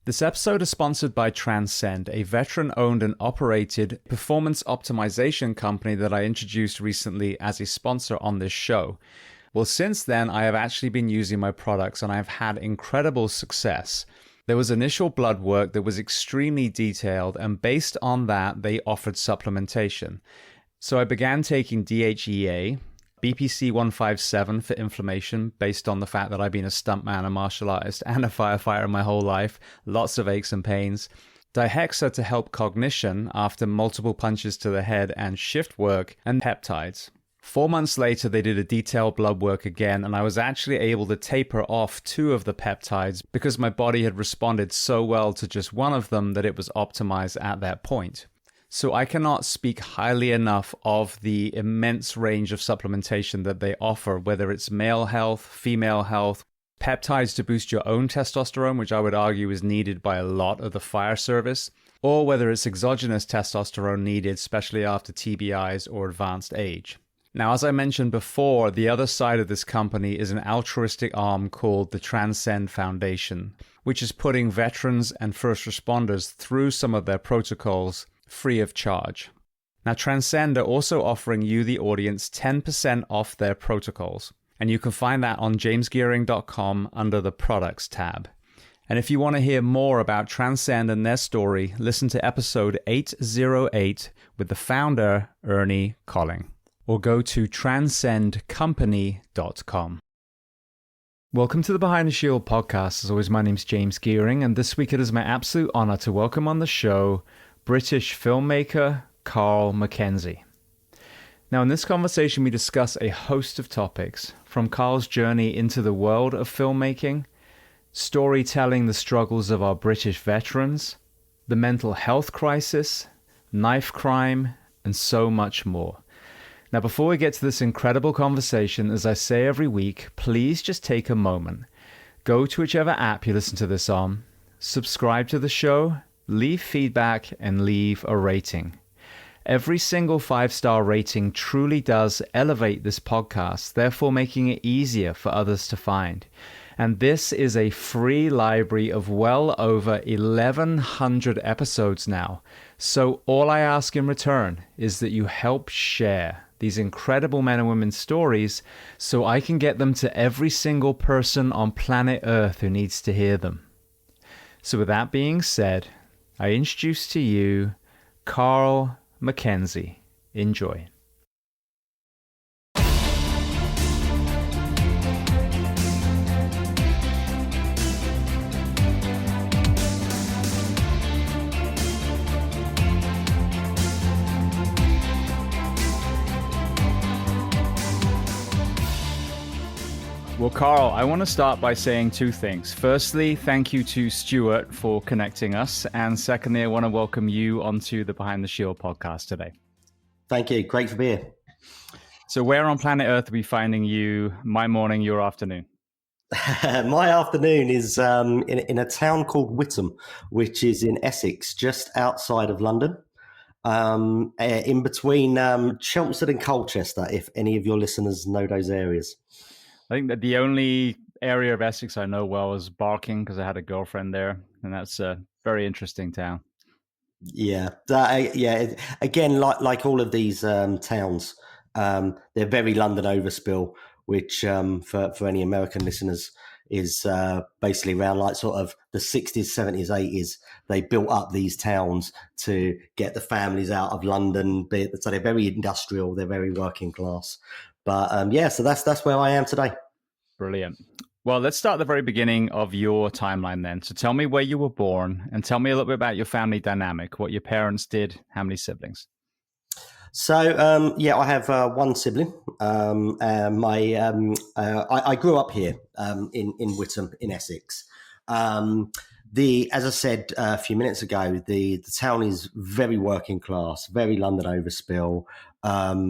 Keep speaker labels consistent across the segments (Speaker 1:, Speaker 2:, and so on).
Speaker 1: This episode is sponsored by Transcend, a veteran-owned and operated performance optimization company that I introduced recently as a sponsor on this show. Well, since then, I have actually been using my products and I've had incredible success. There was initial blood work that was extremely detailed, and based on that, they offered supplementation. So I began taking DHEA, BPC 157 for inflammation, based on the fact that I've been a stuntman, a martial artist, and a firefighter my whole life. Lots of aches and pains. Dihexa to help cognition after multiple punches to the head and shift work, and peptides. 4 months later, they did a detailed blood work again, and I was actually able to taper off 2 of the peptides because my body had responded so well to just one of them that it was optimized at that point. So I cannot speak highly enough of the immense range of supplementation that they offer, whether it's male health, female health, peptides to boost your own testosterone, which I would argue is needed by a lot of the fire service, or whether it's exogenous testosterone needed, especially after TBIs or advanced age. Now, as I mentioned before, the other side of this company is an altruistic arm called the Transcend Foundation, which is putting veterans and first responders through some of their protocols free of charge. Now, Transcend are also offering you, the audience, 10% off their protocols. And you can find that on jamesgearing.com under the Products tab. And if you want to hear more about Transcend and their story, listen to episode 808 with the founder, Ernie Colling. Or go to transcendcompany.com. Welcome to the Behind the Shield podcast. As always, my name's James Gearing, and this week it is my absolute honor to welcome on the show British filmmaker Carl Mackenzie. Now, in this conversation, we discuss a host of topics, from Carl's journey into the world of filmmaking, storytelling the struggles of our British veterans, the mental health crisis, knife crime, and so much more. Now, before we get to this incredible conversation, as I say every week, please just take a moment. Go to whichever app you listen to this on, subscribe to the show, leave feedback, and leave a rating. Every single 5-star rating truly does elevate this podcast, therefore making it easier for others to find. And this is a free library of well over 1,100 episodes now. So all I ask in return is that you help share these incredible men and women's stories so I can get them to every single person on planet Earth who needs to hear them. So with that being said, I introduce to you Carl Mackenzie. Enjoy. Well, Carl, I want to start by saying 2 things. Firstly, thank you to Stuart for connecting us. And secondly, I want to welcome you onto the Behind the Shield podcast today.
Speaker 2: Thank you. Great to be here.
Speaker 1: So where on planet Earth are we finding you? My morning, your afternoon?
Speaker 2: My afternoon is in a town called Witham, which is in Essex, just outside of London, in between Chelmsford and Colchester, if any of your listeners know those areas.
Speaker 1: I think that the only area of Essex I know well is Barking, because I had a girlfriend there, and that's a very interesting town.
Speaker 2: Yeah. Again, like all of these towns, they're very London overspill, which for any American listeners is basically around like sort of the 60s, 70s, 80s. They built up these towns to get the families out of London. So they're very industrial. They're very working class. But so that's where I am today.
Speaker 1: Brilliant. Well, let's start at the very beginning of your timeline then. So tell me where you were born and tell me a little bit about your family dynamic, what your parents did, how many siblings. So,
Speaker 2: I have one sibling. I grew up here in Witham in Essex. As I said a few minutes ago, the town is very working class, very London overspill. I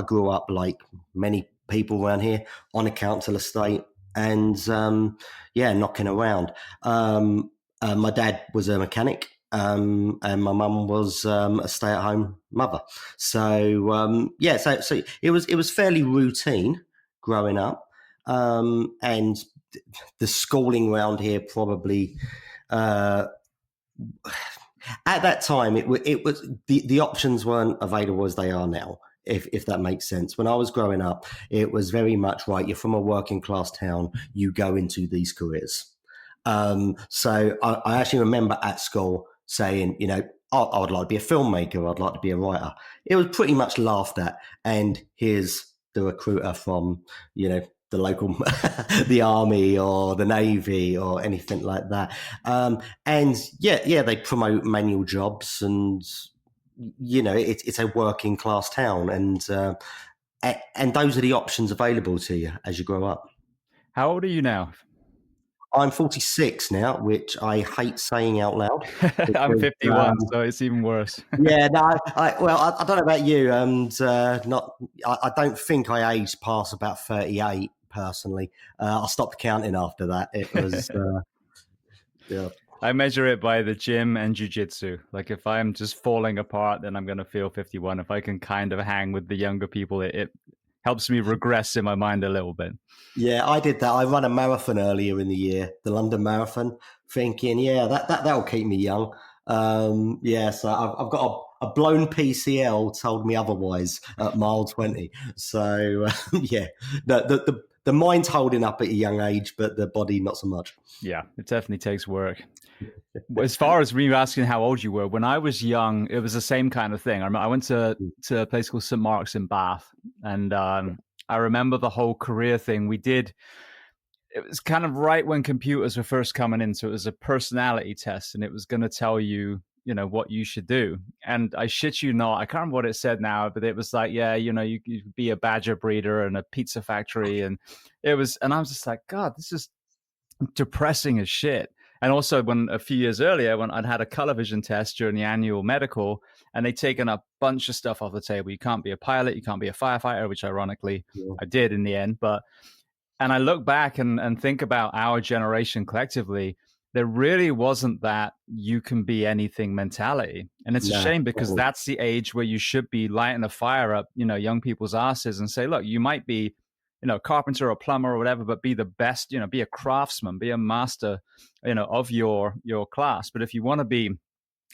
Speaker 2: grew up like many people around here on a council estate and, knocking around. My dad was a mechanic, and my mum was a stay-at-home mother. So it was fairly routine growing up. And the schooling around here probably. At that time, it was the options weren't available as they are now. If that makes sense. When I was growing up, it was very much right. You're from a working class town. You go into these careers. So I actually remember at school saying, I would like to be a filmmaker. I'd like to be a writer. It was pretty much laughed at. And here's the recruiter from, the local, the army or the navy or anything like that. And they promote manual jobs, and it's a working class town, and those are the options available to you as you grow up.
Speaker 1: How old are you now?
Speaker 2: I'm 46 now, which I hate saying out loud. Because,
Speaker 1: I'm 51, so it's even worse.
Speaker 2: Yeah, no, I don't know about you, and I don't think I aged past about 38 personally. I stopped counting after that. It was, yeah.
Speaker 1: I measure it by the gym and jiu-jitsu. Like if I'm just falling apart, then I'm going to feel 51. If I can kind of hang with the younger people, it helps me regress in my mind a little bit.
Speaker 2: Yeah, I did that. I ran a marathon earlier in the year, the London Marathon, thinking, that'll keep me young. So I've got a blown PCL told me otherwise at mile 20. So the mind's holding up at a young age, but the body not so much.
Speaker 1: Yeah, it definitely takes work. As far as me asking how old you were, when I was young, it was the same kind of thing. I went to a place called St. Mark's in Bath, and I remember the whole career thing we did. It was kind of right when computers were first coming in, so it was a personality test, and it was going to tell you, what you should do. And I shit you not, I can't remember what it said now, but it was like, you could be a badger breeder and a pizza factory, and I was just like, God, this is depressing as shit. And also when a few years earlier, when I'd had a color vision test during the annual medical, and they'd taken a bunch of stuff off the table. You can't be a pilot, you can't be a firefighter, which ironically I did in the end. And I look back and think about our generation collectively, there really wasn't that you can be anything mentality. And it's a shame, because that's the age where you should be lighting a fire up, young people's asses and say, look, you might be, a carpenter or plumber or whatever, but be the best, be a craftsman, be a master, of your class. But if you want to be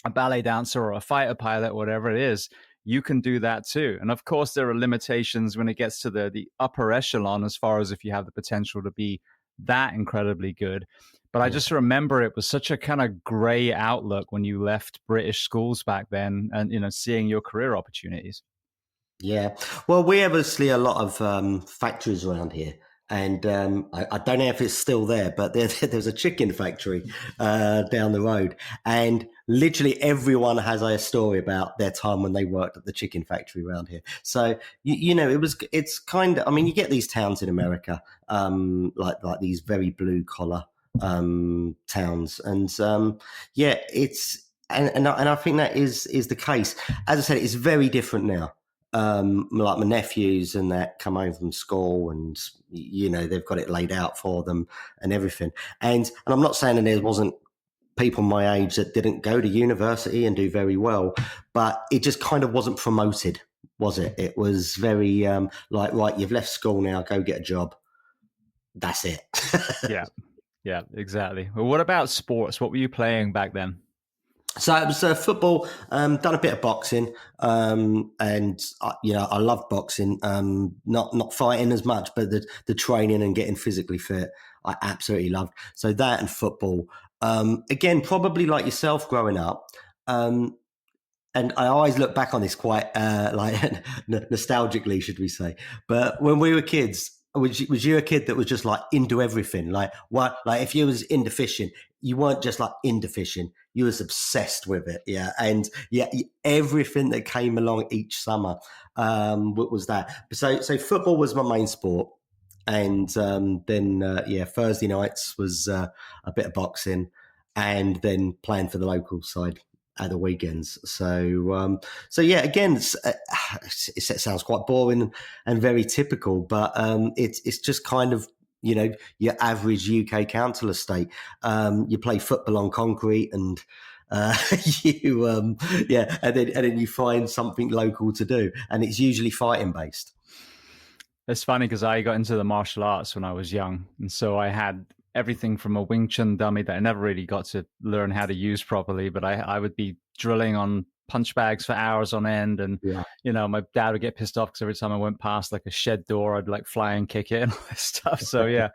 Speaker 1: a ballet dancer or a fighter pilot, or whatever it is, you can do that too. And of course, there are limitations when it gets to the upper echelon, as far as if you have the potential to be that incredibly good. But I just remember it was such a kind of gray outlook when you left British schools back then, and, seeing your career opportunities.
Speaker 2: Yeah. Well, we obviously a lot of factories around here. And I don't know if it's still there, but there's a chicken factory down the road. And literally everyone has a story about their time when they worked at the chicken factory around here. So, it's kind of, you get these towns in America, like these very blue collar towns. And and I think that is the case. As I said, it's very different now. Like my nephews and that come home from school, and they've got it laid out for them and everything. And I'm not saying that there wasn't people my age that didn't go to university and do very well, but it just kind of wasn't promoted, was it? It was very like, right, you've left school now, go get a job. That's it.
Speaker 1: Yeah, exactly. Well, what about sports? What were you playing back then?
Speaker 2: So it was football, done a bit of boxing, and I love boxing. Not fighting as much, but the training and getting physically fit, I absolutely loved. So that and football. Again, probably like yourself growing up. And I always look back on this quite nostalgically, should we say? But when we were kids, was you a kid that was just like into everything? Like if you was into fishing, you weren't just like into fishing, you was obsessed with it. Yeah. And everything that came along each summer was that. So football was my main sport. And then Thursday nights was a bit of boxing, and then playing for the local side at the weekends. So again, it sounds quite boring and very typical, but it's just kind of, your average UK council estate. You play football on concrete, and and then you find something local to do, and it's usually fighting based.
Speaker 1: It's funny because I got into the martial arts when I was young. And so I had everything from a Wing Chun dummy that I never really got to learn how to use properly, but I would be drilling on punch bags for hours on end. And,
Speaker 2: Yeah.
Speaker 1: my dad would get pissed off because every time I went past like a shed door, I'd like fly and kick it and all this stuff. So yeah,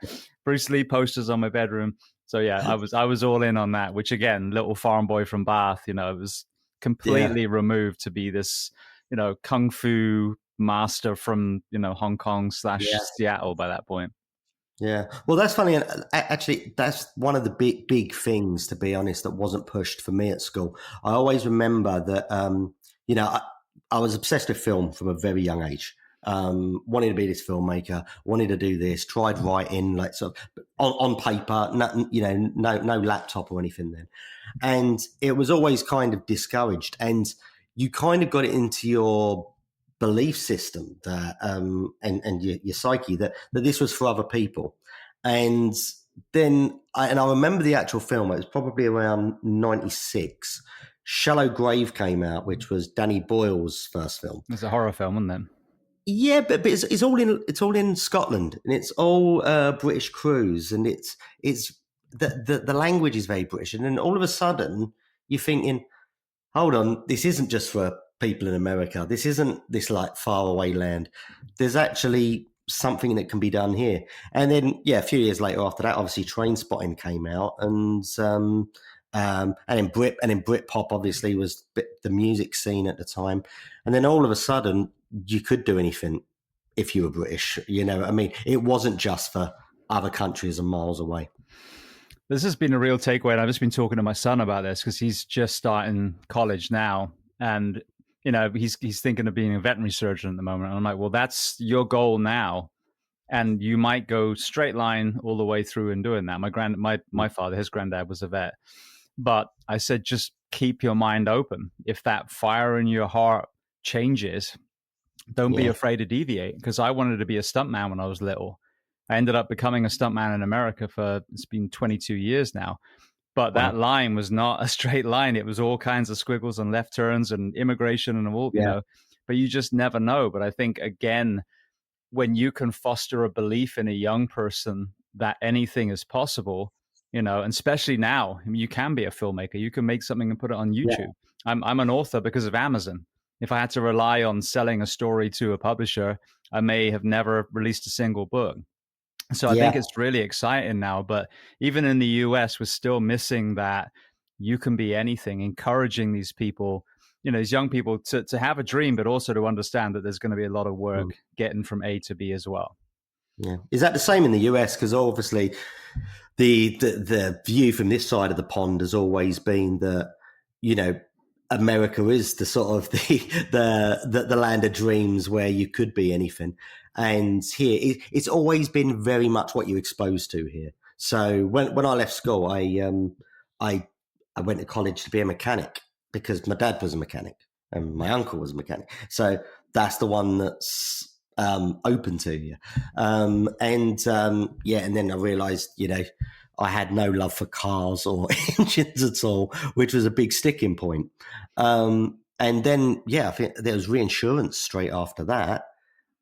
Speaker 1: Bruce Lee posters on my bedroom. So yeah, I was all in on that, which again, little farm boy from Bath, it was
Speaker 2: Yeah.
Speaker 1: completely removed to be this, kung fu master from Hong Kong slash
Speaker 2: Yeah.
Speaker 1: Seattle by that point.
Speaker 2: Yeah. Well, that's funny. And actually, that's one of the big things, to be honest, that wasn't pushed for me at school. I always remember that, I was obsessed with film from a very young age. Wanted to be this filmmaker, wanted to do this, tried writing, like sort of on paper, no laptop or anything then. And it was always kind of discouraged. And you kind of got it into your belief system that and your psyche that this was for other people. And then I remember the actual film. It was probably around 96. Shallow Grave came out, which was Danny Boyle's first film.
Speaker 1: It's a horror film, isn't it?
Speaker 2: Yeah, but it's all in Scotland, and it's all British crews, and it's the language is very British, and then all of a sudden you're thinking, hold on, this isn't just for people in America. This isn't this like faraway land. There's actually something that can be done here. And then, a few years later after that, obviously Train Spotting came out, and in Britpop obviously was the music scene at the time. And then all of a sudden, you could do anything if you were British. You know what I mean? It wasn't just for other countries and miles away.
Speaker 1: This has been a real takeaway, and I've just been talking to my son about this because he's just starting college now, and he's thinking of being a veterinary surgeon at the moment. And I'm like, well, that's your goal now, and you might go straight line all the way through in doing that. My father, his granddad was a vet, but I said just keep your mind open. If that fire in your heart changes, don't be afraid to deviate. Because I wanted to be a stuntman when I was little. I ended up becoming a stuntman in America it's been 22 years now. But that line was not a straight line. It was all kinds of squiggles and left turns and immigration and all, but you just never know. But I think, again, when you can foster a belief in a young person that anything is possible, and especially now, I mean, you can be a filmmaker. You can make something and put it on YouTube. Yeah. I'm an author because of Amazon. If I had to rely on selling a story to a publisher, I may have never released a single book. So I think it's really exciting now, but even in the US, we're still missing that you can be anything, encouraging these people, these young people to have a dream, but also to understand that there's going to be a lot of work getting from A to B as well.
Speaker 2: Yeah. Is that the same in the US? Because obviously the view from this side of the pond has always been that, America is the sort of the land of dreams where you could be anything. And here, it's always been very much what you're exposed to here. So when I left school, I went to college to be a mechanic because my dad was a mechanic and my uncle was a mechanic. So that's the one that's open to you. And then I realised, I had no love for cars or engines at all, which was a big sticking point. And then, I think there was reinsurance straight after that.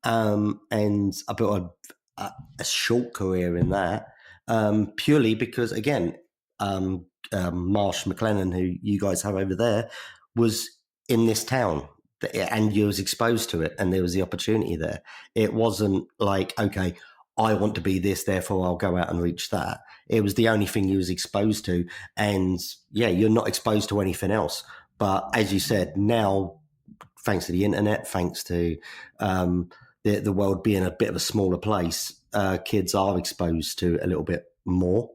Speaker 2: And I built a short career in that, purely because, again, Marsh McLennan, who you guys have over there, was in this town and you was exposed to it and there was the opportunity there. It wasn't like, okay, I want to be this, therefore I'll go out and reach that. It was the only thing you was exposed to. And you're not exposed to anything else. But as you said, now, thanks to the internet, thanks to the world being a bit of a smaller place, kids are exposed to a little bit more.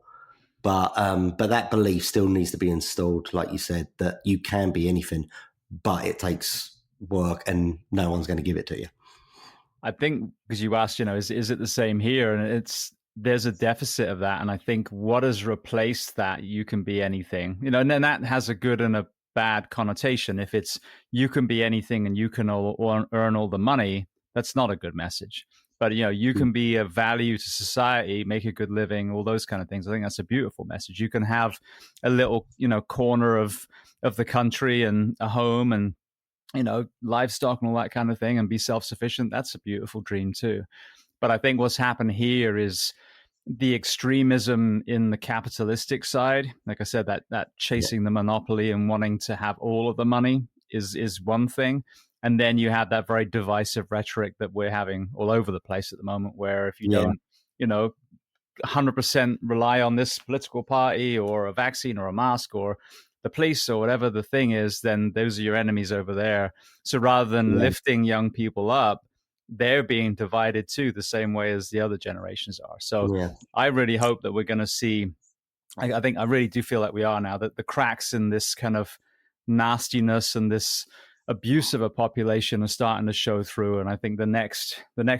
Speaker 2: But that belief still needs to be installed, like you said, that you can be anything, but it takes work and no one's going to give it to you.
Speaker 1: I think because you asked, is it the same here? And there's a deficit of that. And I think what has replaced that, you can be anything, and then that has a good and a bad connotation. If it's you can be anything and you can earn all the money, that's not a good message. But, you can be of value to society, make a good living, all those kind of things. I think that's a beautiful message. You can have a little, corner of the country and a home and, livestock and all that kind of thing and be self-sufficient. That's a beautiful dream too. But I think what's happened here is the extremism in the capitalistic side. Like I said, that
Speaker 2: Yeah.
Speaker 1: chasing the monopoly and wanting to have all of the money is one thing. And then you have that very divisive rhetoric that we're having all over the place at the moment, where if you
Speaker 2: Yeah.
Speaker 1: don't, 100% rely on this political party or a vaccine or a mask or the police or whatever the thing is, then those are your enemies over there. So rather than
Speaker 2: Yeah.
Speaker 1: lifting young people up, they're being divided too, the same way as the other generations are. So
Speaker 2: Yeah.
Speaker 1: I really hope that we're going to see, I think I really do feel like we are now, that the cracks in this kind of nastiness and this abuse of a population are starting to show through. And I think the next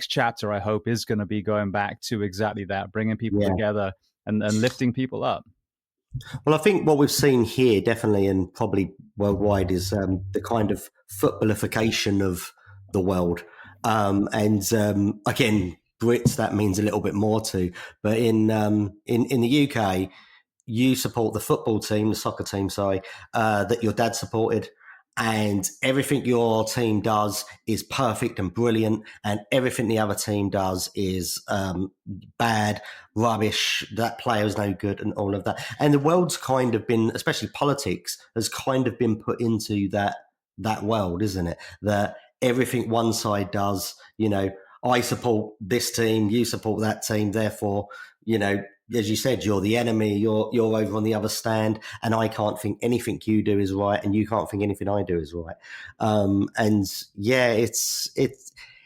Speaker 1: chapter, I hope, is going to be going back to exactly that, bringing people
Speaker 2: Yeah.
Speaker 1: together and lifting people up.
Speaker 2: Well, I think what we've seen here, definitely, and probably worldwide, is the kind of footballification of the world. Again, Brits, that means a little bit more to. But in the UK, you support the football team, the soccer team, sorry, that your dad supported, and everything your team does is perfect and brilliant, and everything the other team does is bad, rubbish, that player's no good, and all of that. And the world's kind of been, especially politics, has kind of been put into that world, isn't it? That everything one side does, I support this team, you support that team, therefore, as you said, you're the enemy, you're over on the other stand, and I can't think anything you do is right, and you can't think anything I do is right.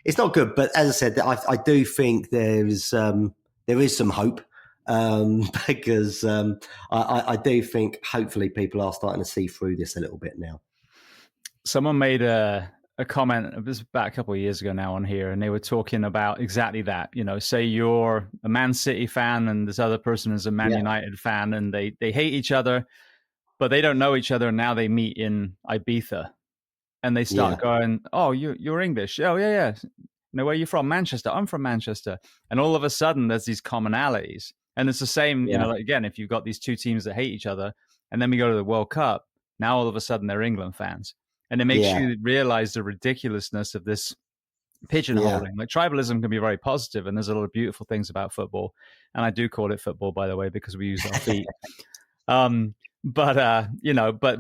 Speaker 2: It's not good. But as I said, I do think there is some hope, because I do think hopefully people are starting to see through this a little bit now.
Speaker 1: Someone made a comment, it was about a couple of years ago now on here, and they were talking about exactly that. Say you're a Man City fan and this other person is a Man United fan, and they hate each other, but they don't know each other, and now they meet in Ibiza, and they start going, "Oh, you're English? Oh, yeah. Where are you from? Manchester. I'm from Manchester." And all of a sudden, there's these commonalities, and it's the same. Again, if you've got these two teams that hate each other, and then we go to the World Cup, now all of a sudden they're England fans. And it makes you realize the ridiculousness of this pigeonholing. Like, tribalism can be very positive, and there's a lot of beautiful things about football. And I do call it football, by the way, because we use our feet. But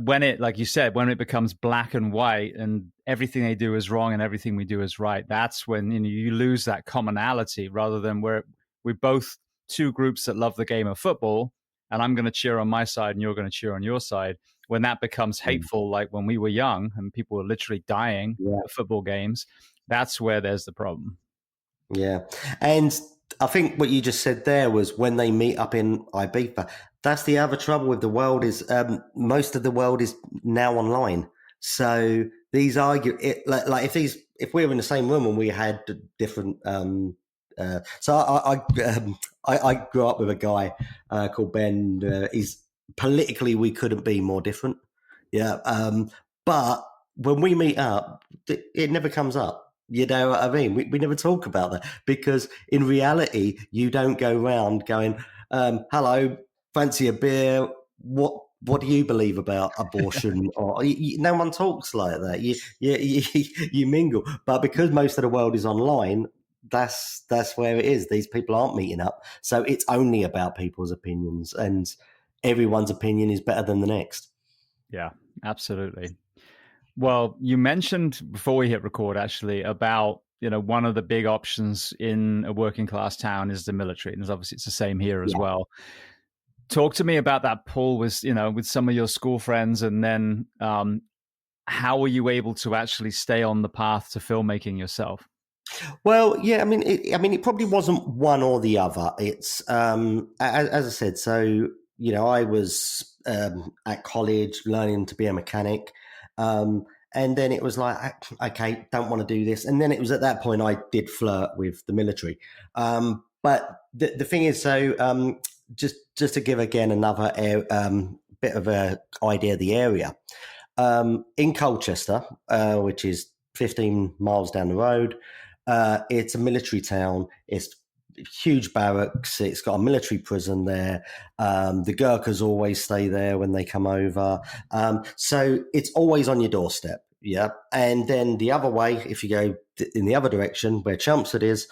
Speaker 1: when it, like you said, when it becomes black and white and everything they do is wrong and everything we do is right, that's when you lose that commonality, rather than we're both two groups that love the game of football, and I'm going to cheer on my side and you're going to cheer on your side. When that becomes hateful, like when we were young and people were literally dying at football games, that's where there's the problem.
Speaker 2: Yeah. And I think what you just said there was when they meet up in Ibiza. That's the other trouble with the world, is most of the world is now online. So these if we were in the same room and we had different. I grew up with a guy called Ben. He's politically, we couldn't be more different. Yeah. But when we meet up, it never comes up. You know what I mean? We never talk about that, because in reality, you don't go around going, hello, fancy a beer? What do you believe about abortion? Or no one talks like that. You mingle. But because most of the world is online, that's where it is. These people aren't meeting up. So it's only about people's opinions, and everyone's opinion is better than the next.
Speaker 1: Yeah, absolutely. Well, you mentioned before we hit record, actually, about, one of the big options in a working class town is the military. And obviously it's the same here as well. Talk to me about that pull with some of your school friends, and then how were you able to actually stay on the path to filmmaking yourself?
Speaker 2: Well, yeah, it probably wasn't one or the other. It's as I said. So I was at college learning to be a mechanic, and then it was like, okay, don't want to do this. And then it was at that point I did flirt with the military. But the thing is, so just to give again another bit of a idea of the area, in Colchester, which is 15 miles down the road. It's a military town. It's huge barracks. It's got a military prison there. The Gurkhas always stay there when they come over. So it's always on your doorstep. Yeah. And then the other way, if you go in the other direction where Chelmsford is,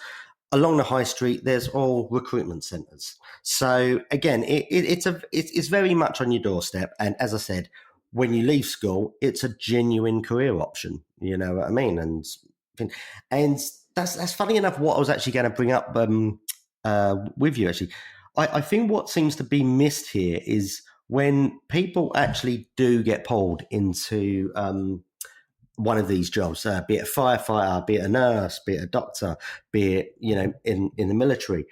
Speaker 2: along the high street, there's all recruitment centres. So again, it's very much on your doorstep. And as I said, when you leave school, it's a genuine career option. You know what I mean? And that's funny enough. What I was actually going to bring up with you actually, I think what seems to be missed here is when people actually do get pulled into one of these jobs, be it a firefighter, be it a nurse, be it a doctor, be it, in the military,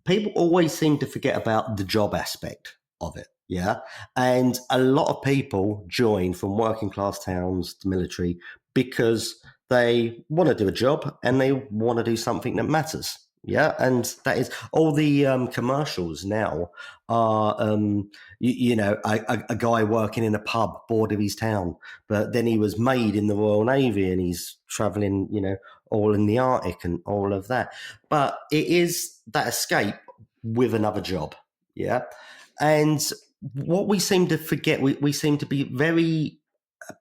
Speaker 2: people always seem to forget about the job aspect of it. Yeah. And a lot of people join from working class towns to military because they want to do a job and they want to do something that matters. Yeah. And that is all the commercials now are, a guy working in a pub, bored of his town, but then he was made in the Royal Navy and he's traveling, all in the Arctic and all of that. But it is that escape with another job. Yeah. And what we seem to forget, we seem to be very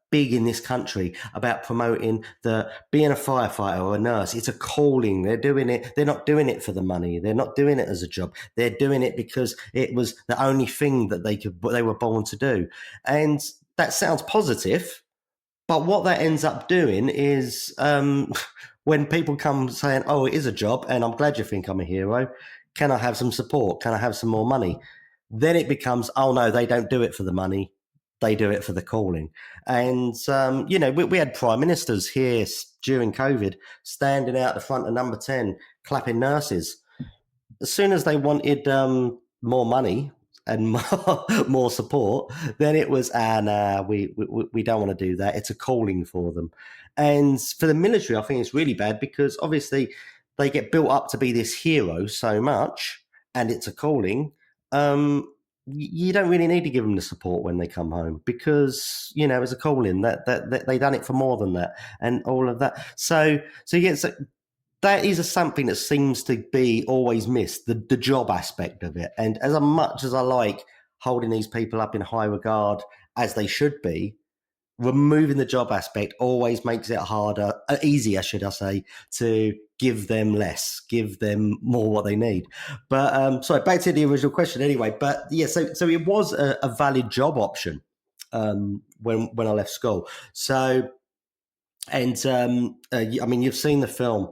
Speaker 2: big in this country about promoting the being a firefighter or a nurse. It's a calling. They're doing it. They're not doing it for the money. They're not doing it as a job. They're doing it because it was the only thing that they were born to do. And that sounds positive, but what that ends up doing is when people come saying, "Oh, it is a job, and I'm glad you think I'm a hero. Can I have some support? Can I have some more money?" Then it becomes, "Oh no, they don't do it for the money. They do it for the calling." And, we had prime ministers here during COVID standing out the front of number 10, clapping nurses. As soon as they wanted more money and more support, then it was, we don't want to do that. It's a calling for them. And for the military, I think it's really bad because obviously they get built up to be this hero so much and it's a calling. You don't really need to give them the support when they come home because it's a calling that they done it for more than that and all of that. So that is something that seems to be always missed, the job aspect of it. And as much as I like holding these people up in high regard as they should be, removing the job aspect always makes it harder, easier, should I say, to give them less, give them more what they need. But sorry, back to the original question anyway. But yeah, so it was a valid job option when I left school. So, and you've seen the film.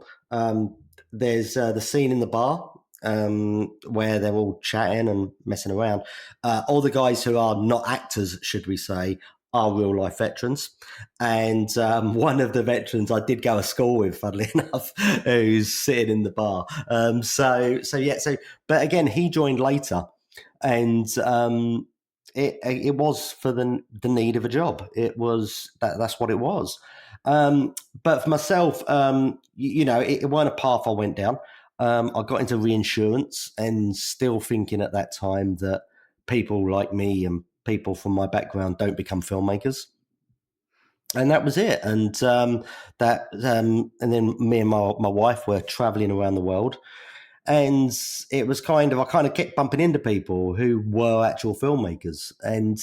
Speaker 2: There's the scene in the bar where they're all chatting and messing around. All the guys who are not actors, should we say, are real life veterans. And one of the veterans I did go to school with, funnily enough, who's sitting in the bar. But again, he joined later, and it was for the need of a job. It was that's what it was. But for myself, it wasn't a path I went down. I got into reinsurance and still thinking at that time that people like me and people from my background don't become filmmakers. And that was it. And and then me and my wife were traveling around the world. And it was I kept bumping into people who were actual filmmakers and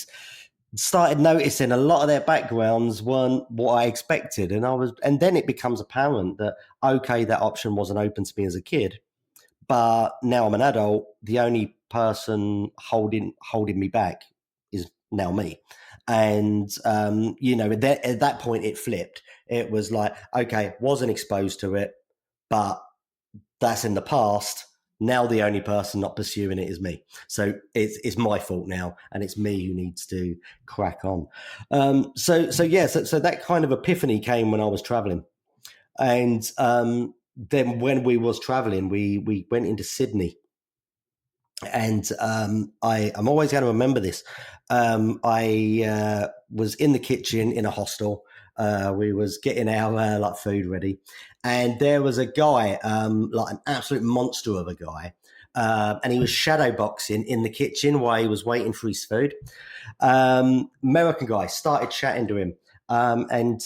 Speaker 2: started noticing a lot of their backgrounds weren't what I expected. And then it becomes apparent that, okay, that option wasn't open to me as a kid, but now I'm an adult. The only person holding me back is now me. And, at that point it flipped. It was like, okay, wasn't exposed to it, but that's in the past. Now the only person not pursuing it is me. So it's my fault now, and it's me who needs to crack on. So that kind of epiphany came when I was traveling. And then when we was traveling, we went into Sydney. And I'm always going to remember this. I was in the kitchen in a hostel. We was getting our food ready, and there was a guy, like an absolute monster of a guy, and he was shadow boxing in the kitchen while he was waiting for his food. American guy, started chatting to him, and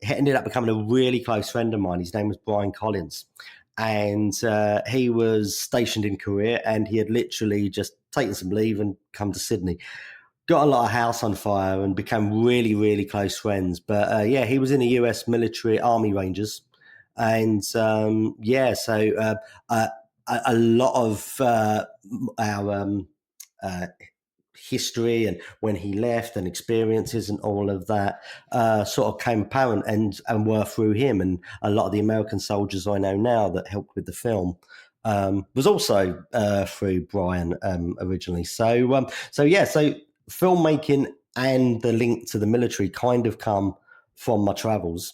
Speaker 2: he ended up becoming a really close friend of mine. His name was Brian Collins. And he was stationed in Korea, and he had literally just taken some leave and come to Sydney. Got a lot of house on fire and became really, really close friends. But he was in the US military Army Rangers. And a lot of our history and when he left and experiences and all of that sort of came apparent and were through him. And a lot of the American soldiers I know now that helped with the film was also through Brian originally. So filmmaking and the link to the military kind of come from my travels.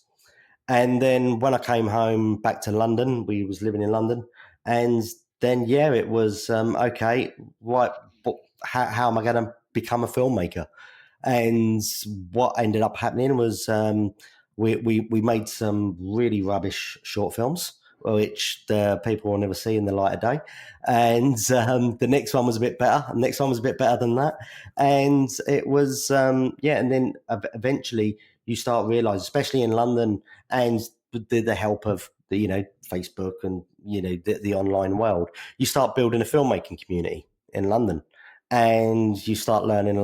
Speaker 2: And then when I came home back to London, we was living in London, and then it was okay, right. But how am I going to become a filmmaker? And what ended up happening was we made some really rubbish short films, which the people will never see in the light of day. And the next one was a bit better. The next one was a bit better than that. And it was, and then eventually you start realizing, especially in London and the help of Facebook and, the online world, you start building a filmmaking community in London. And you start learning.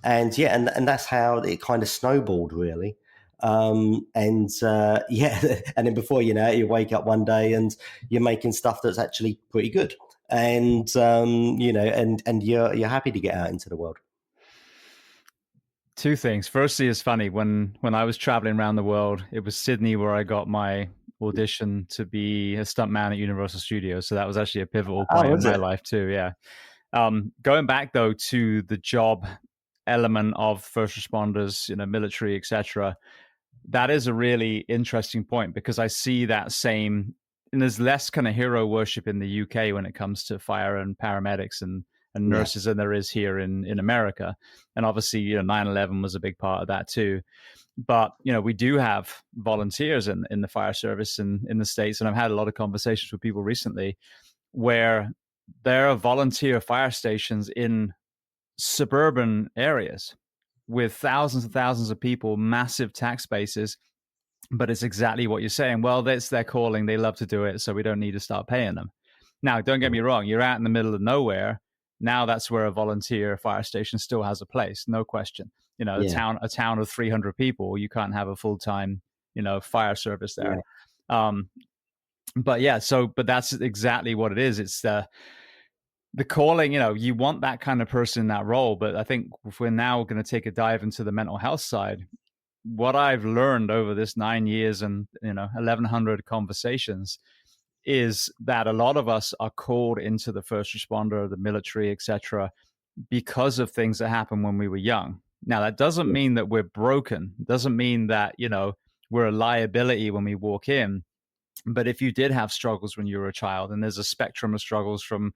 Speaker 2: And that's how it kind of snowballed, really. And then before you know it, you wake up one day and you're making stuff that's actually pretty good, and and you're happy to get out into the world.
Speaker 1: Two things. Firstly, it's funny when I was traveling around the world, it was Sydney where I got my audition to be a stuntman at Universal Studios. So that was actually a pivotal point in my life too. Yeah. Going back though to the job element of first responders, military, etc. That is a really interesting point because I see that same, and there's less kind of hero worship in the UK when it comes to fire and paramedics and nurses than there is here in America. And obviously, 9/11 was a big part of that too. But, we do have volunteers in the fire service in the States. And I've had a lot of conversations with people recently where there are volunteer fire stations in suburban areas with thousands and thousands of people, massive tax bases. But it's exactly what you're saying. Well, that's their calling. They love to do it. So we don't need to start paying them. Now, don't get me wrong. You're out in the middle of nowhere. Now that's where a volunteer fire station still has a place. No question. A town of 300 people, you can't have a full-time, fire service there. Yeah. But that's exactly what it is. It's the calling, you want that kind of person in that role. But I think if we're now going to take a dive into the mental health side, what I've learned over this 9 years and 1,100 conversations is that a lot of us are called into the first responder, the military, etc., because of things that happened when we were young. Now, that doesn't mean that we're broken. It doesn't mean that, we're a liability when we walk in. But if you did have struggles when you were a child, and there's a spectrum of struggles from,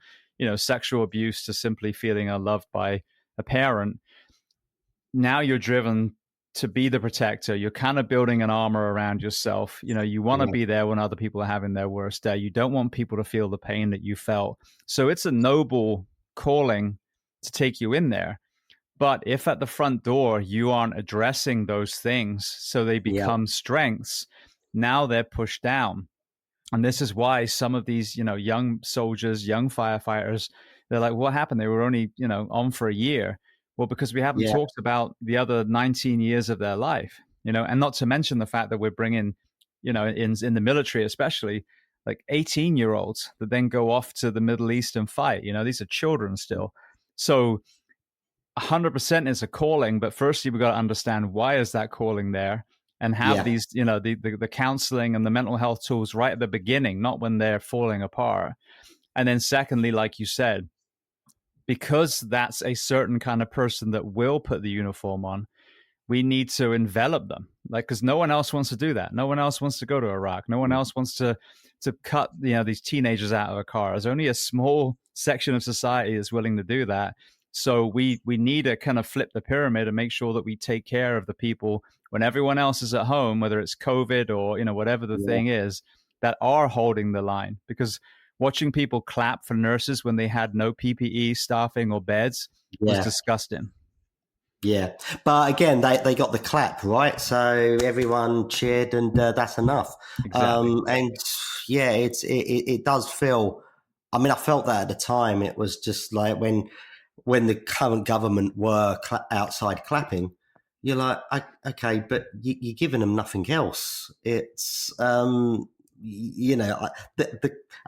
Speaker 1: sexual abuse to simply feeling unloved by a parent, now you're driven to be the protector. You're kind of building an armor around yourself. You want to be there when other people are having their worst day. You don't want people to feel the pain that you felt. So it's a noble calling to take you in there. But if at the front door you aren't addressing those things so they become strengths, now they're pushed down. And this is why some of these, young soldiers, young firefighters, they're like, what happened? They were only, on for a year. Well, because we haven't talked about the other 19 years of their life, and not to mention the fact that we're bringing, in the military, especially like 18-year-olds that then go off to the Middle East and fight. These are children still. So 100% is a calling, but firstly, we've got to understand why is that calling there and have these, the counseling and the mental health tools right at the beginning, not when they're falling apart. And then secondly, like you said, because that's a certain kind of person that will put the uniform on, we need to envelop them. Because no one else wants to do that. No one else wants to go to Iraq. No one else wants to cut, these teenagers out of a car. There's only a small section of society that's willing to do that. So we need to kind of flip the pyramid and make sure that we take care of the people when everyone else is at home, whether it's COVID or, whatever the thing is, that are holding the line. Because watching people clap for nurses when they had no PPE, staffing, or beds was disgusting.
Speaker 2: Yeah. But again, they got the clap, right? So everyone cheered and that's enough.
Speaker 1: Exactly.
Speaker 2: It does feel, I mean, I felt that at the time. It was just like when the current government were outside clapping, you're like, okay, but you're giving them nothing else. It's, a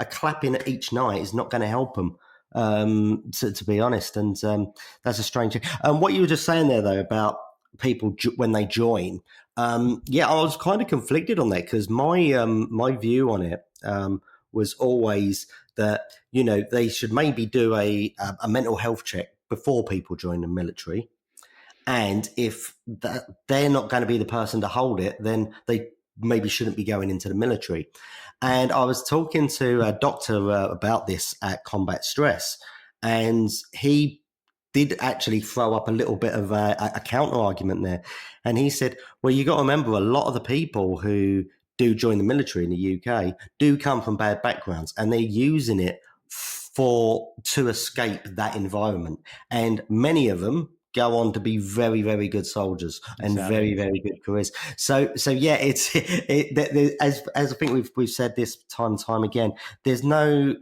Speaker 2: clapping each night is not going to help them, to be honest. And that's a strange thing. What you were just saying there, though, about people when they join, yeah, I was kind of conflicted on that because my view on it was always that, they should maybe do a mental health check before people join the military. And if they're not going to be the person to hold it, then they maybe shouldn't be going into the military. And I was talking to a doctor about this at Combat Stress, and he did actually throw up a little bit of a counter argument there. And he said, well, you got to remember, a lot of the people who do join the military in the UK do come from bad backgrounds, and they're using it to escape that environment. And many of them go on to be very, very good soldiers and very, very good careers. So yeah, as I think we've said this time and time again. There's no.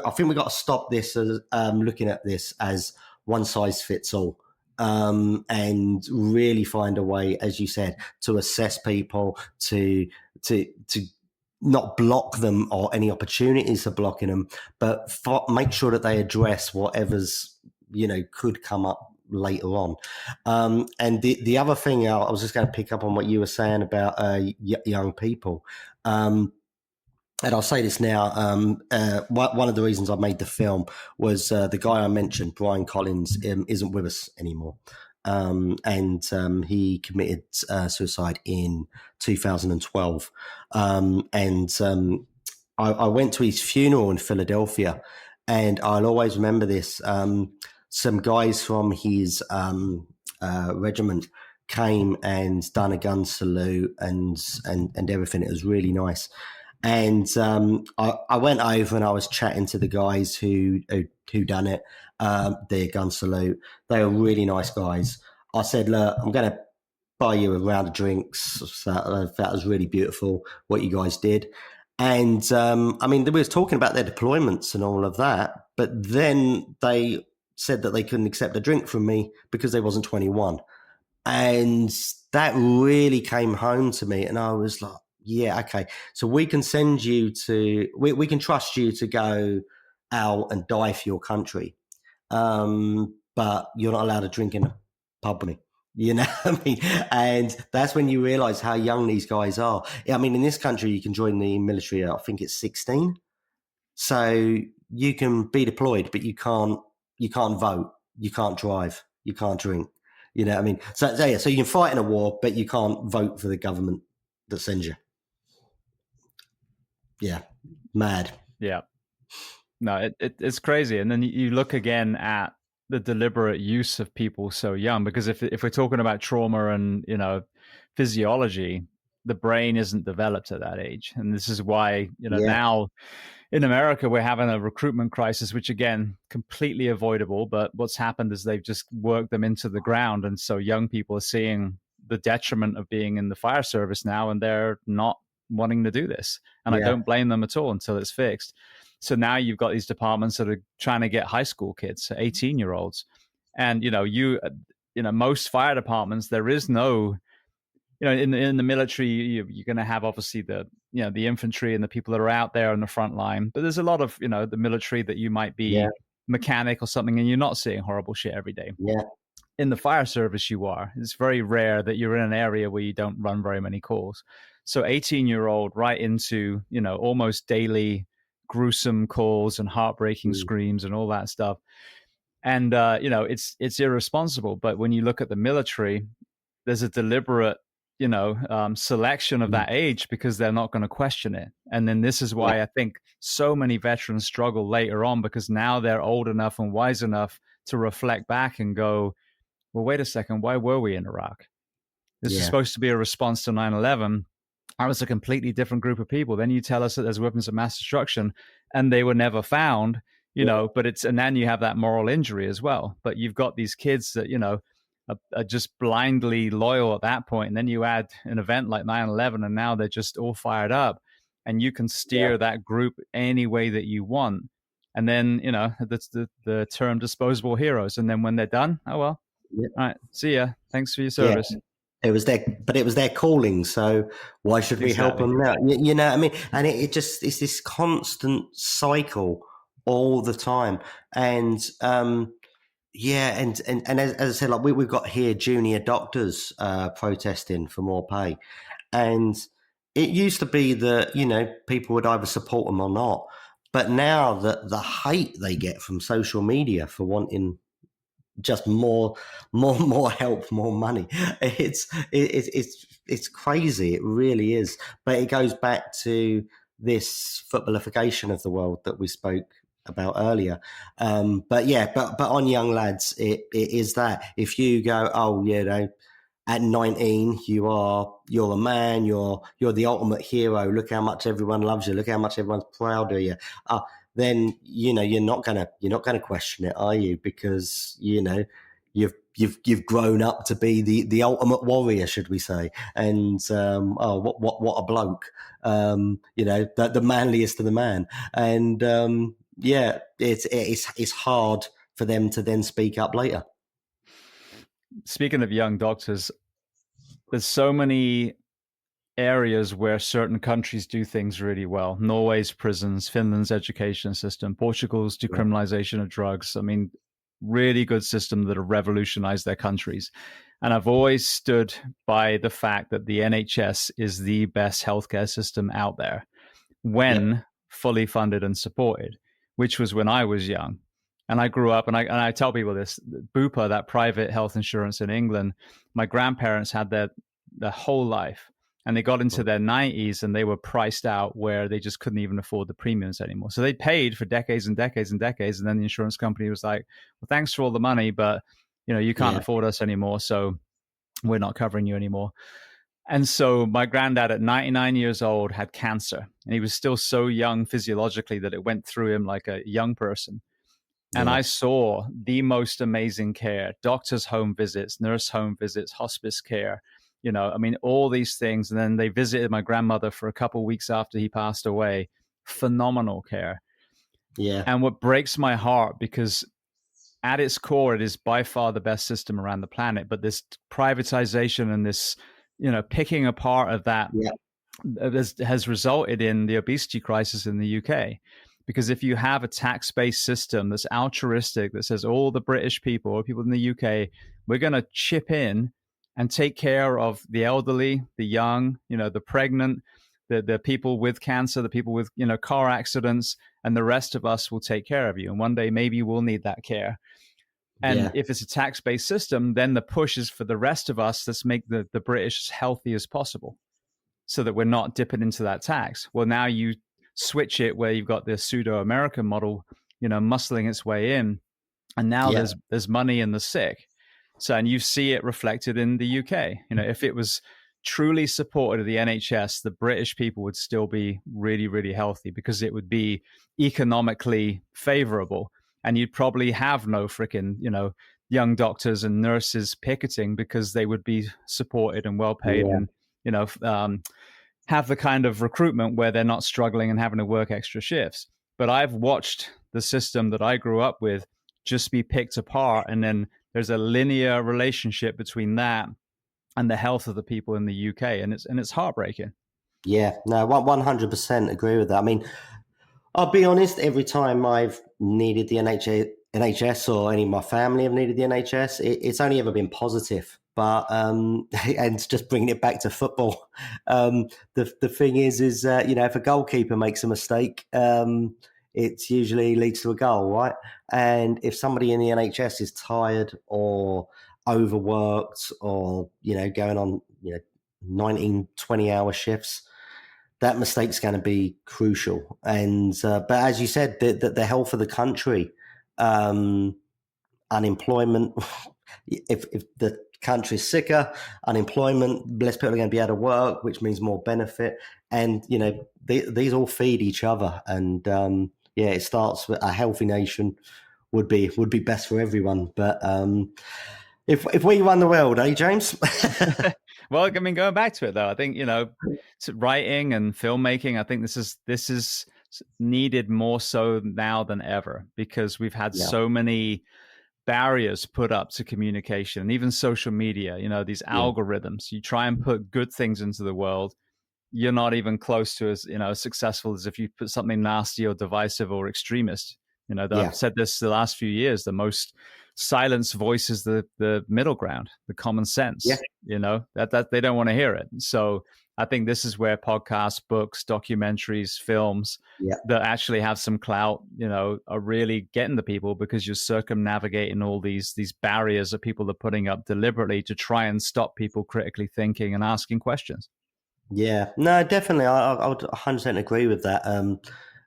Speaker 2: I think we've got to stop this as looking at this as one size fits all, and really find a way, as you said, to assess people, to not block them or any opportunities for blocking them, but make sure that they address whatever's could come up later on. And the other thing, I was just going to pick up on what you were saying about young people. And I'll say this now. One of the reasons I made the film was the guy I mentioned, Brian Collins, isn't with us anymore. And he committed suicide in 2012. I went to his funeral in Philadelphia, and I'll always remember this. Some guys from his regiment came and done a gun salute and everything. It was really nice. And I went over and I was chatting to the guys who done it, their gun salute. They were really nice guys. I said, look, I'm going to buy you a round of drinks. So that was really beautiful what you guys did. And they were talking about their deployments and all of that, but then they said that they couldn't accept a drink from me because they wasn't 21. And that really came home to me. And I was like, yeah, okay. So we can send you we can trust you to go out and die for your country. But you're not allowed to drink in a pub with me. You know what I mean? And that's when you realize how young these guys are. I mean, in this country, you can join the military, I think it's 16. So you can be deployed, but you can't vote, you can't drive, you can't drink. You know what I mean? So you can fight in a war, but you can't vote for the government that sends you. Yeah, mad.
Speaker 1: Yeah. No, it's crazy. And then you look again at the deliberate use of people so young, because if we're talking about trauma and, physiology, the brain isn't developed at that age. And this is why, now in America, we're having a recruitment crisis, which again, completely avoidable. But what's happened is they've just worked them into the ground. And so young people are seeing the detriment of being in the fire service now, and they're not wanting to do this. And I don't blame them at all until it's fixed. So now you've got these departments that are trying to get high school kids, 18-year-olds. And, most fire departments, there is no, in the military, you're going to have obviously the infantry and the people that are out there on the front line. But there's a lot of, the military that you might be mechanic or something, and you're not seeing horrible shit every day.
Speaker 2: Yeah.
Speaker 1: In the fire service, you are. It's very rare that you're in an area where you don't run very many calls. So 18-year-old right into, almost daily gruesome calls and heartbreaking screams and all that stuff. And, it's irresponsible. But when you look at the military, there's a deliberate, selection of that age because they're not going to question it. And then this is why I think so many veterans struggle later on, because now they're old enough and wise enough to reflect back and go, well, wait a second, why were we in Iraq? This is supposed to be a response to 9/11. I was a completely different group of people. Then you tell us that there's weapons of mass destruction and they were never found, but and then you have that moral injury as well. But you've got these kids that, are just blindly loyal at that point. And then you add an event like 9/11 and now they're just all fired up, and you can steer that group any way that you want. And then, that's the term disposable heroes. And then when they're done, oh, well, all right, see ya. Thanks for your service.
Speaker 2: it was their calling. So why should we help
Speaker 1: Exactly.
Speaker 2: them now? You know what I mean? And it just it's this constant cycle all the time. And yeah, and as I said, like we've got here junior doctors protesting for more pay, and it used to be that people would either support them or not, but now that the hate they get from social media for wanting just more help, more money. It's crazy. It really is. But it goes back to this footballification of the world that we spoke about earlier. But yeah, but on young lads, it is that if you go, oh, at 19 you're a man, you're the ultimate hero, look how much everyone loves you, look how much everyone's proud of you, then you're not gonna question it, are you? Because you've grown up to be the ultimate warrior, should we say? And what a bloke, the manliest of the man. And yeah, it's hard for them to then speak up later.
Speaker 1: Speaking of young doctors, there's so many areas where certain countries do things really well. Norway's prisons, Finland's education system, Portugal's decriminalization of drugs. I mean, really good system that have revolutionized their countries. And I've always stood by the fact that the NHS is the best healthcare system out there when fully funded and supported, which was when I was young. And I grew up, and I tell people this, Bupa, that private health insurance in England, my grandparents had their whole life. And they got into their 90s and they were priced out where they just couldn't even afford the premiums anymore. So they paid for decades and decades and decades. And then the insurance company was like, well, thanks for all the money, but you can't afford us anymore. So we're not covering you anymore. And so my granddad at 99 years old had cancer, and he was still so young physiologically that it went through him like a young person. And I saw the most amazing care, doctors' home visits, nurse home visits, hospice care, all these things. And then they visited my grandmother for a couple of weeks after he passed away. Phenomenal care.
Speaker 2: Yeah.
Speaker 1: And what breaks my heart, because at its core, it is by far the best system around the planet. But this privatization and this, picking apart of that has resulted in the obesity crisis in the UK. Because if you have a tax-based system that's altruistic, that says all the British people or people in the UK, we're going to chip in and take care of the elderly, the young, the pregnant, the people with cancer, the people with, car accidents, and the rest of us will take care of you. And one day maybe we'll need that care. And if it's a tax-based system, then the push is for the rest of us, let's make the British as healthy as possible so that we're not dipping into that tax. Well, now you switch it where you've got this pseudo-American model, muscling its way in. And now there's money in the sick. So, and you see it reflected in the UK. If it was truly supported of the NHS, the British people would still be really, really healthy because it would be economically favorable. And you'd probably have no freaking, young doctors and nurses picketing because they would be supported and well paid and, have the kind of recruitment where they're not struggling and having to work extra shifts. But I've watched the system that I grew up with just be picked apart. And then there's a linear relationship between that and the health of the people in the UK. And it's heartbreaking.
Speaker 2: Yeah, no, 100% agree with that. I mean, I'll be honest, every time I've needed the NHS or any of my family have needed the NHS, it's only ever been positive. But and just bringing it back to football, the thing is if a goalkeeper makes a mistake, it usually leads to a goal, right? And if somebody in the NHS is tired or overworked or going on 19, 20-hour shifts, that mistake's going to be crucial. And but as you said, the health of the country, unemployment. If the country's sicker, unemployment, less people are going to be out of work, which means more benefit. And these all feed each other. And it starts with a healthy nation would be best for everyone. But if we run the world, James?
Speaker 1: Well, I mean, going back to it though, I think writing and filmmaking. I think this is needed more so now than ever because we've had so many barriers put up to communication, and even social media, these algorithms. You try and put good things into the world, you're not even close to as successful as if you put something nasty or divisive or extremist. I've said this the last few years, the most silenced voice is the middle ground, the common sense. That they don't want to hear it. So I think this is where podcasts, books, documentaries, films that actually have some clout, are really getting the people, because you're circumnavigating all these barriers that people are putting up deliberately to try and stop people critically thinking and asking questions.
Speaker 2: Yeah, no, definitely. I would 100% agree with that.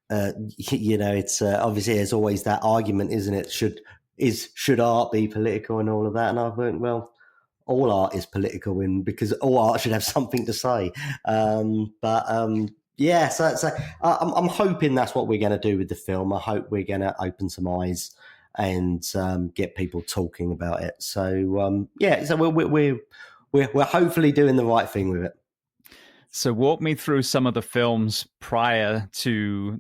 Speaker 2: It's obviously there's always that argument, isn't it? Should art be political and all of that? And I think, well, all art is political, because all art should have something to say. Yeah, so I'm hoping that's what we're going to do with the film. I hope we're going to open some eyes and get people talking about it. So so we're hopefully doing the right thing with it.
Speaker 1: So walk me through some of the films prior to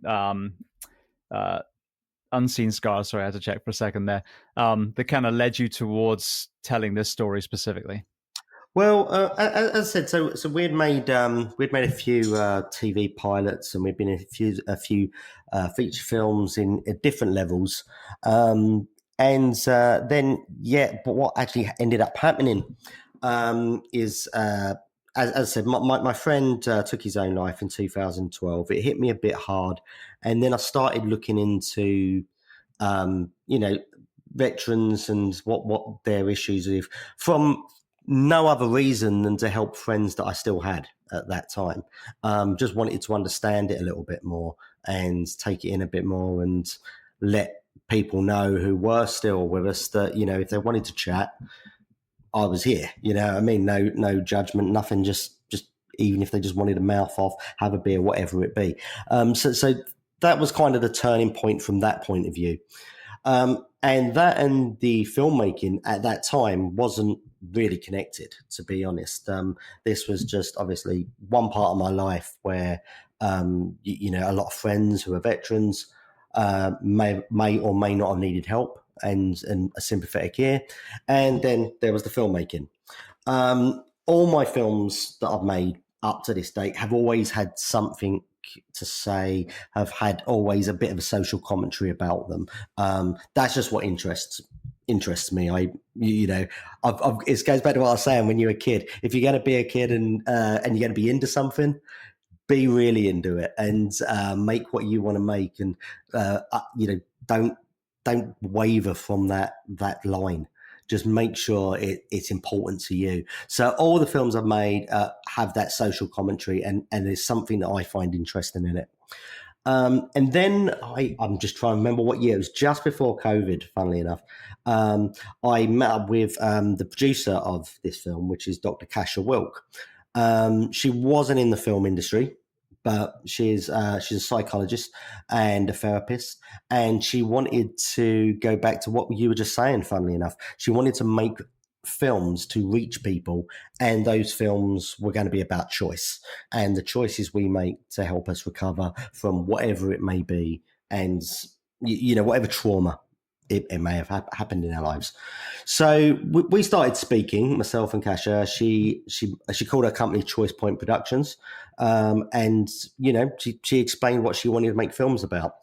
Speaker 1: Unseen Scars. Sorry, I had to check for a second there. That kind of led you towards telling this story specifically.
Speaker 2: Well, as I said, so we'd made a few TV pilots, and we'd been in a few feature films at different levels, but what actually ended up happening is. As I said, my friend took his own life in 2012. It hit me a bit hard. And then I started looking into, veterans and what their issues with, from no other reason than to help friends that I still had at that time. Just wanted to understand it a little bit more and take it in a bit more and let people know who were still with us that, if they wanted to chat, I was here, I mean, no judgment, nothing, just even if they just wanted a mouth off, have a beer, whatever it be. So that was kind of the turning point from that point of view. And the filmmaking at that time wasn't really connected, to be honest. This was just obviously one part of my life where, a lot of friends who are veterans may or may not have needed help and a sympathetic ear. And then there was the filmmaking. All my films that I've made up to this date have always had something to say, have had always a bit of a social commentary about them. That's just what interests me. It goes back to what I was saying when you're a kid. If you're going to be a kid and you're going to be into something, be really into it and make what you want to make, and don't waver from that line. Just make sure it's important to you. So all the films I've made have that social commentary, and there's something that I find interesting in it. And then I'm just trying to remember what year. It was just before COVID, funnily enough. I met up with the producer of this film, which is Dr. Kasia Wilk. She wasn't in the film industry, but she's a psychologist and a therapist, and she wanted to go back to what you were just saying, funnily enough. She wanted to make films to reach people, and those films were going to be about choice and the choices we make to help us recover from whatever it may be, and whatever trauma it may have happened in our lives. So we started speaking, myself and Kasia. She called her company Choice Point Productions, and she explained what she wanted to make films about.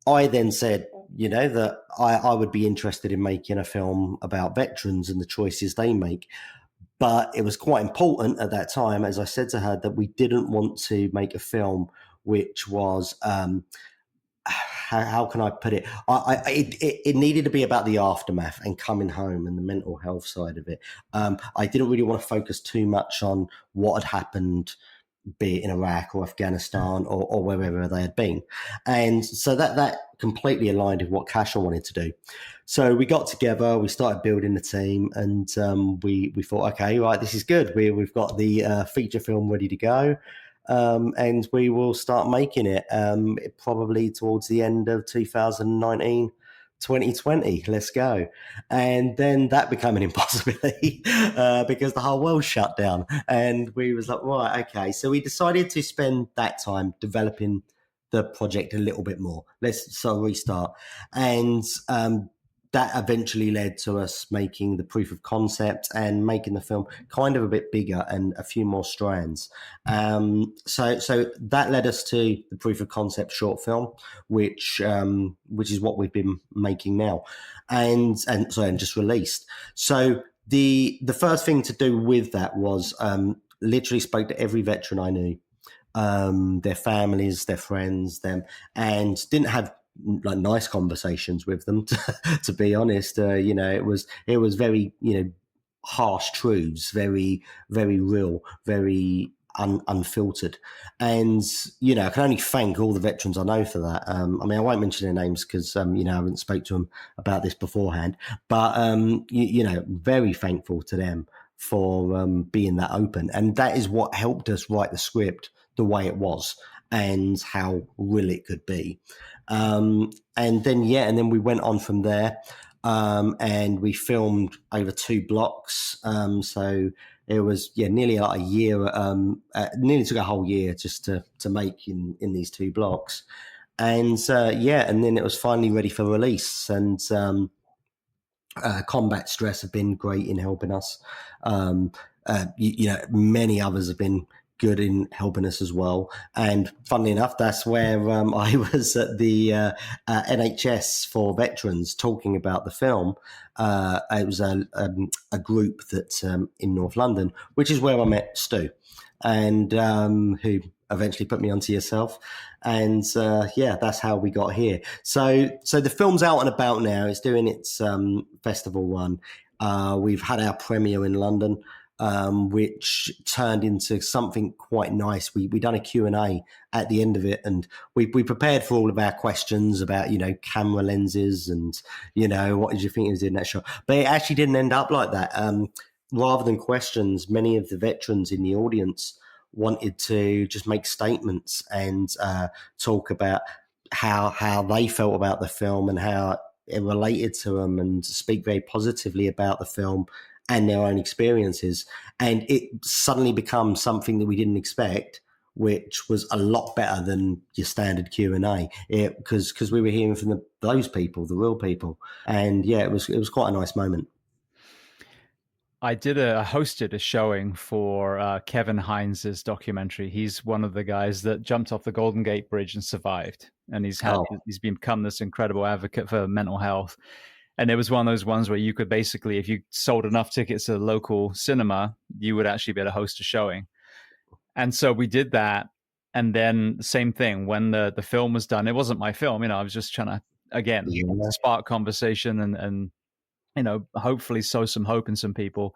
Speaker 2: I then said, that I would be interested in making a film about veterans and the choices they make. But it was quite important at that time, as I said to her, that we didn't want to make a film which was how can I put it? It needed to be about the aftermath and coming home and the mental health side of it. I didn't really want to focus too much on what had happened, be it in Iraq or Afghanistan or wherever they had been. And so that completely aligned with what Kasia wanted to do. So we got together, we started building the team, and we thought, okay, right, this is good. We've got the feature film ready to go. And we will start making it probably towards the end of 2019, 2020. Let's go. And then that became an impossibility because the whole world shut down. And we was like, right, okay. So we decided to spend that time developing the project a little bit more. Let's restart. And that eventually led to us making the proof of concept and making the film kind of a bit bigger and a few more strands. So that led us to the proof of concept short film, which is what we've been making now, and just released. So the first thing to do with that was literally spoke to every veteran I knew, their families, their friends, them, and didn't have like nice conversations with them. To be honest, it was very harsh truths, very very real, very unfiltered, and I can only thank all the veterans I know for that. I mean, I won't mention their names because I haven't spoke to them about this beforehand, but very thankful to them for being that open, and that is what helped us write the script the way it was and how real it could be. And then we went on from there, and we filmed over 2 blocks. So it was nearly like a year. Nearly took a whole year just to make in these 2 blocks, and and then it was finally ready for release. And Combat Stress have been great in helping us. Many others have been good in helping us as well. And funnily enough, that's where I was at the NHS for veterans talking about the film. It was a group that in North London, which is where I met Stu, and who eventually put me onto yourself. And that's how we got here. So the film's out and about now. It's doing its festival run. We've had our premiere in London, which turned into something quite nice. We done a Q&A at the end of it, and we prepared for all of our questions about, camera lenses and, what did you think it was in that shot? But it actually didn't end up like that. Rather than questions, many of the veterans in the audience wanted to just make statements and talk about how they felt about the film and how it related to them, and speak very positively about the film and their own experiences. And it suddenly becomes something that we didn't expect, which was a lot better than your standard Q&A, because we were hearing from those people, the real people. And it was quite a nice moment.
Speaker 1: I hosted a showing for Kevin Hines's documentary. He's one of the guys that jumped off the Golden Gate Bridge and survived, and he's become this incredible advocate for mental health. And it was one of those ones where you could basically, if you sold enough tickets to the local cinema, you would actually be able to host a showing. And so we did that. And then the same thing, when the film was done, it wasn't my film. I was just trying to, again, spark conversation and hopefully sow some hope in some people.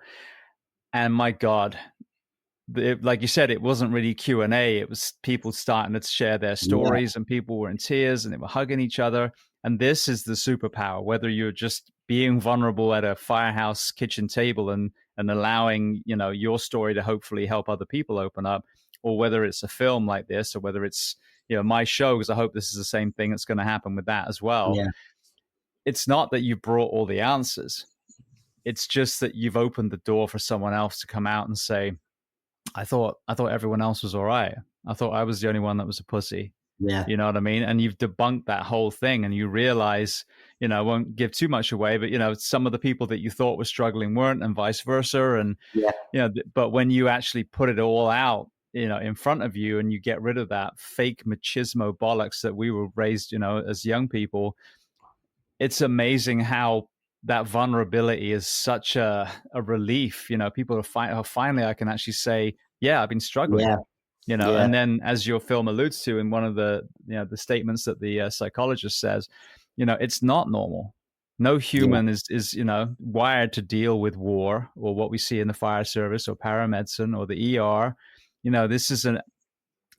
Speaker 1: And my God, like you said, it wasn't really Q&A. It was people starting to share their stories, and people were in tears and they were hugging each other. And this is the superpower, whether you're just being vulnerable at a firehouse kitchen table and allowing, your story to hopefully help other people open up, or whether it's a film like this, or whether it's, my show, because I hope this is the same thing that's going to happen with that as well.
Speaker 2: Yeah.
Speaker 1: It's not that you brought all the answers. It's just that you've opened the door for someone else to come out and say, I thought everyone else was all right. I thought I was the only one that was a pussy.
Speaker 2: Yeah.
Speaker 1: You know what I mean? And you've debunked that whole thing, and you realize, I won't give too much away, but, some of the people that you thought were struggling weren't, and vice versa. And, but when you actually put it all out, in front of you, and you get rid of that fake machismo bollocks that we were raised, as young people, it's amazing how that vulnerability is such a relief. People are finally, I can actually say, I've been struggling. And then, as your film alludes to in one of the the statements that the psychologist says, it's not normal. No human is wired to deal with war, or what we see in the fire service or paramedicine or the ER. This is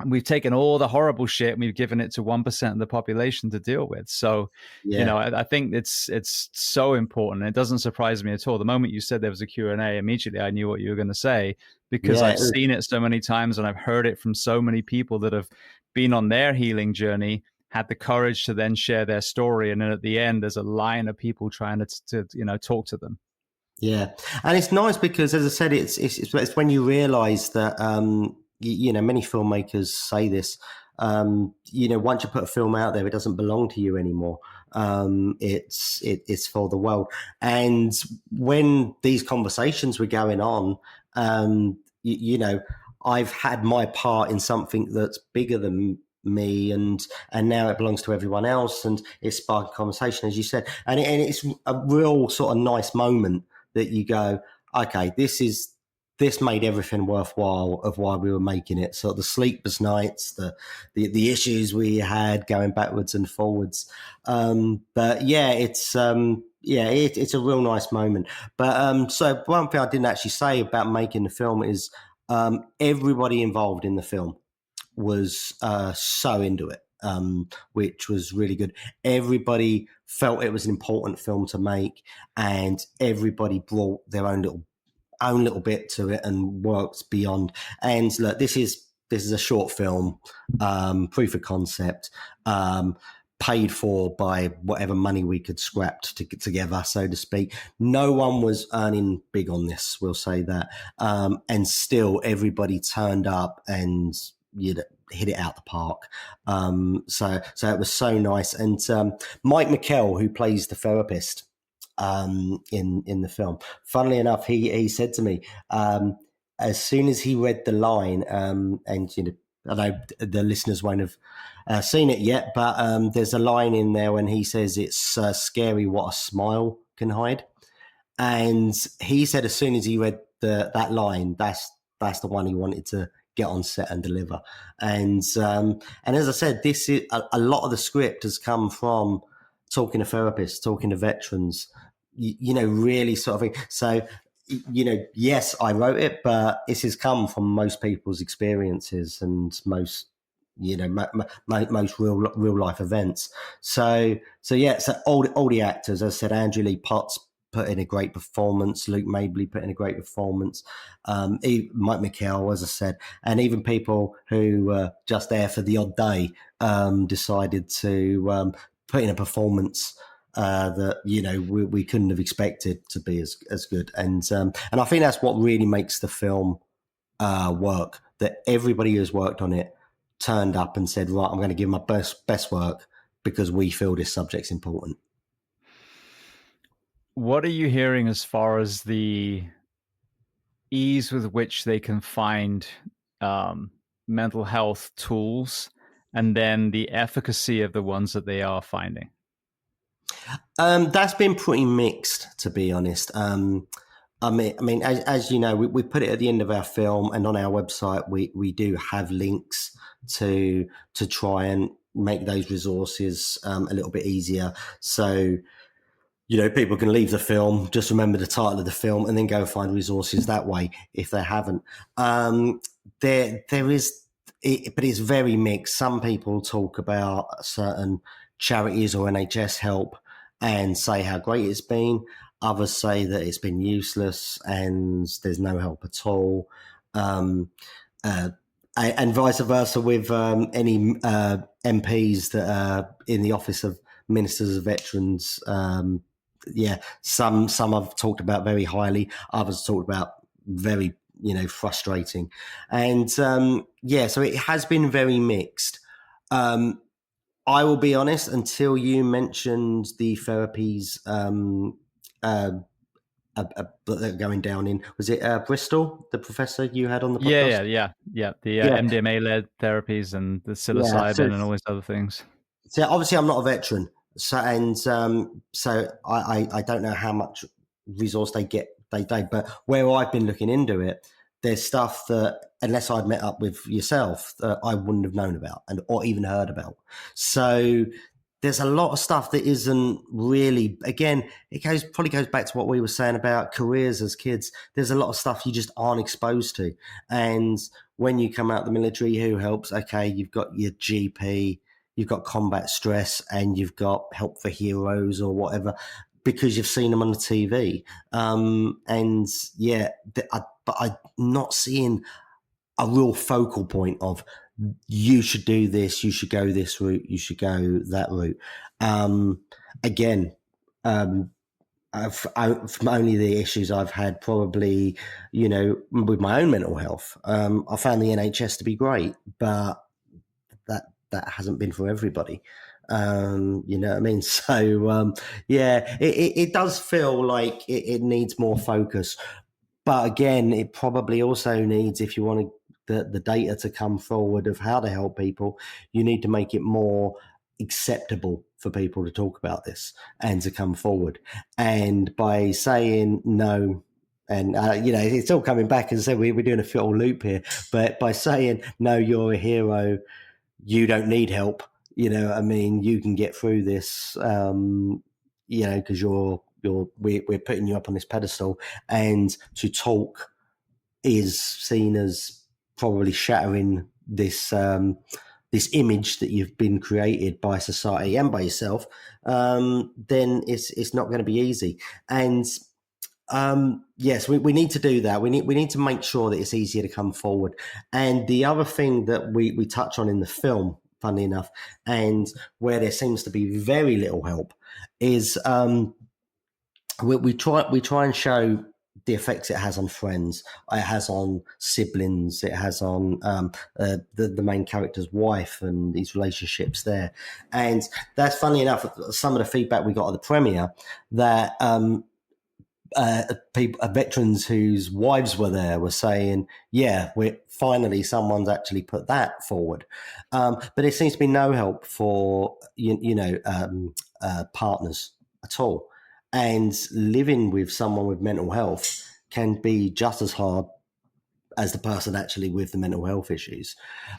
Speaker 1: we've taken all the horrible shit and we've given it to 1% of the population to deal with. So, I think it's so important. It doesn't surprise me at all. The moment you said there was a Q&A, immediately I knew what you were going to say, because I've seen it so many times, and I've heard it from so many people that have been on their healing journey, had the courage to then share their story. And then at the end, there's a line of people trying to talk to them.
Speaker 2: Yeah. And it's nice because, as I said, it's when you realize that, many filmmakers say this, once you put a film out there, it doesn't belong to you anymore. It's for the world. And when these conversations were going on, you know, I've had my part in something that's bigger than me, and now it belongs to everyone else, and it's sparked conversation, as you said, and it's a real sort of nice moment that you go, okay, this made everything worthwhile of why we were making it. So the sleepless nights, the issues we had going backwards and forwards. But yeah, it's it's a real nice moment. But so one thing I didn't actually say about making the film is everybody involved in the film was so into it, which was really good. Everybody felt it was an important film to make, and everybody brought their own little bit to it and worked beyond. And look, this is a short film, proof of concept, paid for by whatever money we could scrap to get together, so to speak. No one was earning big on this, we'll say that. And still everybody turned up and hit it out the park. So it was so nice. And Mike McKell, who plays the therapist, in the film. Funnily enough, he said to me, as soon as he read the line, and I know the listeners won't have seen it yet, but there's a line in there when he says it's scary what a smile can hide, and he said as soon as he read that line, that's the one he wanted to get on set and deliver. And as I said, this is a lot of the script has come from talking to therapists, talking to veterans, really sort of thing. So, yes, I wrote it, but this has come from most people's experiences and most, most real life events. So yeah, so all the actors, as I said, Andrew Lee Potts put in a great performance. Luke Mabley put in a great performance. Mike McKell, as I said, and even people who were just there for the odd day decided to put in a performance that we couldn't have expected to be as good. And I think that's what really makes the film work. That everybody who's worked on it turned up and said, right, I'm going to give my best work because we feel this subject's important.
Speaker 1: What are you hearing as far as the ease with which they can find mental health tools, and then the efficacy of the ones that they are finding?
Speaker 2: That's been pretty mixed, to be honest. I mean, as you know, we put it at the end of our film, and on our website, we do have links to try and make those resources a little bit easier. So, people can leave the film, just remember the title of the film, and then go find resources that way if they haven't. There is, but it's very mixed. Some people talk about certain charities or NHS help and say how great it's been. Others say that it's been useless and there's no help at all. And vice versa with any MPs that are in the Office of Ministers of Veterans. Some I've talked about very highly. Others talked about very, frustrating. And so it has been very mixed. I will be honest, until you mentioned the therapies that are going down in, was it Bristol, the professor you had on the podcast?
Speaker 1: Yeah. The MDMA-led therapies and the psilocybin and all these other things.
Speaker 2: So obviously I'm not a veteran, so I don't know how much resource they get, but where I've been looking into it, there's stuff that, unless I'd met up with yourself, that I wouldn't have known about or even heard about. So there's a lot of stuff that isn't really, again, probably goes back to what we were saying about careers as kids. There's a lot of stuff you just aren't exposed to. And when you come out of the military, who helps? Okay, you've got your GP, you've got combat stress, and you've got help for heroes or whatever, because you've seen them on the TV. But I'm not seeing a real focal point of, you should do this, you should go this route, you should go that route. From only the issues I've had, probably, with my own mental health, I found the NHS to be great, but that hasn't been for everybody. You know what I mean? So yeah, it does feel like it needs more focus. But again, it probably also needs, if you want the data to come forward of how to help people, you need to make it more acceptable for people to talk about this and to come forward. And by saying no, and you know, it's all coming back. As I said, we're doing a little loop here, but by saying no, you're a hero, you don't need help. You know, I mean, you can get through this. You know, because we're putting you up on this pedestal, and to talk is seen as probably shattering this image that you've been created by society and by yourself. Then it's not going to be easy. And yes, we need to do that. We need to make sure that it's easier to come forward. And the other thing that we touch on in the film, funnily enough, and where there seems to be very little help, is we try and show the effects it has on friends, it has on siblings, it has on the main character's wife and these relationships there. And that's, funny enough, some of the feedback we got at the premiere, that veterans whose wives were there were saying, yeah, we're finally, someone's actually put that forward. But there seems to be no help for partners at all. And living with someone with mental health can be just as hard as the person actually with the mental health issues.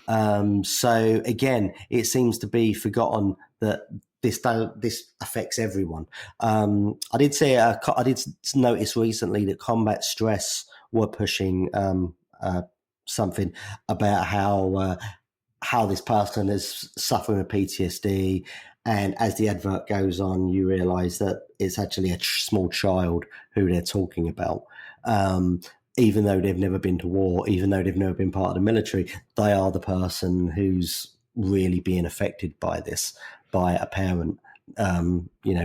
Speaker 2: So again, it seems to be forgotten that this affects everyone. I did notice recently that Combat Stress were pushing something about how this person is suffering with PTSD. And as the advert goes on, you realise that it's actually a small child who they're talking about. Even though they've never been to war, even though they've never been part of the military, they are the person who's really being affected by this, by a parent,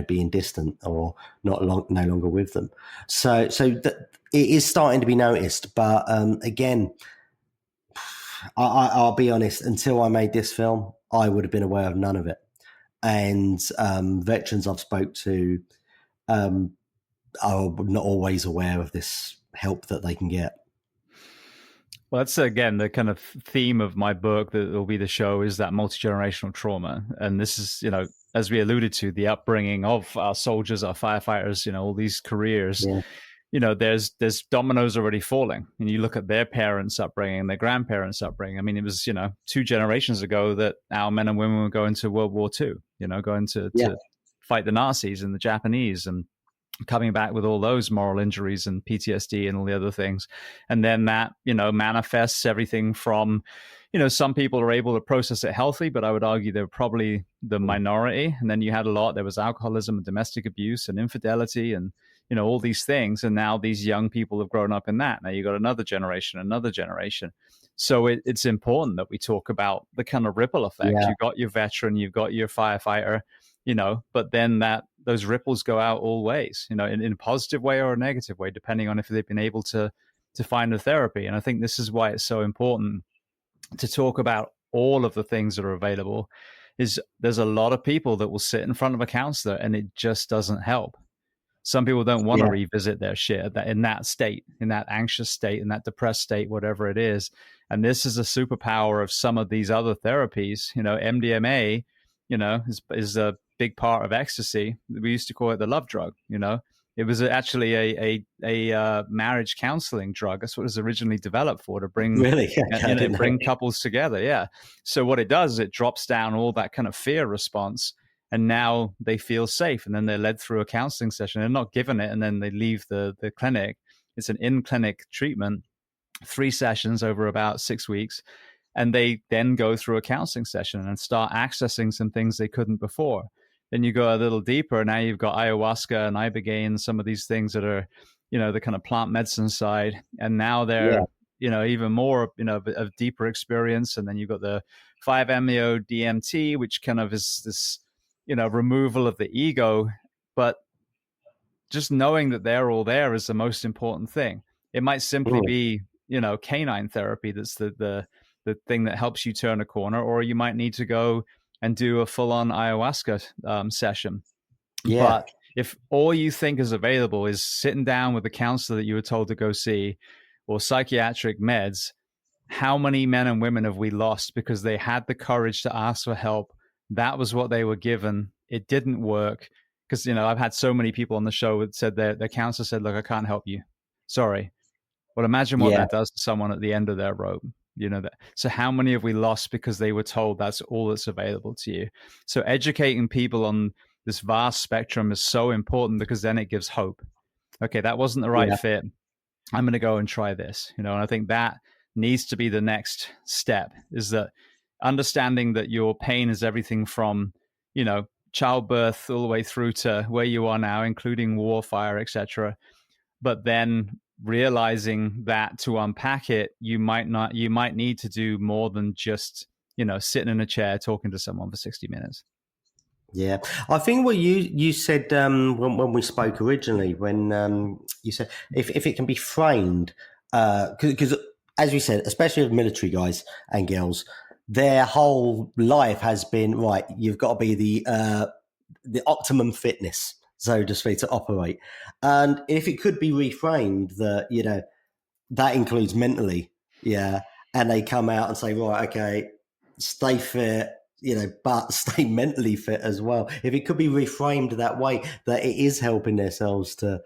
Speaker 2: being distant or no longer with them. So it is starting to be noticed. But again, I'll be honest, until I made this film, I would have been aware of none of it. And veterans I've spoke to are not always aware of this help that they can get.
Speaker 1: Well, that's again the kind of theme of my book that will be the show, is that multi-generational trauma. And this is, as we alluded to, the upbringing of our soldiers, our firefighters, all these careers. Yeah. There's dominoes already falling, and you look at their parents' upbringing, their grandparents' upbringing. I mean, it was 2 generations ago that our men and women were going to World War II, going to fight the Nazis and the Japanese, and coming back with all those moral injuries and PTSD and all the other things. And then that, manifests everything from, some people are able to process it healthy, but I would argue they're probably the minority. And then you had there was alcoholism and domestic abuse and infidelity and, all these things. And now these young people have grown up in that. Now you got another generation. So it's important that we talk about the kind of ripple effect. Yeah. You've got your veteran, you've got your firefighter, but then those ripples go out all ways, in a positive way or a negative way, depending on if they've been able to find a therapy. And I think this is why it's so important to talk about all of the things that are available. Is there's a lot of people that will sit in front of a counselor and it just doesn't help. Some people don't want to revisit their shit in that state, in that anxious state, in that depressed state, whatever it is. And this is a superpower of some of these other therapies. MDMA, is a big part of ecstasy. We used to call it the love drug. It was actually a marriage counseling drug. That's what it was originally developed for, to bring bring couples together. Yeah. So what it does is it drops down all that kind of fear response, and now they feel safe. And then they're led through a counseling session. They're not given it, and then they leave the clinic. It's an in-clinic treatment, 3 sessions over about 6 weeks. And they then go through a counseling session and start accessing some things they couldn't before. Then you go a little deeper. Now you've got ayahuasca and ibogaine, some of these things that are, the kind of plant medicine side. And now they're, even more, of deeper experience. And then you've got the 5-MeO DMT, which kind of is this, removal of the ego. But just knowing that they're all there is the most important thing. It might simply be, canine therapy that's the thing that helps you turn a corner, or you might need to go and do a full-on ayahuasca session.
Speaker 2: Yeah.
Speaker 1: But if all you think is available is sitting down with the counselor that you were told to go see, or psychiatric meds, how many men and women have we lost because they had the courage to ask for help? That was what they were given. It didn't work. Because, I've had so many people on the show that said their counselor said, look, I can't help you. Sorry. Well, imagine what
Speaker 2: Yeah.
Speaker 1: that does to someone at the end of their rope. That. So how many have we lost because they were told that's all that's available to you? So educating people on this vast spectrum is so important, because then it gives hope. Okay, that wasn't the right
Speaker 2: Yeah.
Speaker 1: fit. I'm going to go and try this. And I think that needs to be the next step, is that understanding that your pain is everything from, childbirth all the way through to where you are now, including warfare, etc. But then realizing that to unpack it, you might need to do more than just, sitting in a chair talking to someone for 60 minutes.
Speaker 2: Yeah, I think what you said when we spoke originally, when you said if it can be framed, because as we said, especially with military guys and girls, their whole life has been right. You've got to be the optimum fitness, so to speak, to operate. And if it could be reframed that that includes mentally, yeah, and they come out and say, right, okay, stay fit, but stay mentally fit as well. If it could be reframed that way, that it is helping themselves to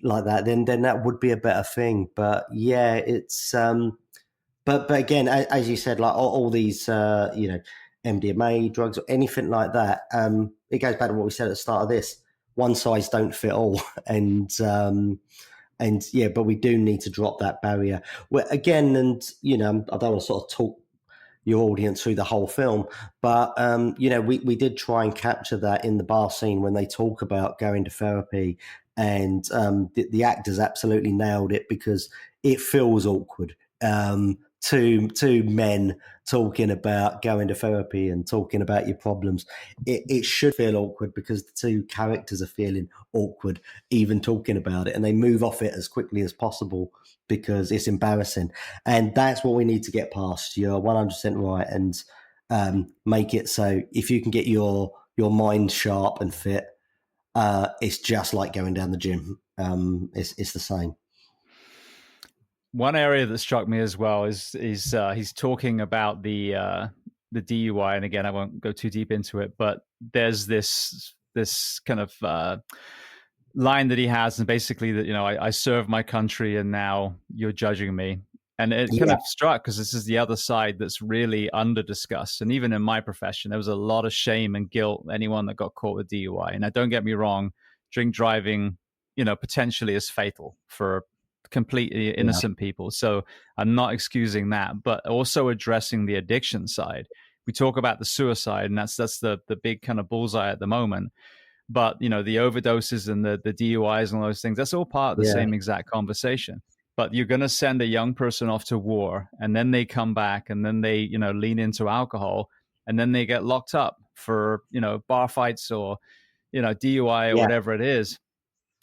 Speaker 2: like that, then that would be a better thing. But yeah, it's but again, as you said, like all these MDMA drugs or anything like that, it goes back to what we said at the start of this. One size don't fit all, and yeah, but we do need to drop that barrier. Well, again, and I don't want to sort of talk your audience through the whole film, but we did try and capture that in the bar scene when they talk about going to therapy, and the actors absolutely nailed it, because it feels awkward. Two men talking about going to therapy and talking about your problems, it should feel awkward, because the two characters are feeling awkward even talking about it, and they move off it as quickly as possible because it's embarrassing. And that's what we need to get past. You're 100% right, and make it so if you can get your mind sharp and fit, it's just like going down the gym. It's the same.
Speaker 1: One area that struck me as well is he's talking about the DUI, and again, I won't go too deep into it, but there's this kind of line that he has, and basically that I serve my country, and now you're judging me, and it kind of struck, because this is the other side that's really under discussed, and even in my profession, there was a lot of shame and guilt anyone that got caught with DUI. And now, don't get me wrong, drink driving, potentially is fatal for completely innocent people. So I'm not excusing that, but also addressing the addiction side. We talk about the suicide, and that's the big kind of bullseye at the moment. But the overdoses and the DUIs and all those things, that's all part of the same exact conversation. But you're going to send a young person off to war, and then they come back, and then they lean into alcohol, and then they get locked up for bar fights or DUI or whatever it is.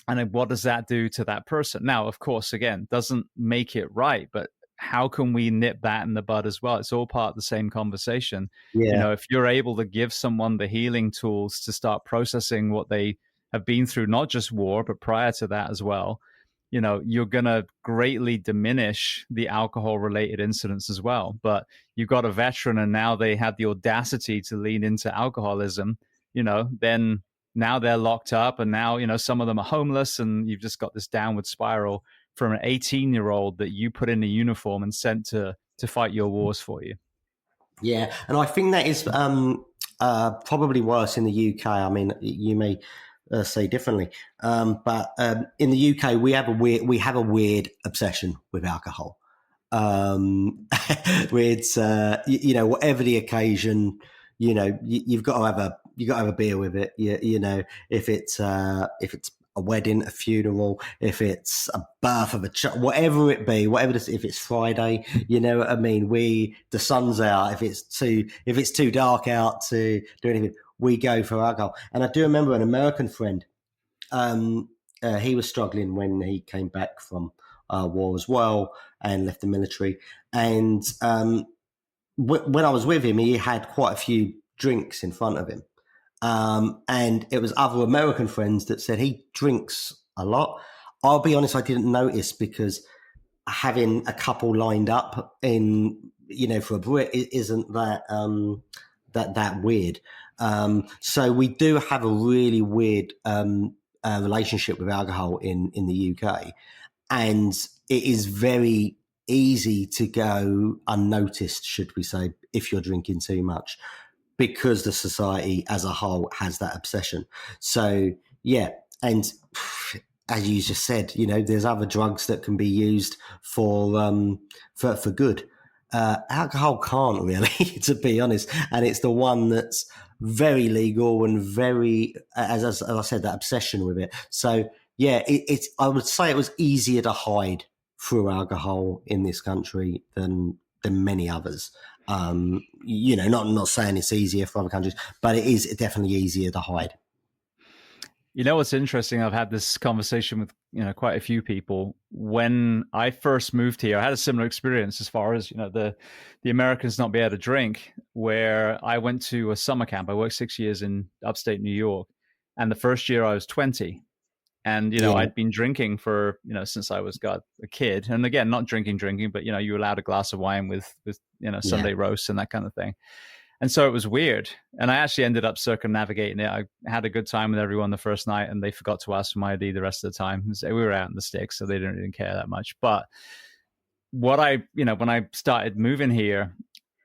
Speaker 1: And then what does that do to that person? Now, of course, again, doesn't make it right, but how can we nip that in the bud as well? It's all part of the same conversation. If you're able to give someone the healing tools to start processing what they have been through, not just war, but prior to that as well, you're going to greatly diminish the alcohol related incidents as well. But you've got a veteran, and now they have the audacity to lean into alcoholism, then now they're locked up, and now some of them are homeless, and you've just got this downward spiral from an 18-year-old that you put in a uniform and sent to fight your wars for you.
Speaker 2: Yeah, and I think that is probably worse in the UK. I mean, you may say differently, but in the UK we have a weird obsession with alcohol. It's whatever the occasion, you've got to have a beer with it. If it's a wedding, a funeral, if it's a birth of a child, whatever it be, if it's Friday, you know what I mean? The sun's out. If it's too dark out to do anything, we go for alcohol. And I do remember an American friend. He was struggling when he came back from war as well, and left the military. And when I was with him, he had quite a few drinks in front of him. And it was other American friends that said he drinks a lot. I'll be honest, I didn't notice because having a couple lined up for a Brit isn't that weird. So we do have a really weird relationship with alcohol in the UK, and it is very easy to go unnoticed, should we say, if you're drinking too much, because the society as a whole has that obsession. So yeah, and as you just said, there's other drugs that can be used for good. Alcohol can't really, to be honest, and it's the one that's very legal and very, as I said, that obsession with it. So yeah, I would say it was easier to hide through alcohol in this country than many others. Not saying it's easier for other countries, but it is definitely easier to hide.
Speaker 1: You know what's interesting? I've had this conversation with quite a few people. When I first moved here, I had a similar experience as far as the Americans not be able to drink. Where I went to a summer camp, I worked 6 years in upstate New York, and the first year I was 20, and I'd been drinking for since I was a kid, and again not drinking, but you were allowed a glass of wine with Sunday roast and that kind of thing. And so it was weird. And I actually ended up circumnavigating it. I had a good time with everyone the first night, and they forgot to ask for my ID the rest of the time. We were out in the sticks, so they didn't really care that much. But when I started moving here,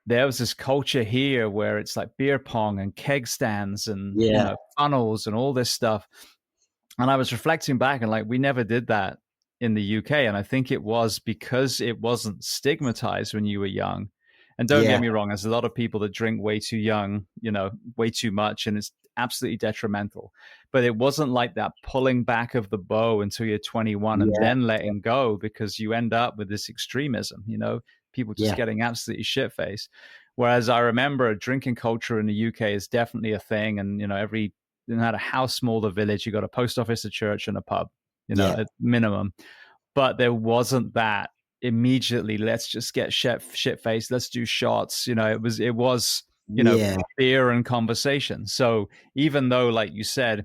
Speaker 1: there was this culture here where it's like beer pong and keg stands and funnels and all this stuff. And I was reflecting back and we never did that in the UK. And I think it was because it wasn't stigmatized when you were young. And don't get me wrong, there's a lot of people that drink way too young, way too much, and it's absolutely detrimental. But it wasn't like that pulling back of the bow until you're 21 and then letting go, because you end up with this extremism, people just getting absolutely shit-faced. Whereas I remember drinking culture in the UK is definitely a thing. And, no matter how small the village, you got a post office, a church, and a pub, at minimum. But there wasn't that immediately, let's just get shit-faced, let's do shots. It was beer and conversation. So even though, like you said,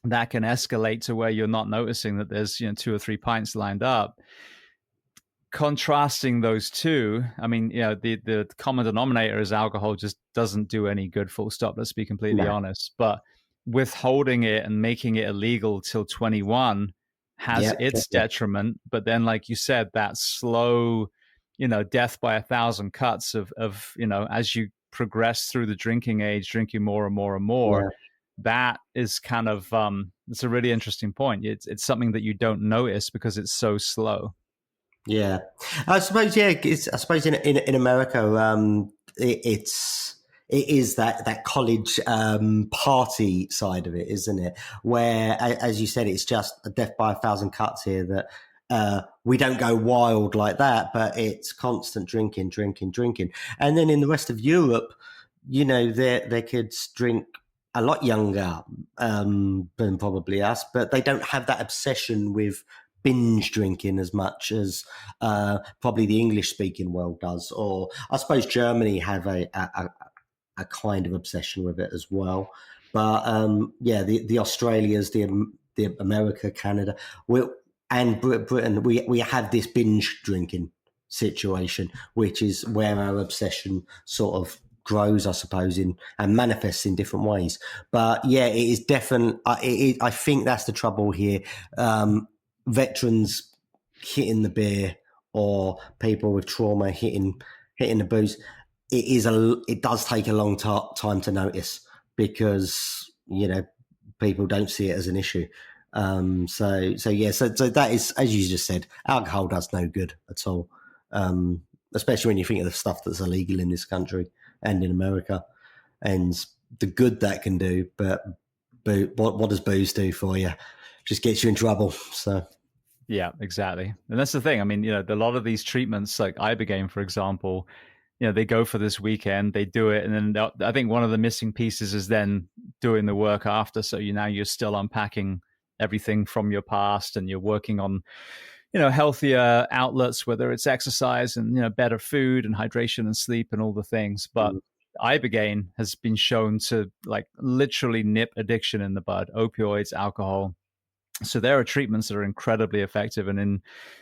Speaker 1: that can escalate to where you're not noticing that there's 2 or 3 pints lined up, contrasting those two, I mean, the common denominator is alcohol just doesn't do any good, full stop. Let's be completely honest. But withholding it and making it illegal till 21 has its detriment. But then, like you said, that slow, death by 1,000 cuts of as you progress through the drinking age, drinking more and more and more, that is kind of, it's a really interesting point. It's something that you don't notice because it's so slow.
Speaker 2: Yeah, I suppose. Yeah, I suppose in America, it is that college party side of it, isn't it? Where, as you said, it's just a death by 1,000 cuts here. That we don't go wild like that, but it's constant drinking. And then in the rest of Europe, their kids drink a lot younger than probably us, but they don't have that obsession with binge drinking as much as probably the English-speaking world does. Or I suppose Germany have a kind of obsession with it as well. But the Australias, the America, Canada, and Britain, we have this binge drinking situation, which is where our obsession sort of grows, I suppose, and manifests in different ways. But yeah, it is definitely. I think that's the trouble here. Veterans hitting the beer, or people with trauma hitting the booze. It does take a long time to notice, because people don't see it as an issue. So that is, as you just said, alcohol does no good at all, especially when you think of the stuff that's illegal in this country and in America, and the good that can do. But what does booze do for you? Just gets you in trouble. So
Speaker 1: yeah, exactly. And that's the thing. I mean, a lot of these treatments, like Ibogaine, for example, they go for this weekend, they do it, and then I think one of the missing pieces is then doing the work after. So you're still unpacking everything from your past, and you're working on healthier outlets, whether it's exercise and better food and hydration and sleep and all the things. But ibogaine has been shown to like literally nip addiction in the bud, opioids, alcohol. So there are treatments that are incredibly effective, and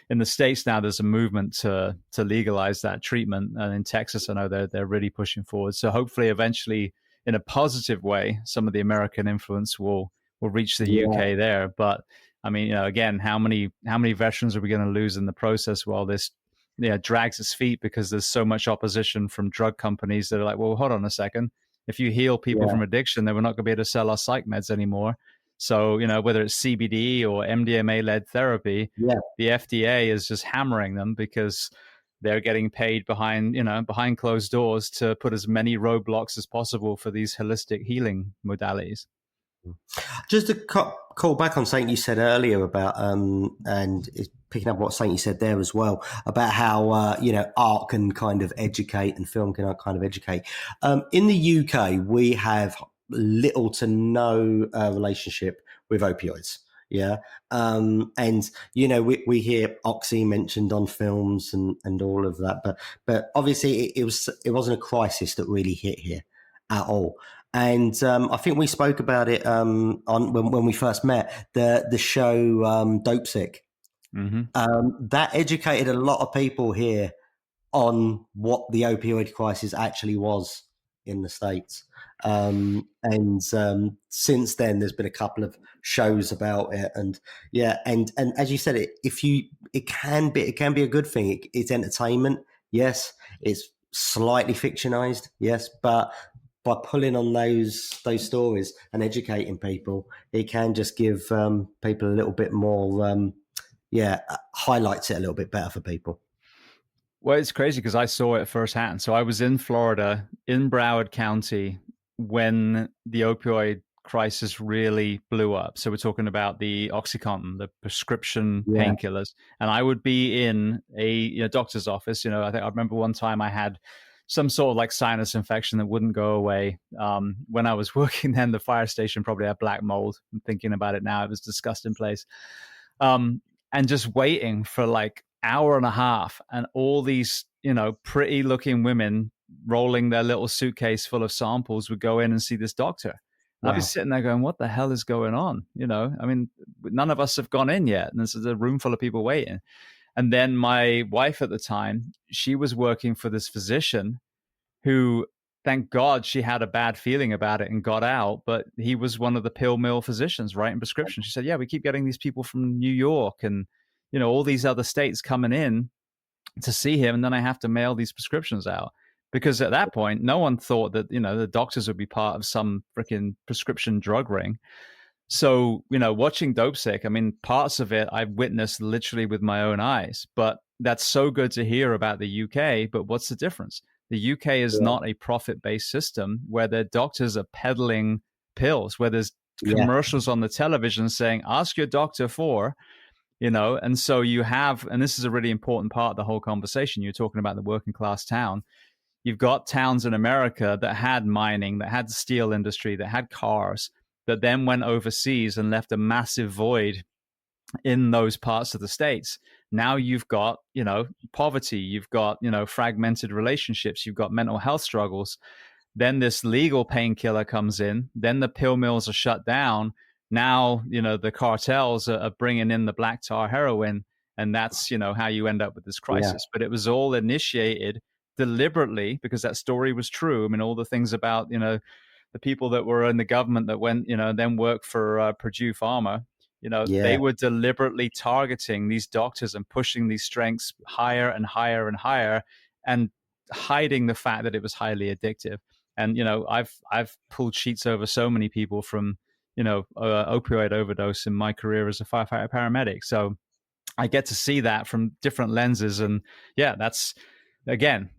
Speaker 1: in the States now there's a movement to legalize that treatment, and in Texas I know they're really pushing forward. So hopefully eventually, in a positive way, some of the American influence will reach the
Speaker 2: Yeah.
Speaker 1: UK there. But I mean, again, how many veterans are we going to lose in the process while this drags its feet, because there's so much opposition from drug companies that are like, well, hold on a second, if you heal people
Speaker 2: Yeah.
Speaker 1: from addiction, then we're not going to be able to sell our psych meds anymore. So, whether it's CBD or MDMA-led therapy,
Speaker 2: Yeah.
Speaker 1: the FDA is just hammering them because they're getting paid behind closed doors to put as many roadblocks as possible for these holistic healing modalities.
Speaker 2: Just to call back on something you said earlier about, and picking up what something you said there as well about how art can kind of educate and film can kind of educate. In the UK, we have little to no relationship with opioids. Yeah. And we hear Oxy mentioned on films and all of that, but obviously it wasn't a crisis that really hit here at all. And I think we spoke about it on when we first met, the show Dope Sick.
Speaker 1: Mm-hmm.
Speaker 2: That educated a lot of people here on what the opioid crisis actually was in the States. And since then, there's been a couple of shows about it, and as you said, it can be a good thing. It's entertainment, yes. It's slightly fictionalized, yes, but by pulling on those stories and educating people, it can just give people a little bit more, highlights it a little bit better for people.
Speaker 1: Well, it's crazy because I saw it firsthand. So I was in Florida, in Broward County, when the opioid crisis really blew up. So we're talking about the OxyContin, the prescription painkillers. And I would be in a doctor's office. I think I remember one time I had some sort of like sinus infection that wouldn't go away. When I was working then, the fire station probably had black mold. I'm thinking about it now. It was a disgusting place. And just waiting for like hour and a half, and all these, pretty looking women rolling their little suitcase full of samples would go in and see this doctor. Wow. I'd be sitting there going, what the hell is going on? I mean, none of us have gone in yet. And there's a room full of people waiting. And then my wife at the time, she was working for this physician who, thank God, she had a bad feeling about it and got out. But he was one of the pill mill physicians writing prescriptions. She said, yeah, we keep getting these people from New York and, all these other states coming in to see him. And then I have to mail these prescriptions out. Because at that point, no one thought that, the doctors would be part of some freaking prescription drug ring. So, watching Dope Sick, I mean, parts of it I've witnessed literally with my own eyes, but that's so good to hear about the UK. But what's the difference? The UK is not a profit-based system where their doctors are peddling pills, where there's commercials on the television saying, ask your doctor for, and so you have, and this is a really important part of the whole conversation. You're talking about the working class town. You've got towns in America that had mining, that had the steel industry, that had cars, that then went overseas and left a massive void in those parts of the states. Now you've got, poverty, you've got, fragmented relationships, you've got mental health struggles. Then this legal painkiller comes in, then the pill mills are shut down. Now, the cartels are bringing in the black tar heroin, and that's, how you end up with this crisis. Yeah. But it was all initiated deliberately because that story was true. I mean, all the things about, the people that were in the government that went, then worked for Purdue Pharma, they were deliberately targeting these doctors and pushing these strengths higher and higher and higher, and hiding the fact that it was highly addictive. And, I've pulled sheets over so many people from, opioid overdose in my career as a firefighter paramedic. So I get to see that from different lenses. And yeah, that's, again,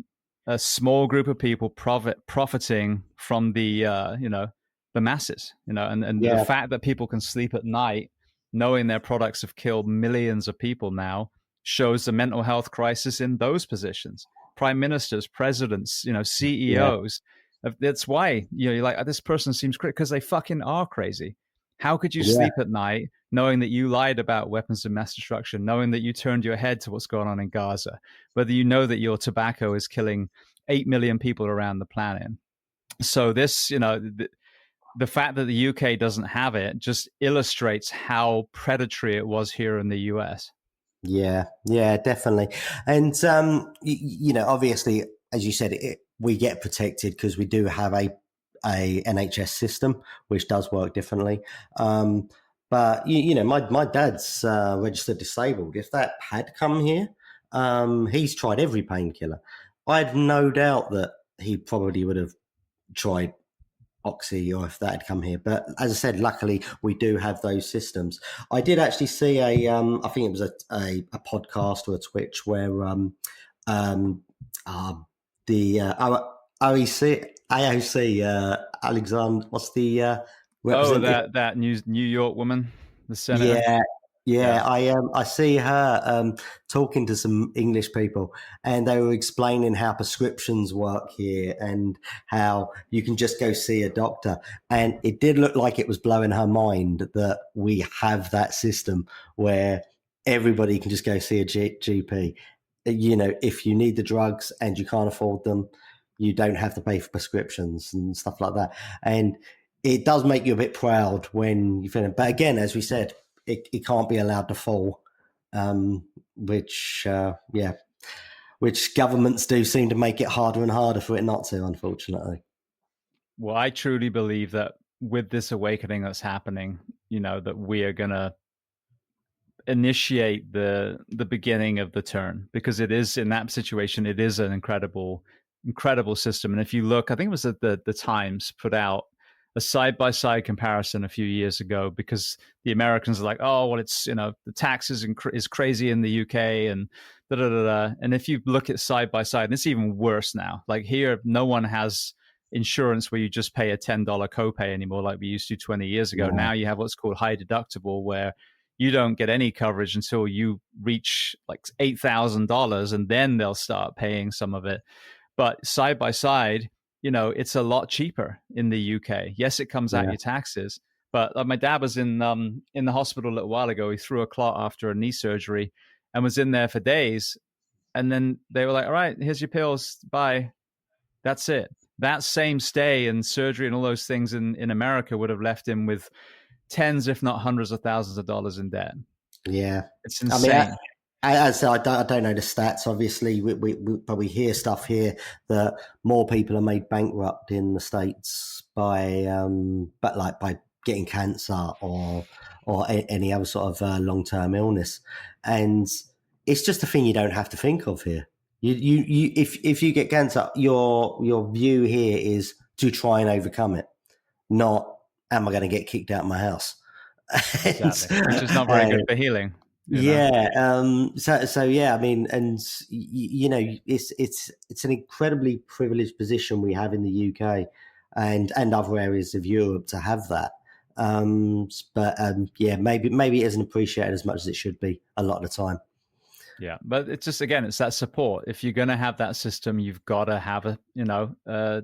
Speaker 1: a small group of people profiting from the, the masses, and the fact that people can sleep at night knowing their products have killed millions of people now shows the mental health crisis in those positions. Prime ministers, presidents, CEOs. That's why, you're like, this person seems crazy, because they fucking are crazy. How could you sleep at night knowing that you lied about weapons of mass destruction, knowing that you turned your head to what's going on in Gaza, whether you know that your tobacco is killing 8 million people around the planet? So this, the fact that the UK doesn't have it just illustrates how predatory it was here in the US.
Speaker 2: Yeah, yeah, definitely. And obviously, as you said, we get protected because we do have a NHS system which does work differently. But my dad's registered disabled. If that had come here, he's tried every painkiller. I'd no doubt that he probably would have tried Oxy or if that had come here. But as I said, luckily we do have those systems. I did actually see I think it was a podcast or a Twitch where um, uh, the OEC, AOC, Alexander, what's the
Speaker 1: Oh,
Speaker 2: representative?
Speaker 1: that New York woman, the senator.
Speaker 2: Yeah, yeah.
Speaker 1: Yeah.
Speaker 2: I see her talking to some English people, and they were explaining how prescriptions work here and how you can just go see a doctor. And it did look like it was blowing her mind that we have that system where everybody can just go see a GP. If you need the drugs and you can't afford them, you don't have to pay for prescriptions and stuff like that. And it does make you a bit proud when you feel it. But again, as we said, it can't be allowed to fall, which, which governments do seem to make it harder and harder for it not to, unfortunately.
Speaker 1: Well, I truly believe that with this awakening that's happening, that we are going to initiate the beginning of the turn, because it is, in that situation, it is an incredible system. And if you look, I think it was the Times put out a side-by-side comparison a few years ago, because the Americans are like, oh well, it's the taxes is crazy in the UK and da da da da. And if you look at side by side, and it's even worse now. Like here, no one has insurance where you just pay a $10 copay anymore like we used to 20 years ago.
Speaker 2: Yeah,
Speaker 1: Now you have what's called high deductible, where you don't get any coverage until you reach like $8,000, and then they'll start paying some of it. But side by side, it's a lot cheaper in the UK. Yes, it comes out
Speaker 2: yeah,
Speaker 1: your taxes, but my dad was in the hospital a little while ago. He threw a clot after a knee surgery and was in there for days. And then they were like, all right, here's your pills. Bye. That's it. That same stay and surgery and all those things in America would have left him with tens, if not hundreds of thousands of dollars in debt.
Speaker 2: yeah.
Speaker 1: It's
Speaker 2: I mean,
Speaker 1: insane.
Speaker 2: as I don't know the stats. Obviously, but we hear stuff here that more people are made bankrupt in the States by getting cancer or any other sort of long term illness, and it's just a thing you don't have to think of here. If you get cancer, your view here is to try and overcome it, not am I going to get kicked out of my house?
Speaker 1: Exactly. Which is not very good
Speaker 2: and,
Speaker 1: for healing,
Speaker 2: yeah. So yeah. I mean, and it's an incredibly privileged position we have in the UK and other areas of Europe to have that. But yeah, maybe it isn't appreciated as much as it should be a lot of the time.
Speaker 1: Yeah, but it's just, again, it's that support. If you're going to have that system, you've got to have a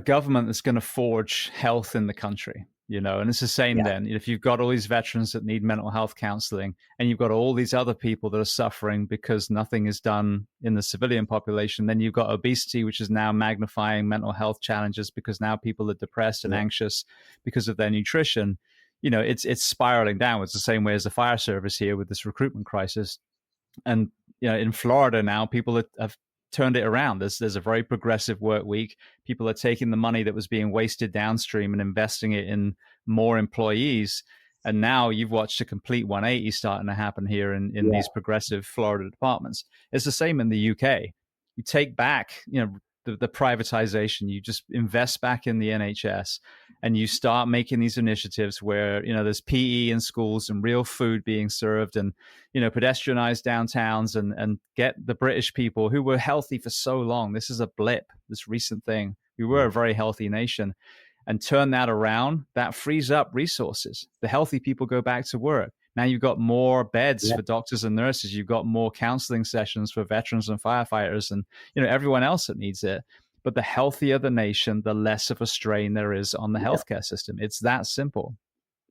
Speaker 1: government that's going to forge health in the country. And it's the same
Speaker 2: Yeah,
Speaker 1: then. If you've got all these veterans that need mental health counseling, and you've got all these other people that are suffering because nothing is done in the civilian population, then you've got obesity, which is now magnifying mental health challenges because now people are depressed and
Speaker 2: yeah,
Speaker 1: anxious because of their nutrition. It's spiraling downwards the same way as the fire service here with this recruitment crisis. And in Florida now, people have turned it around. There's a very progressive work week. People are taking the money that was being wasted downstream and investing it in more employees. And now you've watched a complete 180 starting to happen here in
Speaker 2: yeah,
Speaker 1: these progressive Florida departments. It's the same in the UK. You take back, the privatization. You just invest back in the NHS, and you start making these initiatives where there's PE in schools and real food being served, and pedestrianized downtowns, and get the British people who were healthy for so long. This is a blip, this recent thing. We were a very healthy nation, and turn that around. That frees up resources. The healthy people go back to work. Now you've got more beds
Speaker 2: yeah,
Speaker 1: for doctors and nurses. You've got more counseling sessions for veterans and firefighters and everyone else that needs it. But the healthier the nation, the less of a strain there is on the
Speaker 2: yeah.
Speaker 1: healthcare system. It's that simple.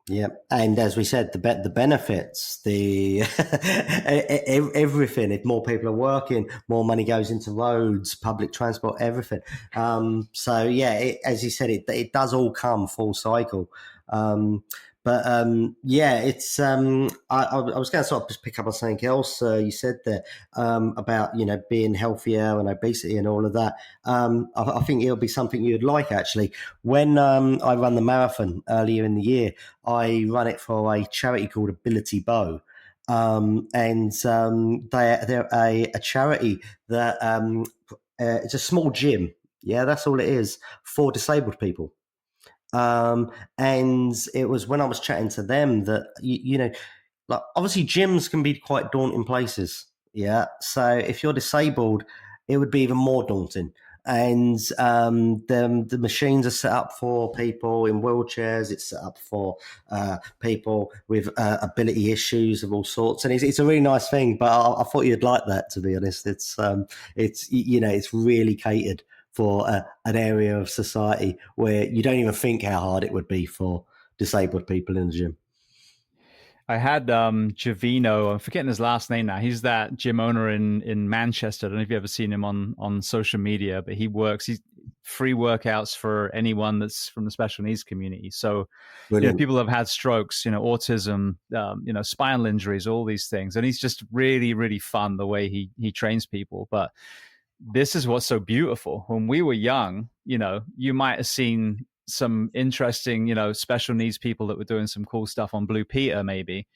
Speaker 2: Yeah, and as we said, the benefits, the everything. If more people are working, more money goes into roads, public transport, everything. So yeah, as you said, it does all come full cycle. Um, yeah, it's. I was going to sort of just pick up on something else you said there about being healthier and obesity and all of that. I think it'll be something you'd like actually. When I run the marathon earlier in the year, I run it for a charity called Ability Bow. And they're a charity that it's a small gym. Yeah, that's all it is for disabled people. And it was when I was chatting to them that, like obviously gyms can be quite daunting places. Yeah. So if you're disabled, it would be even more daunting. And the machines are set up for people in wheelchairs. It's set up for people with ability issues of all sorts, and it's a really nice thing. But I thought you'd like that, to be honest. It's really catered for an area of society where you don't even think how hard it would be for disabled people in the gym.
Speaker 1: I had Javino, I'm forgetting his last name now. He's that gym owner in Manchester. I don't know if you've ever seen him on social media, but he's free workouts for anyone that's from the special needs community. So,
Speaker 2: Brilliant.
Speaker 1: people have had strokes, autism, spinal injuries, all these things. And he's just really, really fun the way he trains people. But this is what's so beautiful. When we were young, you might have seen some interesting, special needs people that were doing some cool stuff on Blue Peter, maybe.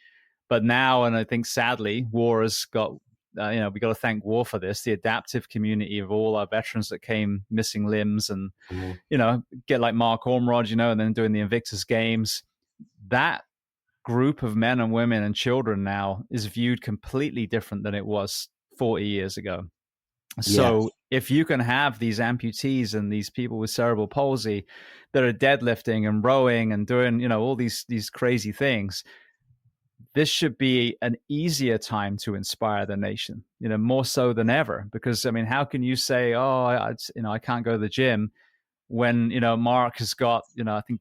Speaker 1: But now, and I think sadly, War has got, we got to thank War for this, the adaptive community of all our veterans that came missing limbs and, get like Mark Ormrod, and then doing the Invictus Games. That group of men and women and children now is viewed completely different than it was 40 years ago.
Speaker 2: Yeah.
Speaker 1: So if you can have these amputees and these people with cerebral palsy that are deadlifting and rowing and doing, all these crazy things, this should be an easier time to inspire the nation, more so than ever. Because I mean, how can you say, oh, I can't go to the gym when Mark has got, I think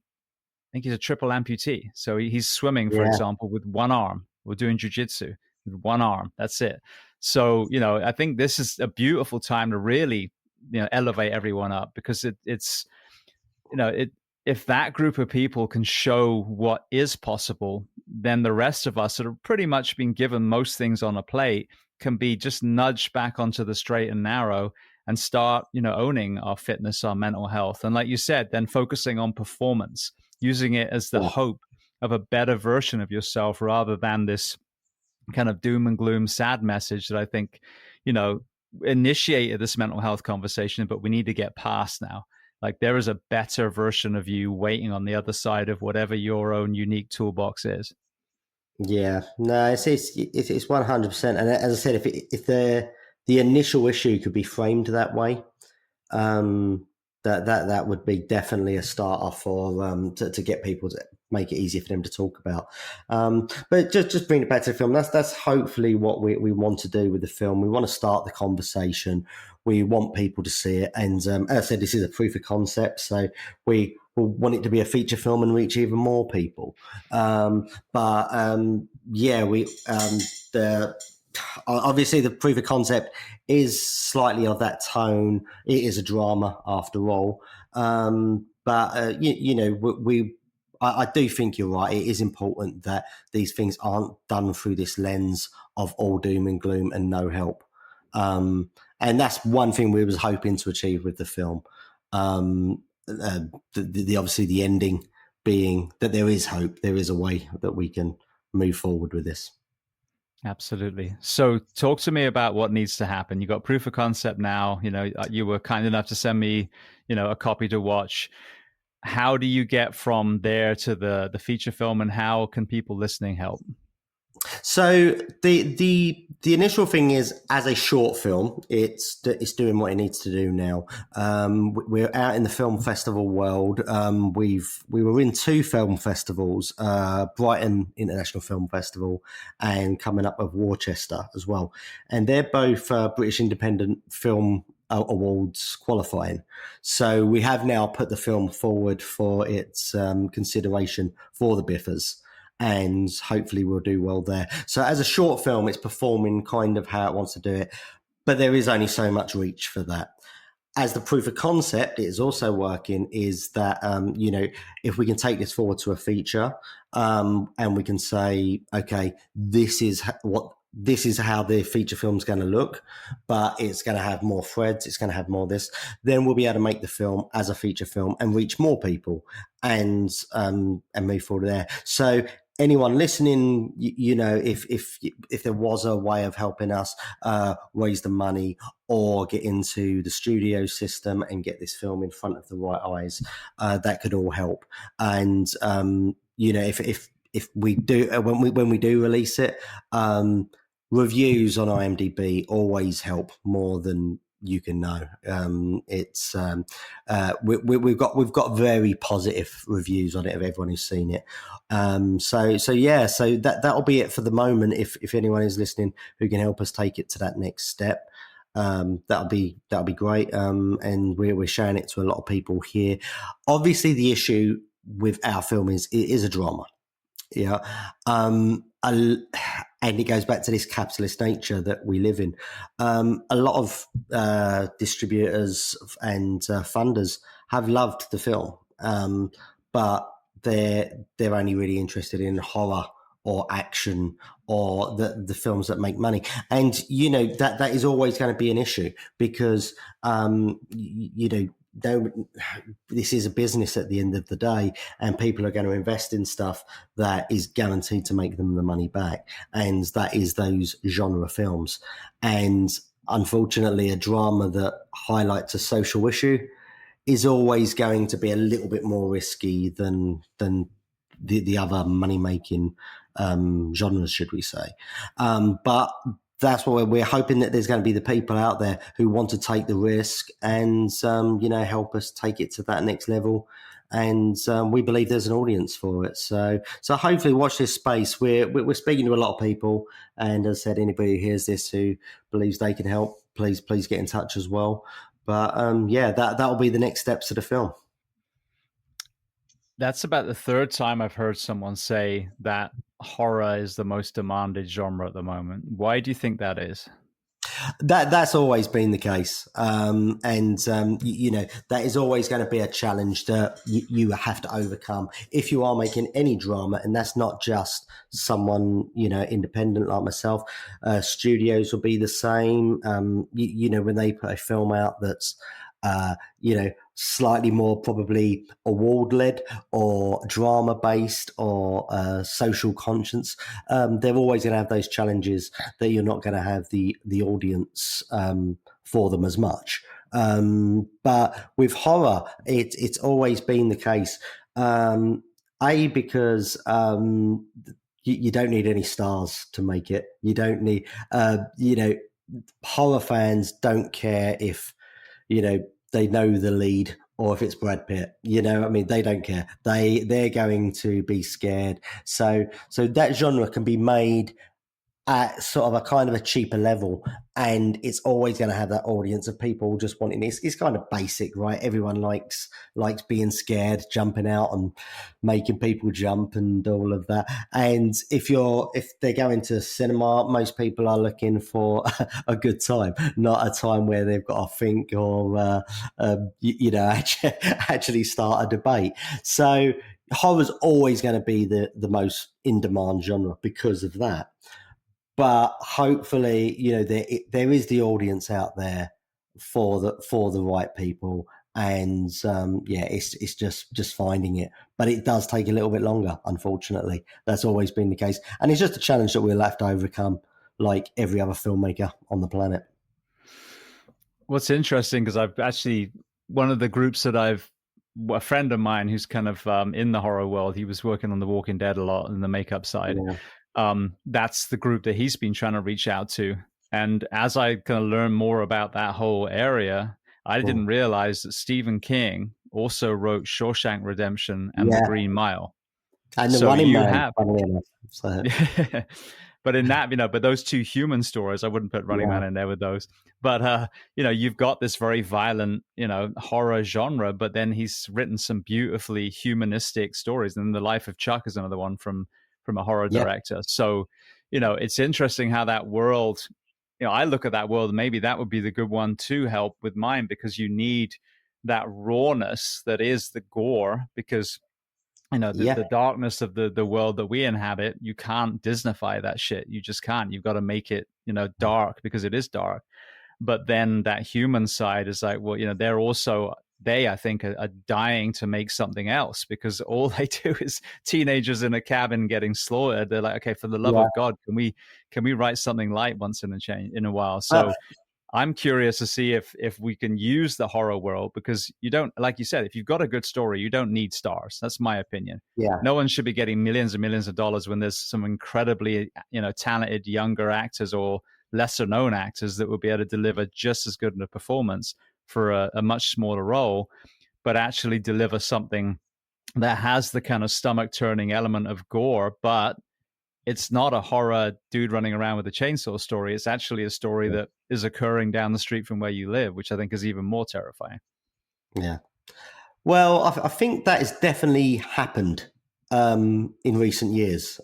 Speaker 1: he's a triple amputee. So he's swimming, for
Speaker 2: Yeah.
Speaker 1: example, with one arm. We're doing jujitsu with one arm. That's it. So, I think this is a beautiful time to really, elevate everyone up, because it's, if that group of people can show what is possible, then the rest of us that have pretty much been given most things on a plate can be just nudged back onto the straight and narrow and start, owning our fitness, our mental health. And like you said, then focusing on performance, using it as the
Speaker 2: Yeah.
Speaker 1: hope of a better version of yourself rather than this kind of doom and gloom, sad message that I think, initiated this mental health conversation, but we need to get past now. Like there is a better version of you waiting on the other side of whatever your own unique toolbox is.
Speaker 2: Yeah, no, it's 100%. And as I said, if the initial issue could be framed that way, um, that would be definitely a starter for to get people to make it easier for them to talk about. But just bring it back to the film. That's hopefully what we want to do with the film. We want to start the conversation. We want people to see it, and as I said, this is a proof of concept, so we want it to be a feature film and reach even more people. Yeah, the obviously the proof of concept is slightly of that tone. It is a drama after all, I do think you're right. It is important that these things aren't done through this lens of all doom and gloom and no help. And that's one thing we was hoping to achieve with the film. Obviously the ending being that there is hope, there is a way that we can move forward with this.
Speaker 1: Absolutely. So talk to me about what needs to happen. You got proof of concept now, you were kind enough to send me, a copy to watch. How do you get from there to the feature film, and how can people listening help?
Speaker 2: So the initial thing is, as a short film, it's doing what it needs to do now. We're out in the film festival world. We were in 2 film festivals, Brighton International Film Festival, and coming up with Worcester as well. And they're both British independent film awards qualifying. So we have now put the film forward for its consideration for the BIFAs, and hopefully we'll do well there. So as a short film, it's performing kind of how it wants to do it, but there is only so much reach for that. As the proof of concept, it is also working, is that, if we can take this forward to a feature, and we can say, okay, this is how the feature film's going to look, but it's going to have more threads, it's going to have more this, then we'll be able to make the film as a feature film and reach more people and move forward there. So anyone listening, if there was a way of helping us raise the money or get into the studio system and get this film in front of the right eyes, that could all help. And if we do, when we do release it, reviews on IMDb always help more than you can know. We've got very positive reviews on it of everyone who's seen it. So that'll be it for the moment. If anyone is listening who can help us take it to that next step, that'll be great. And we're showing it to a lot of people here. Obviously, the issue with our film is it is a drama. Yeah. And it goes back to this capitalist nature that we live in. A lot of distributors and funders have loved the film, but they're only really interested in horror or action or the films that make money. And, that is always going to be an issue because, this is a business at the end of the day, and people are going to invest in stuff that is guaranteed to make them the money back, and that is those genre films. And unfortunately, a drama that highlights a social issue is always going to be a little bit more risky than the other money making genres, should we say? But that's why we're hoping that there's going to be the people out there who want to take the risk and, help us take it to that next level. And we believe there's an audience for it. So hopefully watch this space. We're speaking to a lot of people. And as I said, anybody who hears this who believes they can help, please get in touch as well. But that'll be the next steps of the film.
Speaker 1: That's about the third time I've heard someone say that horror is the most demanded genre at the moment. Why do you think that is?
Speaker 2: That's always been the case, that is always going to be a challenge that you have to overcome if you are making any drama, and that's not just someone independent like myself. Studios will be the same. When they put a film out that's slightly more probably award-led or drama-based or social conscience, they're always going to have those challenges that you're not going to have the audience for them as much. But with horror, it's always been the case. Because you don't need any stars to make it. You don't need, horror fans don't care if, they know the lead or if it's Brad Pitt, they don't care. They're going to be scared. So that genre can be made at sort of a kind of a cheaper level, and it's always going to have that audience of people just wanting it's kind of basic, right? Everyone likes being scared, jumping out and making people jump and all of that. And if they're going to cinema, most people are looking for a good time, not a time where they've got to think or actually start a debate. So horror's always going to be the most in demand genre because of that. But hopefully, there is the audience out there for the right people, and it's just finding it. But it does take a little bit longer, unfortunately. That's always been the case, and it's just a challenge that we'll have to overcome, like every other filmmaker on the planet.
Speaker 1: What's interesting, because I've actually one of the groups that a friend of mine who's kind of in the horror world, he was working on The Walking Dead a lot in the makeup side. Yeah. That's the group that he's been trying to reach out to. And as I kind of learn more about that whole area, I didn't realize that Stephen King also wrote Shawshank Redemption and The Green Mile.
Speaker 2: And the Running Man, funnily enough. So.
Speaker 1: but in that, but those two human stories, I wouldn't put Running
Speaker 2: Yeah,
Speaker 1: Man in there with those. But you've got this very violent, horror genre, but then he's written some beautifully humanistic stories. And The Life of Chuck is another one from a horror
Speaker 2: yeah,
Speaker 1: director. So, it's interesting how that world, I look at that world, maybe that would be the good one to help with mine, because you need that rawness that is the gore, because
Speaker 2: yeah,
Speaker 1: the darkness of the world that we inhabit, you can't Disneyfy that shit. You just can't. You've got to make it dark, because it is dark. But then that human side is like, well, they, I think, are dying to make something else, because all they do is teenagers in a cabin getting slaughtered. They're like, okay, for the love
Speaker 2: yeah.
Speaker 1: of God, can we write something light once in a while?
Speaker 2: Uh,
Speaker 1: So I'm curious to see if we can use the horror world, because you don't, like you said, if you've got a good story, you don't need stars. That's my opinion.
Speaker 2: yeah,
Speaker 1: No one should be getting millions and millions of dollars when there's some incredibly, talented younger actors or lesser known actors that will be able to deliver just as good a performance for a much smaller role, but actually deliver something that has the kind of stomach turning element of gore, but it's not a horror dude running around with a chainsaw story. It's actually a story
Speaker 2: yeah.
Speaker 1: that is occurring down the street from where you live, which I think is even more terrifying.
Speaker 2: Yeah. Well, I think that has definitely happened in recent years.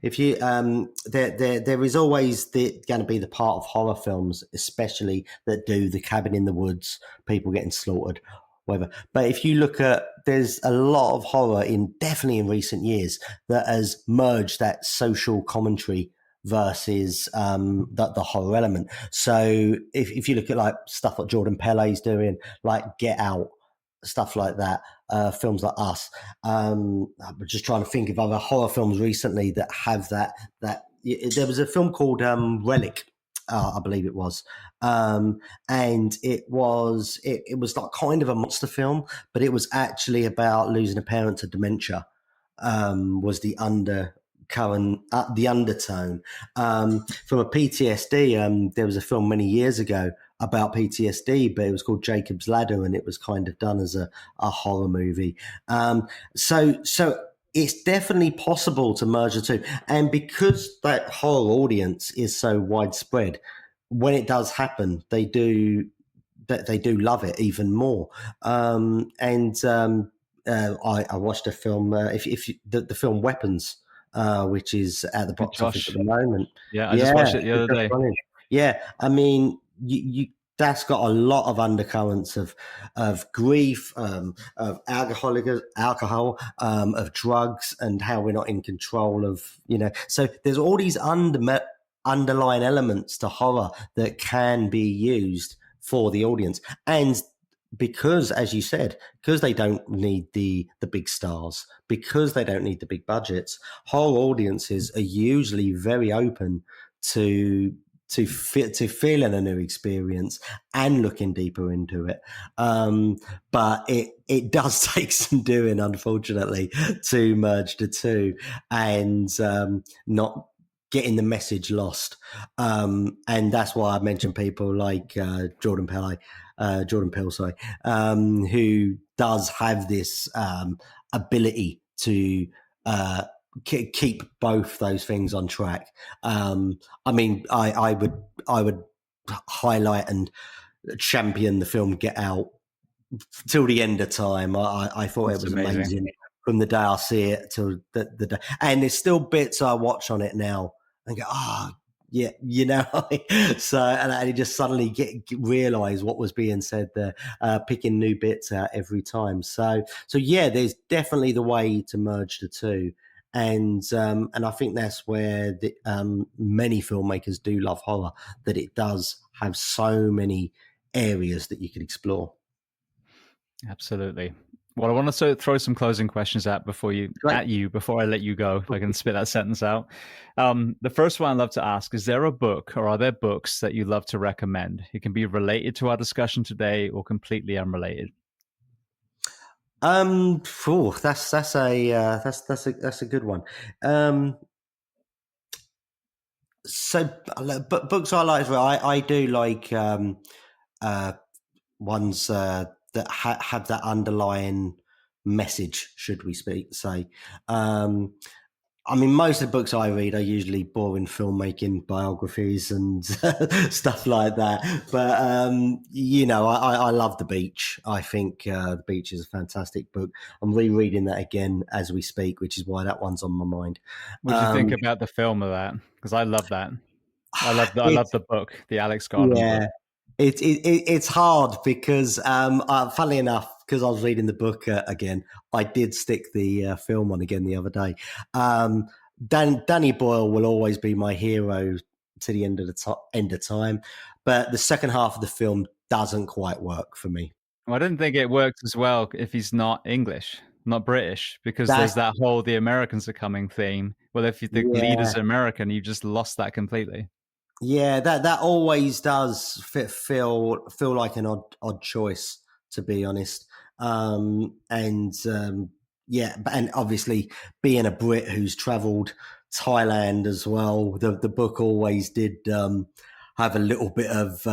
Speaker 2: If you there is always going to be the part of horror films, especially that do the cabin in the woods, people getting slaughtered, whatever. But if you look at, there's a lot of horror definitely in recent years that has merged that social commentary versus the horror element. So if you look at like stuff like Jordan Pelle's doing, like Get Out, stuff like that, films like Us. I'm just trying to think of other horror films recently that have that. There was a film called Relic, I believe it was, and it was like kind of a monster film, but it was actually about losing a parent to dementia. Was the the undertone from a PTSD. There was a film many years ago about PTSD, but it was called Jacob's Ladder, and it was kind of done as a horror movie. So it's definitely possible to merge the two, and because that horror audience is so widespread, when it does happen, they do love it even more. I watched a film, the film Weapons, which is at the
Speaker 1: Good
Speaker 2: box office at
Speaker 1: Josh.
Speaker 2: the moment.
Speaker 1: Yeah, I just
Speaker 2: Yeah,
Speaker 1: watched it the
Speaker 2: it's
Speaker 1: other
Speaker 2: just
Speaker 1: day.
Speaker 2: brilliant. Yeah, I mean, you that's got a lot of undercurrents of grief, of alcohol, of drugs, and how we're not in control of. So there's all these underlying elements to horror that can be used for the audience, and because, as you said, because they don't need the big stars, because they don't need the big budgets, horror audiences are usually very open to to feeling a new experience and looking deeper into it. But it does take some doing, unfortunately, to merge the two and not getting the message lost. And that's why I mentioned people like Jordan Peele, sorry, who does have this ability to keep both those things on track. I mean, I would highlight and champion the film Get Out till the end of time. I thought it
Speaker 1: It's
Speaker 2: was
Speaker 1: amazing.
Speaker 2: amazing from the day I see it till the day. And there's still bits I watch on it now and go, yeah, so, and I just suddenly realize what was being said there, picking new bits out every time. So yeah, there's definitely the way to merge the two. And I think that's where many filmmakers do love horror, that it does have so many areas that you could explore.
Speaker 1: Absolutely. Well, I want to throw some closing questions before
Speaker 2: Great.
Speaker 1: I let you go, if I can spit that sentence out. The first one I'd love to ask, is there a book or are there books that you love to recommend? It can be related to our discussion today or completely unrelated.
Speaker 2: That's a good one. So, but books I like, I do like uh, ones that have that underlying message, should we say. I mean, most of the books I read are usually boring filmmaking biographies and stuff like that. But I love The Beach. I think The Beach is a fantastic book. I'm rereading that again as we speak, which is why that one's on my mind.
Speaker 1: What do you think
Speaker 2: Um,
Speaker 1: about the film of that? Because I love that. I love
Speaker 2: it's
Speaker 1: the book, the Alex Garland book.
Speaker 2: yeah, it's hard because, funnily enough, because I was reading the book again, I did stick the film on again the other day. Um, Danny Boyle will always be my hero to the end of end of time, but the second half of the film doesn't quite work for me.
Speaker 1: Well, I didn't think it works as well if he's not English, not British, because
Speaker 2: That
Speaker 1: there's that whole "the Americans are coming" theme. Well, if the lead
Speaker 2: yeah,
Speaker 1: is American, you've just lost that completely.
Speaker 2: Yeah, that always does feel like an odd choice, to be honest. Yeah, and obviously being a Brit who's travelled Thailand as well, the book always did have a little bit of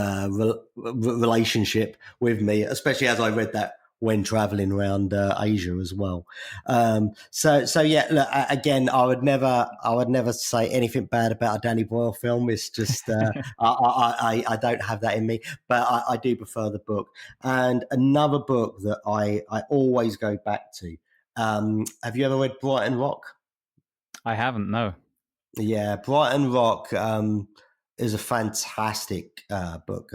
Speaker 2: relationship with me, especially as I read that when traveling around Asia as well. So yeah, look, again, I would never say anything bad about a Danny Boyle film. It's just I don't have that in me, but I do prefer the book. And another book that I always go back to. Have you ever read Brighton Rock?
Speaker 1: I haven't, no.
Speaker 2: Yeah, Brighton Rock is a fantastic book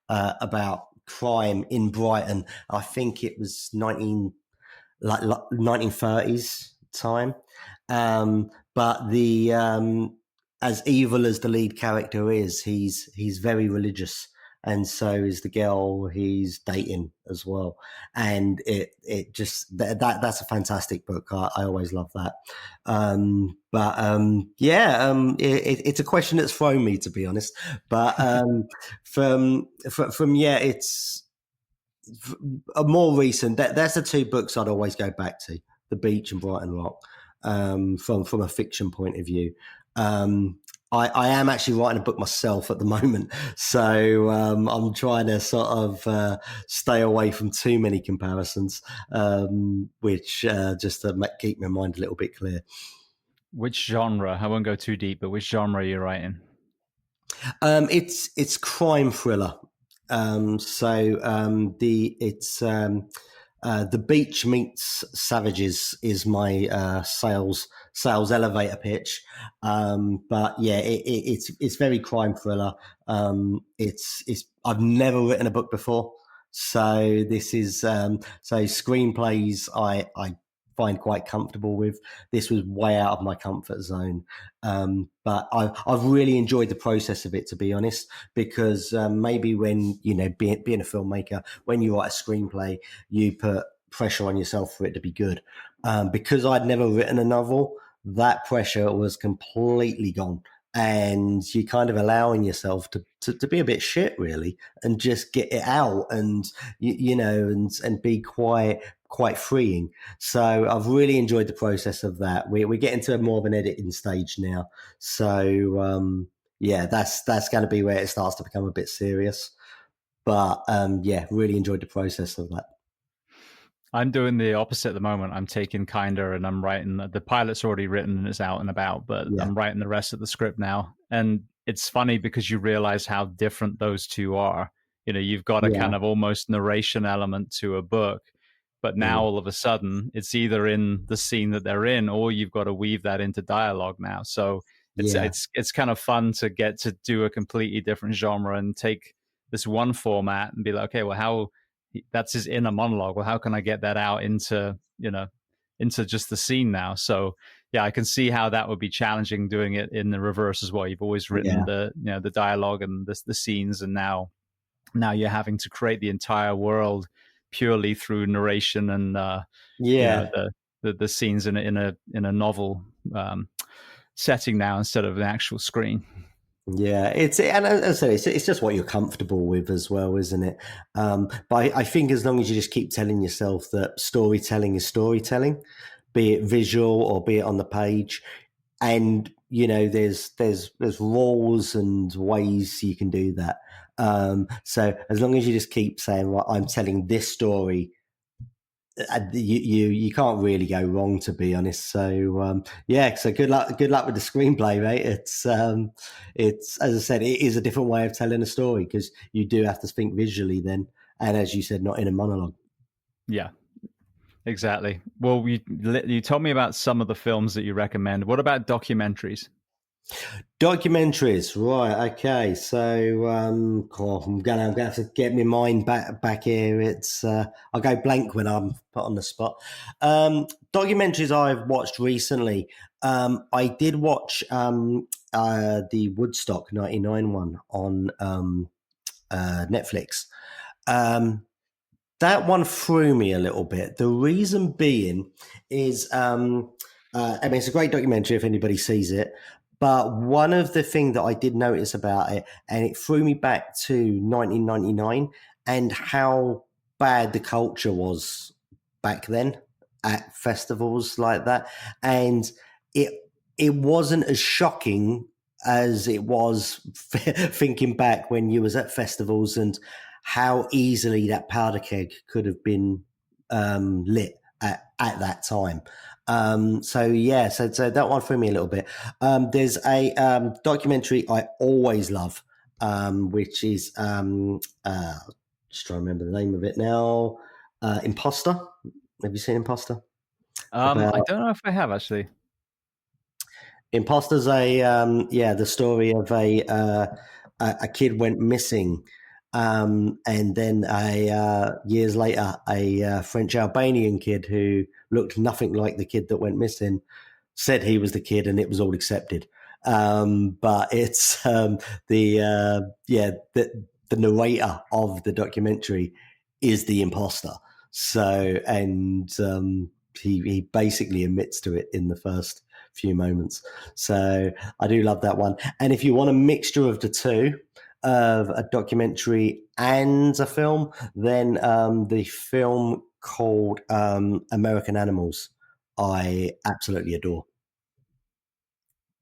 Speaker 2: about crime in Brighton. I think it was 1930s time. But the as evil as the lead character is, he's very religious, and so is the girl he's dating as well. And it just that's a fantastic book. I always love that. It's a question that's thrown me, to be honest. But from yeah, it's a more recent. That's the two books I'd always go back to: The Beach and Brighton Rock. From a fiction point of view. I am actually writing a book myself at the moment, so I'm trying to sort of stay away from too many comparisons, which just to keep my mind a little bit clear.
Speaker 1: Which genre? I won't go too deep, but which genre are you writing?
Speaker 2: It's crime thriller. The Beach Meets Savages is my sales elevator pitch. But yeah, it's very crime thriller. It's I've never written a book before, so this is so screenplays I find quite comfortable with. This was way out of my comfort zone, but I've really enjoyed the process of it, to be honest, because maybe when being a filmmaker, when you write a screenplay, you put pressure on yourself for it to be good. Because I'd never written a novel, that pressure was completely gone. And you're kind of allowing yourself to be a bit shit, really, and just get it out, and and be quite freeing. So I've really enjoyed the process of that. We're getting to more of an editing stage now, so yeah, that's going to be where it starts to become a bit serious. But yeah, really enjoyed the process of that.
Speaker 1: I'm doing the opposite at the moment. I'm taking Kinder and I'm writing the pilot's already written and it's out and about, but
Speaker 2: Yeah,
Speaker 1: I'm writing the rest of the script now. And it's funny because you realize how different those two are. You know, you've got a
Speaker 2: yeah,
Speaker 1: kind of almost narration element to a book, but now
Speaker 2: mm,
Speaker 1: all of a sudden it's either in the scene that they're in or you've got to weave that into dialogue now. So
Speaker 2: yeah,
Speaker 1: it's kind of fun to get to do a completely different genre and take this one format and be like, okay, well, how that's his inner monologue. Well, how can I get that out into, into just the scene now? So yeah, I can see how that would be challenging doing it in the reverse as well. You've always written
Speaker 2: yeah,
Speaker 1: the dialogue and the scenes, and now you're having to create the entire world purely through narration and
Speaker 2: yeah.
Speaker 1: the scenes in a novel setting now instead of an actual screen.
Speaker 2: Yeah, and as I said, it's just what you're comfortable with as well, isn't it? But I think as long as you just keep telling yourself that storytelling is storytelling, be it visual or be it on the page, and there's rules and ways you can do that. So as long as you just keep saying, right, I'm telling this story you can't really go wrong, to be honest. So yeah, so good luck with the screenplay, mate. It's as I said, it is a different way of telling a story because you do have to think visually then, and as you said, not in a monologue.
Speaker 1: Yeah, exactly. Well, you told me about some of the films that you recommend. What about documentaries?
Speaker 2: Documentaries, right? Okay, so I'm gonna have to get my mind back here. It's I go blank when I'm put on the spot. Documentaries I've watched recently. I did watch the Woodstock '99 one on Netflix. Um, that one threw me a little bit. The reason being is, I mean, it's a great documentary if anybody sees it. But one of the things that I did notice about it, and it threw me back to 1999 and how bad the culture was back then at festivals like that. And it it wasn't as shocking as it was thinking back when you was at festivals and how easily that powder keg could have been lit at that time. So yeah, so that one threw me a little bit. There's a documentary I always love, which is just trying to remember the name of it now. Imposter. Have you seen Imposter?
Speaker 1: I
Speaker 2: About
Speaker 1: don't know if I have actually.
Speaker 2: Imposter's a the story of a kid went missing, and then a years later a French Albanian kid who looked nothing like the kid that went missing said he was the kid, and it was all accepted. But it's the narrator of the documentary is the imposter. So and he basically admits to it in the first few moments. So I do love that one. And if you want a mixture of the two, of a documentary and a film, then the film called American Animals, I absolutely adore.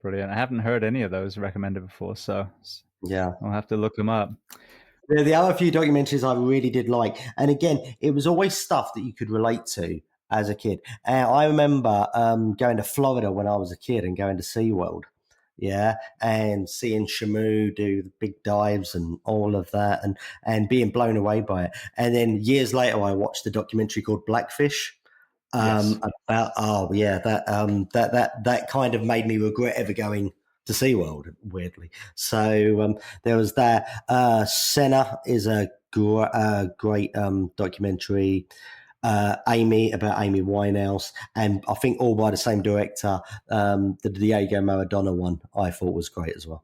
Speaker 1: Brilliant. I haven't heard any of those recommended before, so
Speaker 2: Yeah.
Speaker 1: I'll have to look them up.
Speaker 2: The other few documentaries I really did like, and again, it was always stuff that you could relate to as a kid. And I remember going to Florida when I was a kid and going to SeaWorld, yeah, and seeing Shamu do the big dives and all of that, and being blown away by it. And then years later, I watched a documentary called Blackfish.
Speaker 1: Yes.
Speaker 2: About oh yeah, that kind of made me regret ever going to SeaWorld, weirdly. So there was that. Senna is a great documentary. Amy about Amy Winehouse, and I think all by the same director. The Diego Maradona one I thought was great as well.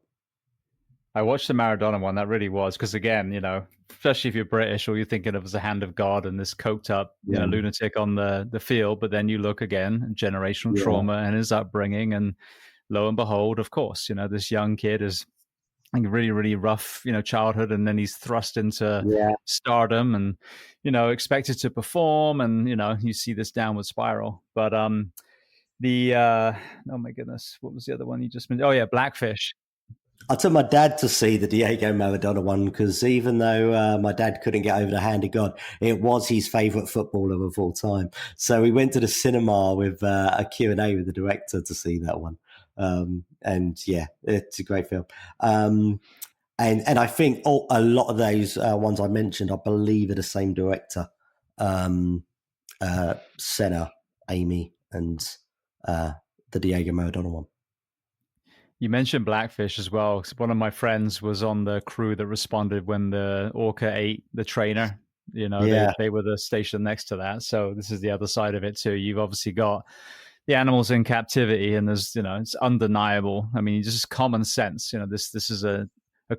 Speaker 1: I watched the Maradona one. That really was because, again, especially if you're British, all you're thinking of is the hand of God and this coked up,
Speaker 2: Yeah,
Speaker 1: lunatic on the field. But then you look again, generational
Speaker 2: yeah,
Speaker 1: trauma and his upbringing, and lo and behold, of course, this young kid is like really, really rough, childhood, and then he's thrust into
Speaker 2: yeah.
Speaker 1: stardom and, expected to perform, and you see this downward spiral. But the oh my goodness, what was the other one you just mentioned? Oh yeah, Blackfish.
Speaker 2: I took my dad to see the Diego Maradona one because even though my dad couldn't get over the hand of God, it was his favourite footballer of all time. So we went to the cinema with a Q&A with the director to see that one. And yeah, it's a great film. And I think a lot of those ones I mentioned, I believe, are the same director. Senna, Amy, and the Diego Maradona one.
Speaker 1: You mentioned Blackfish as well. 'Cause one of my friends was on the crew that responded when the orca ate the trainer.
Speaker 2: Yeah,
Speaker 1: They were the station next to that. So this is the other side of it too. You've obviously got the animals in captivity, and there's it's undeniable. I mean, just common sense. This is a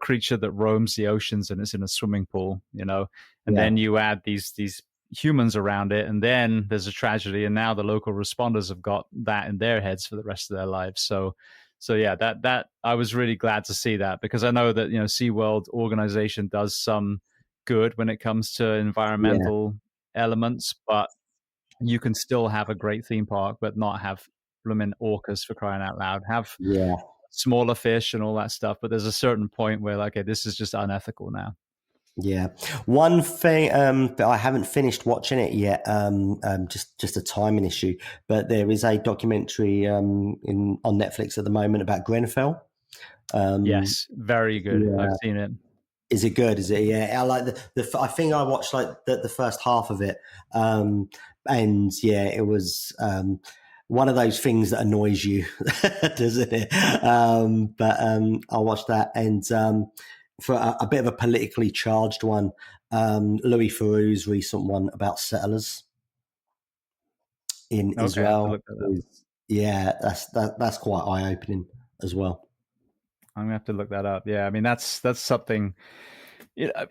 Speaker 1: creature that roams the oceans and it's in a swimming pool. And
Speaker 2: yeah,
Speaker 1: then you add these humans around it, and then there's a tragedy, and now the local responders have got that in their heads for the rest of their lives. So yeah, that I was really glad to see that, because I know that SeaWorld organization does some good when it comes to
Speaker 2: yeah,
Speaker 1: environmental elements, but you can still have a great theme park but not have blooming orcas, for crying out loud. Have
Speaker 2: yeah.
Speaker 1: smaller fish and all that stuff, but there's a certain point where, like, okay, this is just unethical now.
Speaker 2: Yeah, one thing that I haven't finished watching it yet. Just a timing issue. But there is a documentary in on Netflix at the moment about Grenfell. Um,
Speaker 1: Yes, very good. I've
Speaker 2: yeah,
Speaker 1: seen it.
Speaker 2: is it good? Is it? Yeah, I like the. I think I watched like the first half of it, and yeah, it was one of those things that annoys you, doesn't it? But I watched that, and for a bit of a politically charged one, Louis Theroux's recent one about settlers in
Speaker 1: Okay, I have to
Speaker 2: Israel.
Speaker 1: look that up.
Speaker 2: Yeah, that's quite eye opening as well.
Speaker 1: I'm gonna have to look that up. Yeah, I mean that's something. You know,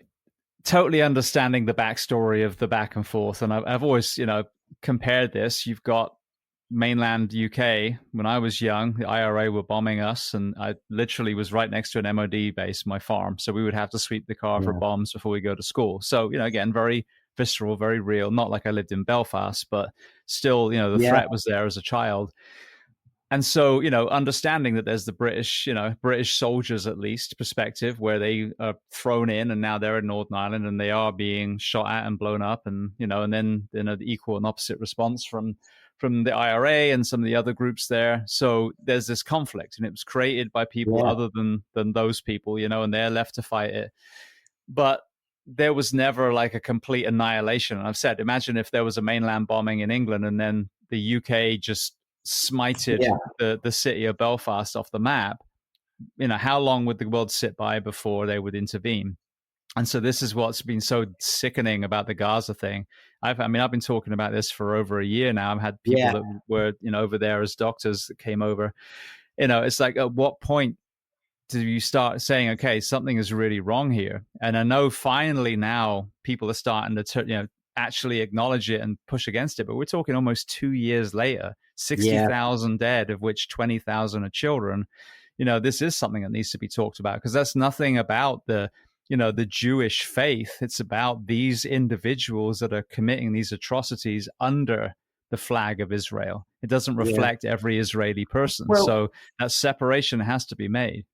Speaker 1: totally understanding the backstory of the back and forth, and I've always compared this. You've got mainland UK. When I was young, the IRA were bombing us, and I literally was right next to an MOD base, my farm. So we would have to sweep the car for
Speaker 2: Yeah,
Speaker 1: bombs before we go to school. So again, very visceral, very real. Not like I lived in Belfast, but still, the
Speaker 2: yeah,
Speaker 1: threat was there as a child. And so, understanding that there's the British soldiers at least perspective where they are thrown in and now they're in Northern Ireland and they are being shot at and blown up, and and then the equal and opposite response from the IRA and some of the other groups there. So there's this conflict, and it was created by people
Speaker 2: yeah,
Speaker 1: other than those people, and they're left to fight it. But there was never like a complete annihilation. And I've said, imagine if there was a mainland bombing in England and then the UK just smited
Speaker 2: yeah,
Speaker 1: the city of Belfast off the map. How long would the world sit by before they would intervene? And so this is what's been so sickening about the Gaza thing. I've been talking about this for over a year now. I've had people
Speaker 2: yeah,
Speaker 1: that were, over there as doctors that came over. It's like, at what point do you start saying, okay, something is really wrong here? And I know finally now people are starting to, actually acknowledge it and push against it. But we're talking almost 2 years later,
Speaker 2: yeah,
Speaker 1: 60,000 dead, of which 20,000 are children. This is something that needs to be talked about, because that's nothing about the Jewish faith. It's about these individuals that are committing these atrocities under the flag of Israel. It doesn't
Speaker 2: yeah.
Speaker 1: reflect every Israeli person.
Speaker 2: Well,
Speaker 1: So that separation has to be made.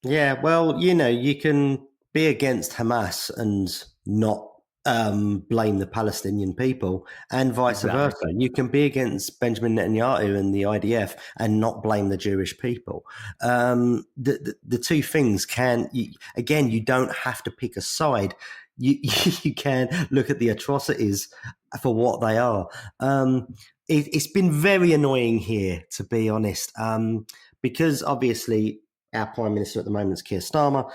Speaker 2: yeah, well, you can be against Hamas and not blame the Palestinian people, and vice
Speaker 1: Exactly.
Speaker 2: versa. You can be against Benjamin Netanyahu and the IDF and not blame the Jewish people. The two things again, you don't have to pick a side. You you can look at the atrocities for what they are. It's been very annoying here, to be honest, because obviously our Prime Minister at the moment is Keir Starmer.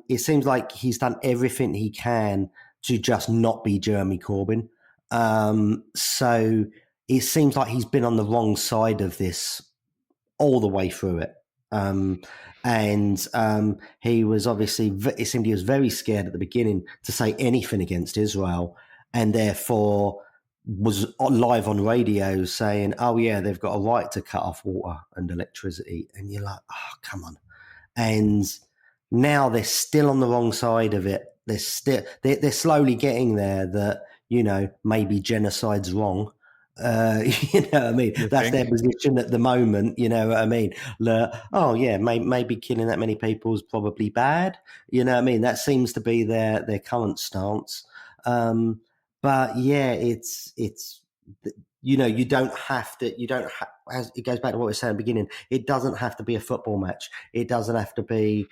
Speaker 2: It seems like he's done everything he can to just not be Jeremy Corbyn. So it seems like he's been on the wrong side of this all the way through it. And he was obviously, it seemed he was very scared at the beginning to say anything against Israel, and therefore was live on radio saying, "Oh yeah, they've got a right to cut off water and electricity," and you're like, "Oh, come on." And now they're still on the wrong side of it. They're slowly getting there. That maybe genocide's wrong. You know what I mean?
Speaker 1: You
Speaker 2: That's their
Speaker 1: think?
Speaker 2: position at the moment. You know what I mean? Oh yeah, maybe killing that many people is probably bad. You know what I mean? That seems to be their current stance. But yeah, it's you don't have to. You don't. As it goes back to what we were saying at the beginning, it doesn't have to be a football match. It doesn't have to be.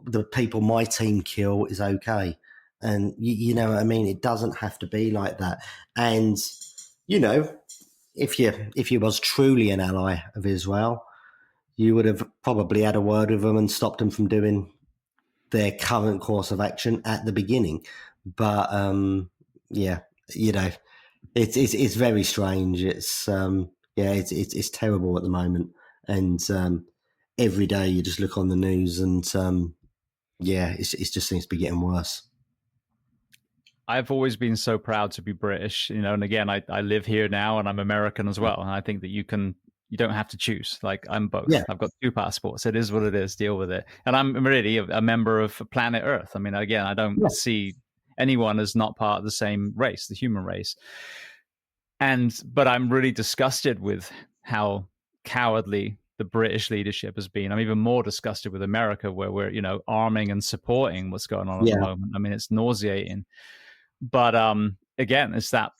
Speaker 2: The people my team kill is okay, and you know what I mean. It doesn't have to be like that. And you know, if you was truly an ally of Israel, you would have probably had a word with them and stopped them from doing their current course of action at the beginning. But yeah, you know, it's very strange. It's terrible at the moment, and every day you just look on the news, and yeah, it just seems to be getting worse.
Speaker 1: I've always been so proud to be British, and again, I live here now and I'm American as well. And I think that you don't have to choose. Like, I'm
Speaker 2: Yeah,
Speaker 1: both. I've got two passports. It is what it is. Deal with it. And I'm really a member of planet Earth. I mean, again, I don't
Speaker 2: yeah,
Speaker 1: see anyone as not part of the same race, the human race. But I'm really disgusted with how cowardly the British leadership has been. I'm even more disgusted with America, where we're, arming and supporting what's going on at the
Speaker 2: Yeah.
Speaker 1: moment. I mean, it's nauseating. But again, it's that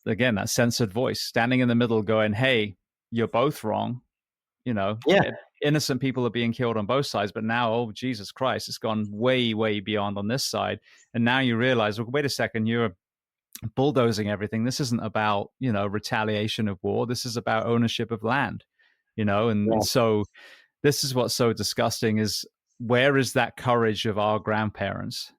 Speaker 1: censored voice standing in the middle going, hey, you're both wrong.
Speaker 2: Yeah.
Speaker 1: Innocent people are being killed on both sides, but now, oh, Jesus Christ, it's gone way, way beyond on this side. And now you realize, well, wait a second, you're bulldozing everything. This isn't about, retaliation of war. This is about ownership of land, and
Speaker 2: Yeah.
Speaker 1: so this is what's so disgusting is, where is that courage of our grandparents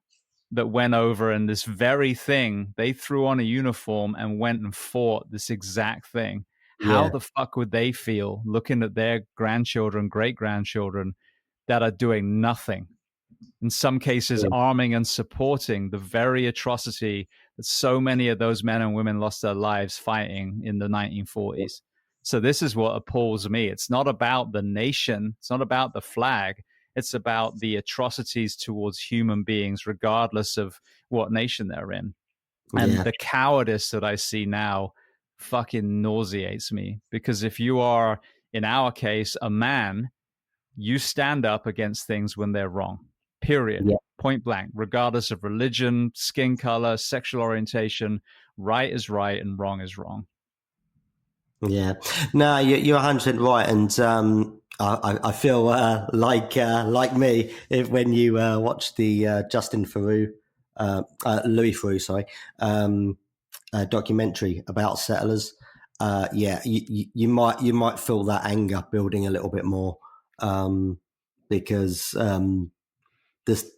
Speaker 1: that went over and this very thing, they threw on a uniform and went and fought this exact thing? How
Speaker 2: Yeah.
Speaker 1: the fuck would they feel looking at their grandchildren, great grandchildren that are doing nothing? In some cases,
Speaker 2: Yeah.
Speaker 1: arming and supporting the very atrocity that so many of those men and women lost their lives fighting in the 1940s. So this is what appalls me. It's not about the nation. It's not about the flag. It's about the atrocities towards human beings, regardless of what nation they're in. And
Speaker 2: Yeah.
Speaker 1: the cowardice that I see now fucking nauseates me, because if you are, in our case, a man, you stand up against things when they're wrong, period.
Speaker 2: Yeah.
Speaker 1: Point blank, regardless of religion, skin color, sexual orientation. Right is right and wrong is wrong.
Speaker 2: Yeah, no, you're 100% right, and I feel like me when you watch the Justin Theroux, Louis Theroux, sorry, documentary about settlers. Yeah, you might feel that anger building a little bit more, because this,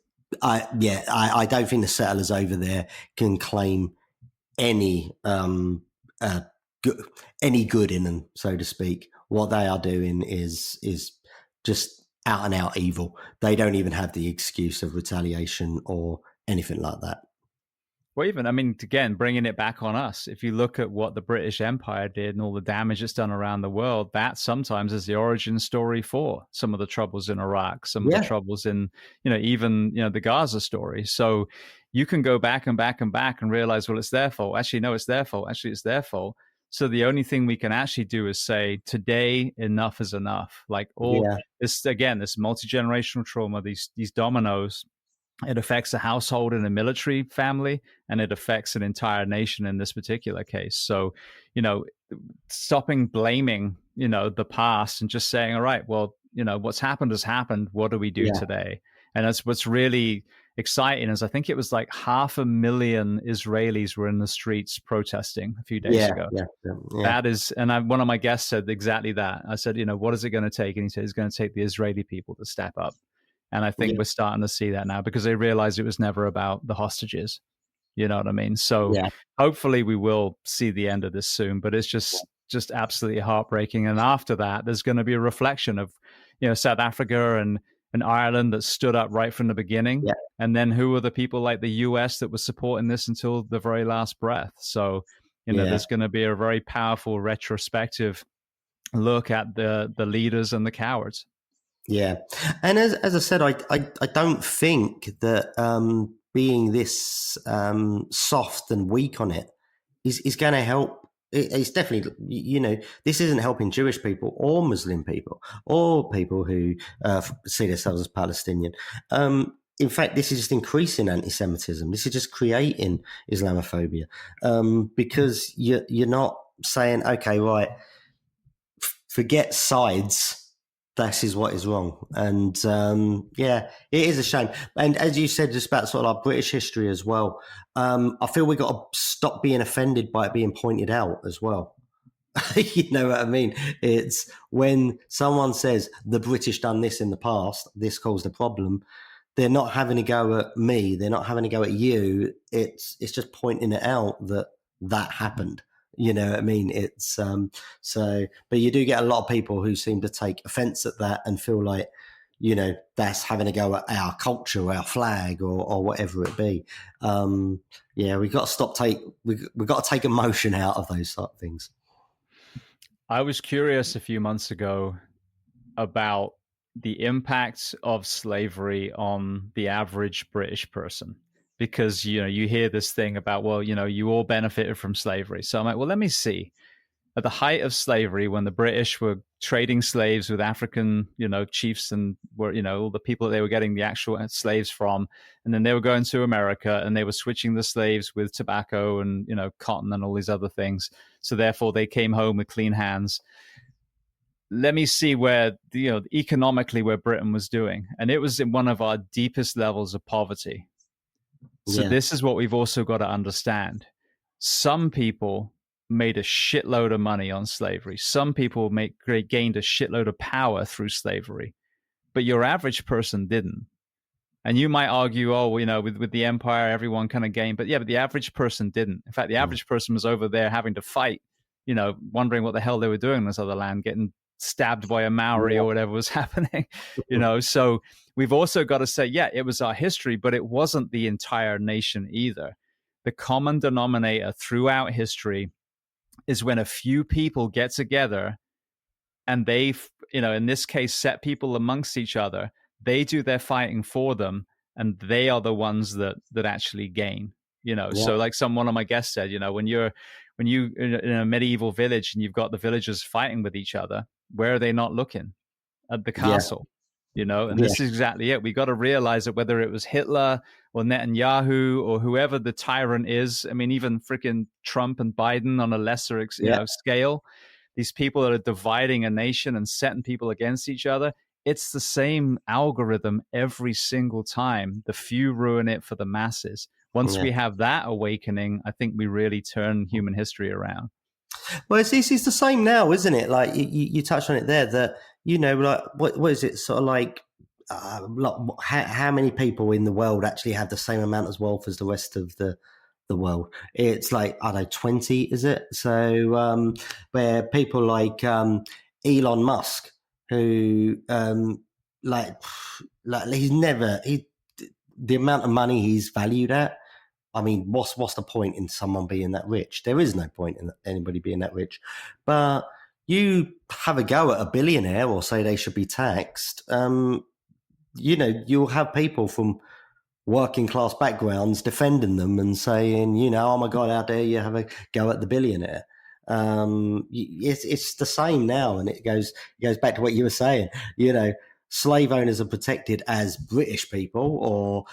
Speaker 2: I don't think the settlers over there can claim any uh, any good in them, so to speak. What they are doing is just out and out evil. They don't even have the excuse of retaliation or anything like that.
Speaker 1: Well, even, I mean, again, bringing it back on us, if you look at what the British Empire did and all the damage it's done around the world, that sometimes is the origin story for some of the troubles in Iraq, some of the
Speaker 2: Yeah,
Speaker 1: troubles in, even, the Gaza story. So you can go back and back and back and realize, well, it's their fault. Actually, no, it's their fault. Actually, it's their fault. So the only thing we can actually do is say, today, enough is enough. Like all
Speaker 2: yeah,
Speaker 1: this, again, this multi-generational trauma, these dominoes, it affects a household and a military family, and it affects an entire nation in this particular case. So, stopping blaming, the past and just saying, all right, well, what's happened has happened. What do we do
Speaker 2: yeah,
Speaker 1: today? And that's what's really exciting is I think it was like 500,000 Israelis were in the streets protesting a few days
Speaker 2: yeah,
Speaker 1: ago.
Speaker 2: yeah, yeah,
Speaker 1: That is, and one of my guests said exactly that. I said, what is it going to take? And he said, it's going to take the Israeli people to step up. And I think
Speaker 2: yeah,
Speaker 1: we're starting to see that now because they realize it was never about the hostages. You know what I mean? So
Speaker 2: yeah,
Speaker 1: hopefully we will see the end of this soon, but it's just absolutely heartbreaking. And after that, there's going to be a reflection of, South Africa and Ireland that stood up right from the beginning.
Speaker 2: yeah,
Speaker 1: And then who are the people like the US that were supporting this until the very last breath? So,
Speaker 2: yeah.
Speaker 1: there's going to be a very powerful retrospective look at the leaders and the cowards.
Speaker 2: Yeah, and as I said, I don't think that being this soft and weak on it is going to help. It's definitely, this isn't helping Jewish people or Muslim people or people who see themselves as Palestinian. In fact, this is just increasing anti-Semitism. This is just creating Islamophobia, because you're not saying, okay, right, forget sides. This is what is wrong. And yeah, it is a shame. And as you said, just about sort of our British history as well, I feel we've got to stop being offended by it being pointed out as well. You know what I mean? It's when someone says the British done this in the past, this caused a problem. They're not having a go at me. They're not having a go at you. It's just pointing it out that happened. You know what I mean? It's so, but you do get a lot of people who seem to take offense at that and feel like, that's having a go at our culture, our flag, or whatever it be. Yeah, we've got to stop we've got to take emotion out of those sort of things.
Speaker 1: I was curious a few months ago about the impact of slavery on the average British person. Because, you hear this thing about, well, you all benefited from slavery. So I'm like, well, let me see. at the height of slavery, when the British were trading slaves with African, chiefs, and were, all the people that they were getting the actual slaves from, and then they were going to America and they were switching the slaves with tobacco and, cotton and all these other things. So therefore they came home with clean hands. Let me see where, economically where Britain was doing. And it was in one of our deepest levels of poverty. So this is what we've also got to understand. Some people made a shitload of money on slavery. Some people gained a shitload of power through slavery, but your average person didn't. And you might argue, with the empire, everyone kind of gained, but the average person didn't. In fact, the average person was over there having to fight, wondering what the hell they were doing in this other land, getting stabbed by a Maori or whatever was happening, So we've also got to say, it was our history, but it wasn't the entire nation either. The common denominator throughout history is when a few people get together and they, in this case, set people amongst each other. They do their fighting for them, and they are the ones that actually gain. So like one of my guests said, when you in a medieval village and you've got the villagers fighting with each other, where are they not looking? At the castle. And this is exactly it. We got to realize that whether it was Hitler or Netanyahu or whoever the tyrant is, I mean, even freaking Trump and Biden on a lesser scale, these people that are dividing a nation and setting people against each other, it's the same algorithm every single time. The few ruin it for the masses. Once we have that awakening, I think we really turn human history around.
Speaker 2: Well, it's the same now, isn't it? Like you touched on it there, that, like what is it sort of like how many people in the world actually have the same amount of wealth as the rest of the world? It's like, I don't know, 20, is it? So where people like Elon Musk, who the amount of money he's valued at, I mean, what's the point in someone being that rich? There is no point in anybody being that rich. But you have a go at a billionaire or say they should be taxed, you'll have people from working class backgrounds defending them and saying, oh my God, how dare you have a go at the billionaire? It's the same now, and it goes back to what you were saying. Slave owners are protected as British people, or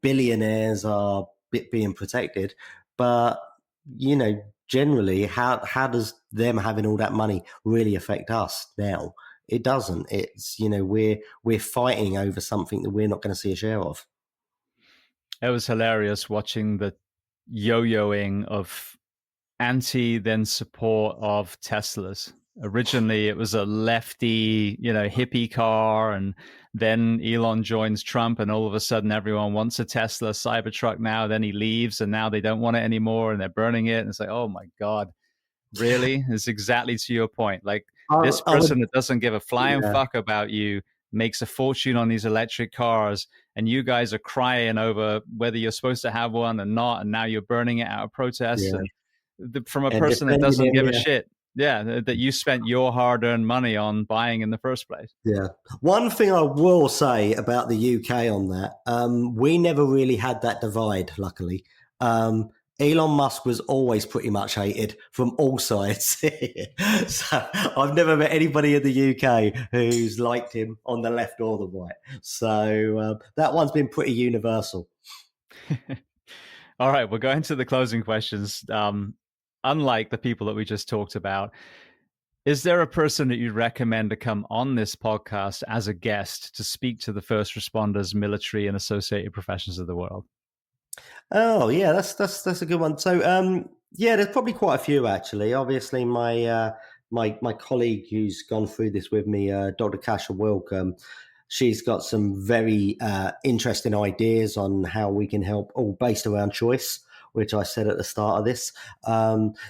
Speaker 2: billionaires are being protected, but generally, how does them having all that money really affect us now? It doesn't. It's we're fighting over something that we're not going to see a share of.
Speaker 1: It was hilarious watching the yo-yoing of anti then support of Teslas. Originally, it was a lefty, hippie car, and then Elon joins Trump, and all of a sudden, everyone wants a Tesla Cybertruck now. Then he leaves, and now they don't want it anymore, and they're burning it. And it's like, oh my God, really? It's exactly to your point. Like this person that doesn't give a flying fuck about you makes a fortune on these electric cars, and you guys are crying over whether you're supposed to have one or not, and now you're burning it out of protest. And from a person that doesn't give a shit. Yeah, that you spent your hard-earned money on buying in the first place.
Speaker 2: Yeah. One thing I will say about the UK on that, we never really had that divide, luckily. Elon Musk was always pretty much hated from all sides. So I've never met anybody in the UK who's liked him on the left or the right. So that one's been pretty universal.
Speaker 1: All right, we're going to the closing questions. Unlike the people that we just talked about, is there a person that you'd recommend to come on this podcast as a guest to speak to the first responders, military, and associated professions of the world?
Speaker 2: Oh yeah, that's a good one. So there's probably quite a few actually. Obviously, my colleague who's gone through this with me, Dr. Kasha Wilk, she's got some very interesting ideas on how we can help, all based around choice, which I said at the start of this.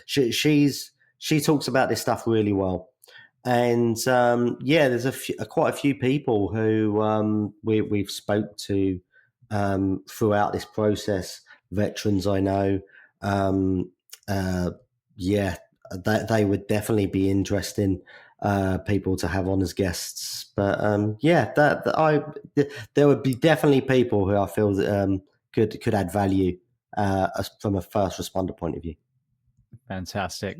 Speaker 2: She talks about this stuff really well. And there's quite a few people who we've spoke to throughout this process. Veterans, I know. They would definitely be interesting people to have on as guests. But there would be definitely people who I feel that, could add value from a first responder point of view.
Speaker 1: Fantastic.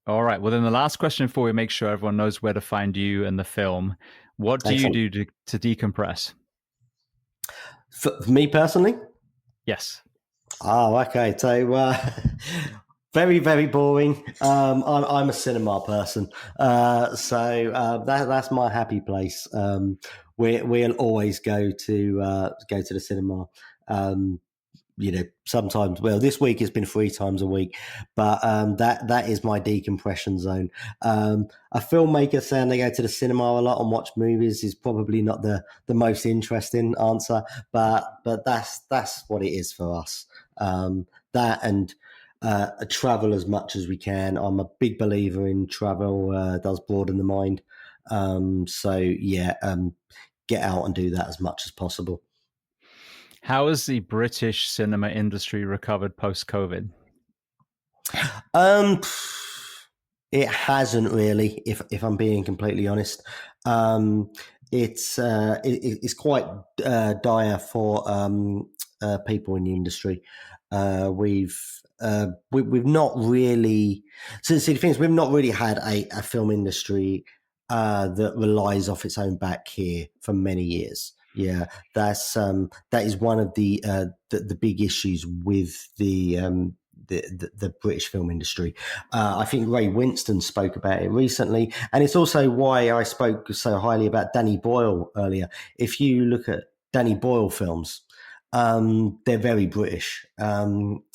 Speaker 1: All right. Well, then the last question before we make sure everyone knows where to find you and the film. What do you
Speaker 2: Excellent.
Speaker 1: do to decompress?
Speaker 2: For me personally,
Speaker 1: Yes.
Speaker 2: oh, okay. So, very, very boring. I'm a cinema person, that's my happy place. We'll always go to the cinema. Um, sometimes, well, this week it's been 3 times a week, but that is my decompression zone. A filmmaker saying they go to the cinema a lot and watch movies is probably not the most interesting answer, but that's what it is for us. That and travel as much as we can. I'm a big believer in travel. Does broaden the mind. Get out and do that as much as possible.
Speaker 1: How has the British cinema industry recovered post-COVID?
Speaker 2: Um, it hasn't really, if I'm being completely honest. Um, it's quite dire for people in the industry. We've not really. So see, the thing is, we've not really had a film industry that relies off its own back here for many years. Yeah, that is one of the big issues with the British film industry. I think Ray Winston spoke about it recently, and it's also why I spoke so highly about Danny Boyle earlier. If you look at Danny Boyle films, they're very British. I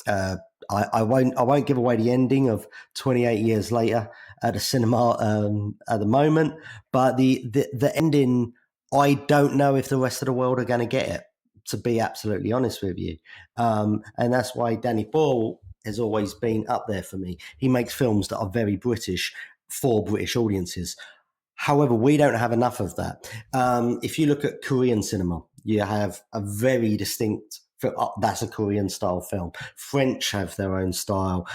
Speaker 2: won't give away the ending of 28 years later at the cinema at the moment, but the ending, I don't know if the rest of the world are going to get it. To be absolutely honest with you, and that's why Danny Boyle has always been up there for me. He makes films that are very British for British audiences. However, we don't have enough of that. If you look at Korean cinema, you have a very distinct. That's a Korean style film. French have their own style.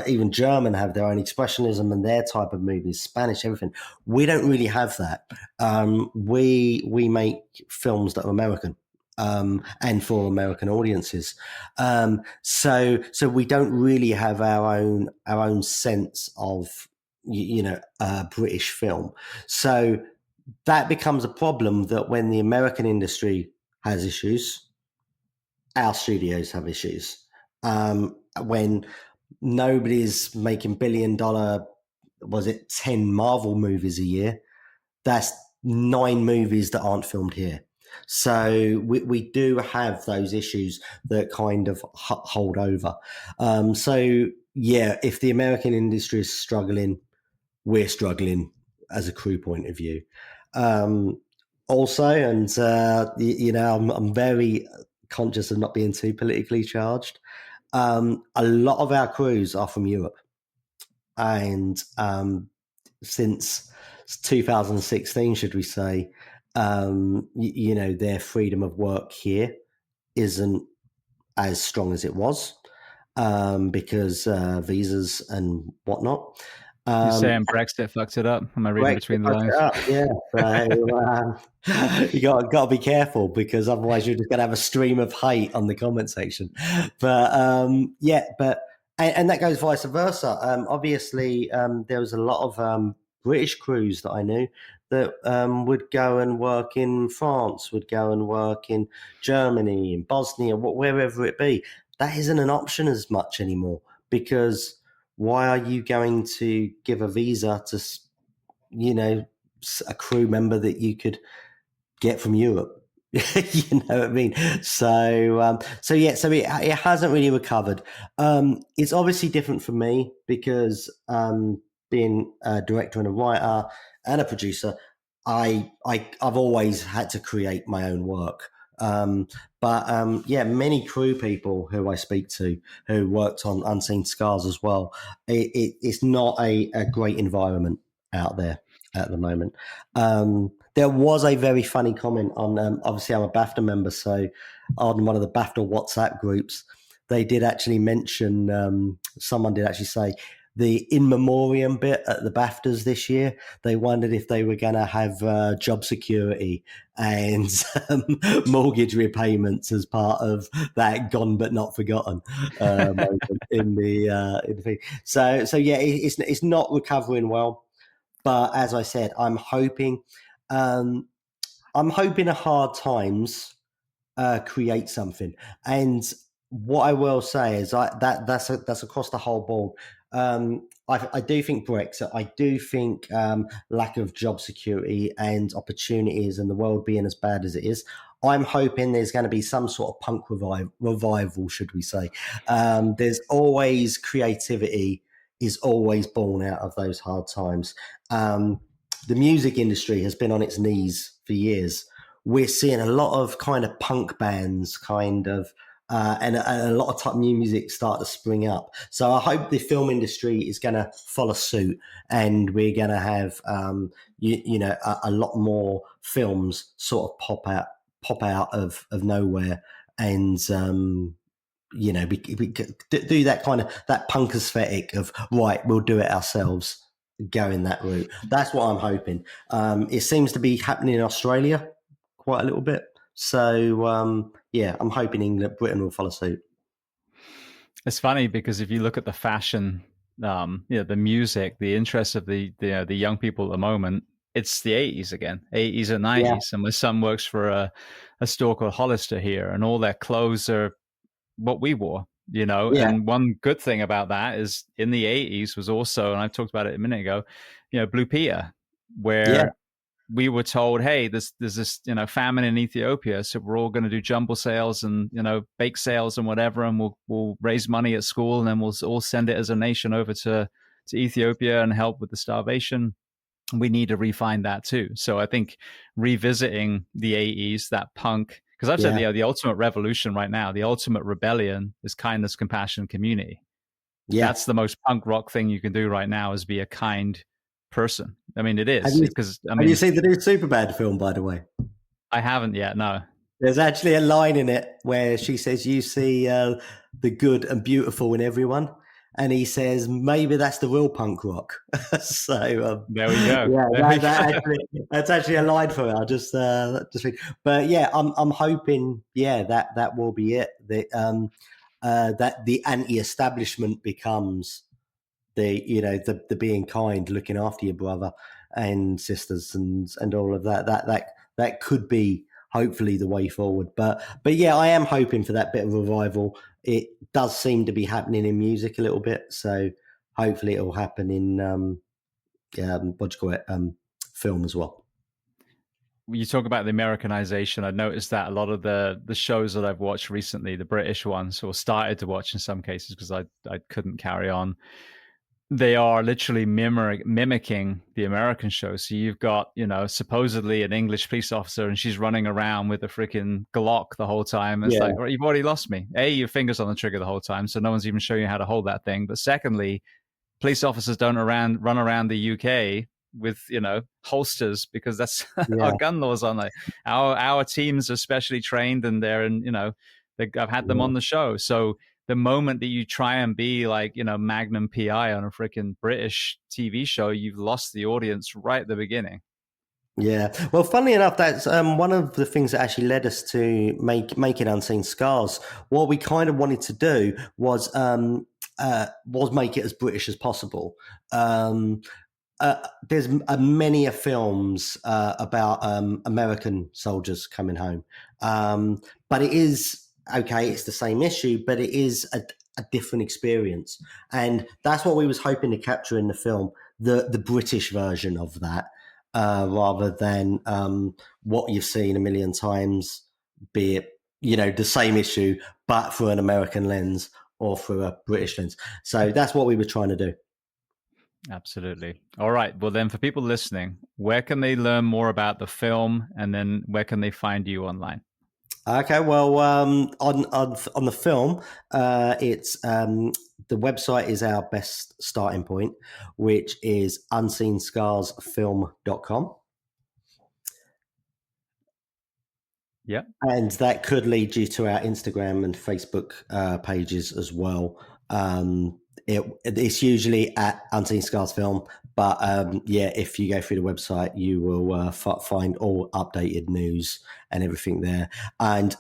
Speaker 2: Even German have their own expressionism and their type of movies. Spanish, everything. We don't really have that. We make films that are American. And for American audiences. So we don't really have our own sense of British film. So that becomes a problem that when the American industry has issues, our studios have issues. When nobody's making $1 billion, was it 10 Marvel movies a year? That's 9 movies that aren't filmed here. So we do have those issues that kind of hold over. If the American industry is struggling, we're struggling as a crew point of view. Also, and I'm very conscious of not being too politically charged. A lot of our crews are from Europe, and since 2016, should we say, their freedom of work here isn't as strong as it was because visas and whatnot.
Speaker 1: You're saying Brexit fucked it up? Am I reading between the lines?
Speaker 2: Yeah, so you got to be careful because otherwise you're just going to have a stream of hate on the comment section. But and that goes vice versa. Obviously, there was a lot of British crews that I knew that would go and work in France, would go and work in Germany, in Bosnia, wherever it be. That isn't an option as much anymore because why are you going to give a visa to, a crew member that you could get from Europe? You know what I mean? So it hasn't really recovered. It's obviously different for me because being a director and a writer and a producer, I've always had to create my own work. Many crew people who I speak to who worked on Unseen Scars as well, it's not a great environment out there at the moment. There was a very funny comment on, obviously I'm a BAFTA member, so on one of the BAFTA WhatsApp groups, they did actually mention, someone did actually say, the in memoriam bit at the BAFTAs this year. They wondered if they were going to have job security and mortgage repayments as part of that gone but not forgotten moment in the thing. So yeah, it's not recovering well. But as I said, I'm hoping a hard times create something. And what I will say is that's across the whole board. I do think Brexit. I do think lack of job security and opportunities, and the world being as bad as it is. I'm hoping there's going to be some sort of punk revival, should we say? There's always creativity is always born out of those hard times. The music industry has been on its knees for years. We're seeing a lot of kind of punk bands and a lot of type new music start to spring up. So I hope the film industry is going to follow suit, and we're going to have a lot more films sort of pop out of nowhere, and we do that kind of that punk aesthetic of right, we'll do it ourselves. Going that route. That's what I'm hoping. It seems to be happening in Australia quite a little bit. So, I'm hoping that Britain will follow suit.
Speaker 1: It's funny because if you look at the fashion, the music, the interest of the young people at the moment, it's the 80s again, 80s and 90s. Yeah. And my son works for a store called Hollister here, and all their clothes are what we wore. Yeah. And one good thing about that is in the 80s was also, and I talked about it a minute ago, Blue Peter, where we were told, hey, there's this, famine in Ethiopia. So we're all going to do jumble sales and, bake sales and whatever. And we'll raise money at school, and then we'll all send it as a nation over to Ethiopia and help with the starvation. We need to refine that too. So I think revisiting the 80s, that punk, because I've said the ultimate revolution right now, the ultimate rebellion is kindness, compassion, community. Yeah. That's the most punk rock thing you can do right now, is be a kind person. I mean, it is.
Speaker 2: Have you seen the new Superbad film, by the way?
Speaker 1: I haven't yet, no.
Speaker 2: There's actually a line in it where she says, you see the good and beautiful in everyone. And he says, maybe that's the real punk rock. So
Speaker 1: there we go.
Speaker 2: Yeah, that's actually a line for it. I just think, but yeah, I'm hoping, that will be it. That the anti-establishment becomes the being kind, looking after your brother and sisters and all of that. That could be hopefully the way forward. But yeah, I am hoping for that bit of revival. It does seem to be happening in music a little bit, so hopefully it will happen in film as well.
Speaker 1: You talk about the Americanization. I noticed that a lot of the shows that I've watched recently, the British ones, or started to watch in some cases because I couldn't carry on, they are literally mimicking the American show. So you've got, supposedly an English police officer, and she's running around with a freaking Glock the whole time. It's like, well, you've already lost me. A, your finger's on the trigger the whole time, so no one's even showing you how to hold that thing. But secondly, police officers don't run around the UK with, holsters, because that's our gun laws on. Like our teams are specially trained, and they're in, I've had them on the show. So the moment that you try and be like, Magnum PI on a freaking British TV show, you've lost the audience right at the beginning.
Speaker 2: Yeah. Well, funnily enough, that's one of the things that actually led us to making Unseen Scars. What we kind of wanted to do was make it as British as possible. There's many films about American soldiers coming home, but it is okay. It's the same issue, but it is a different experience, and that's what we was hoping to capture in the film, the British version of that, rather than what you've seen a million times, be it the same issue but through an American lens or through a British lens. So that's what we were trying to do.
Speaker 1: Absolutely. All right. Well, then, for people listening, where can they learn more about the film, and then where can they find you online?
Speaker 2: Okay. Well, on the film, it's the website is our best starting point, which is unseenscarsfilm.com.
Speaker 1: Yeah.
Speaker 2: And that could lead you to our Instagram and Facebook pages as well. It's usually at Unseen Scars Film, but if you go through the website, you will find all updated news and everything there. And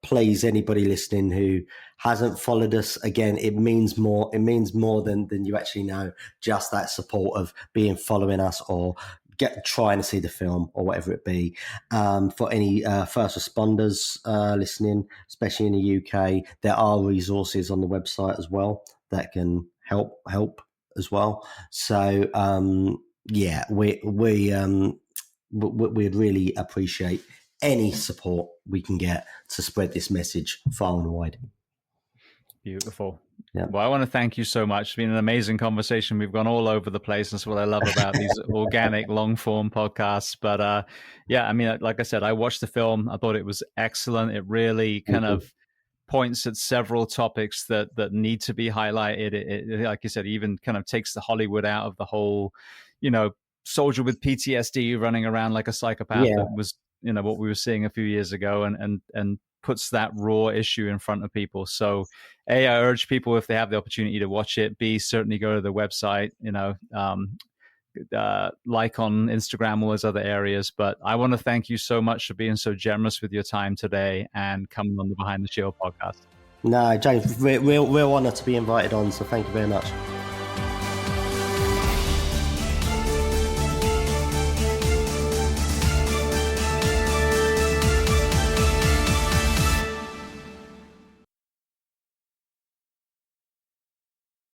Speaker 2: please, anybody listening who hasn't followed us, again, it means more. It means more than you actually know. Just that support of following us or trying to see the film or whatever it be. For any first responders listening, especially in the UK, there are resources on the website as well that can help as well. So we'd really appreciate any support we can get to spread this message far and wide.
Speaker 1: Beautiful.
Speaker 2: Yeah.
Speaker 1: Well, I want to thank you so much. It's been an amazing conversation. We've gone all over the place. That's what I love about these organic, long-form podcasts. But I mean, like I said, I watched the film. I thought it was excellent. It really kind of points at several topics that need to be highlighted. It, like you said, even kind of takes the Hollywood out of the whole, soldier with PTSD running around like a psychopath that was, what we were seeing a few years ago, and puts that raw issue in front of people. So A, I urge people, if they have the opportunity to watch it, B, certainly go to the website, like on Instagram, all those other areas. But I want to thank you so much for being so generous with your time today and coming on the Behind the Shield podcast.
Speaker 2: No, James, real honor to be invited on. So thank you very much.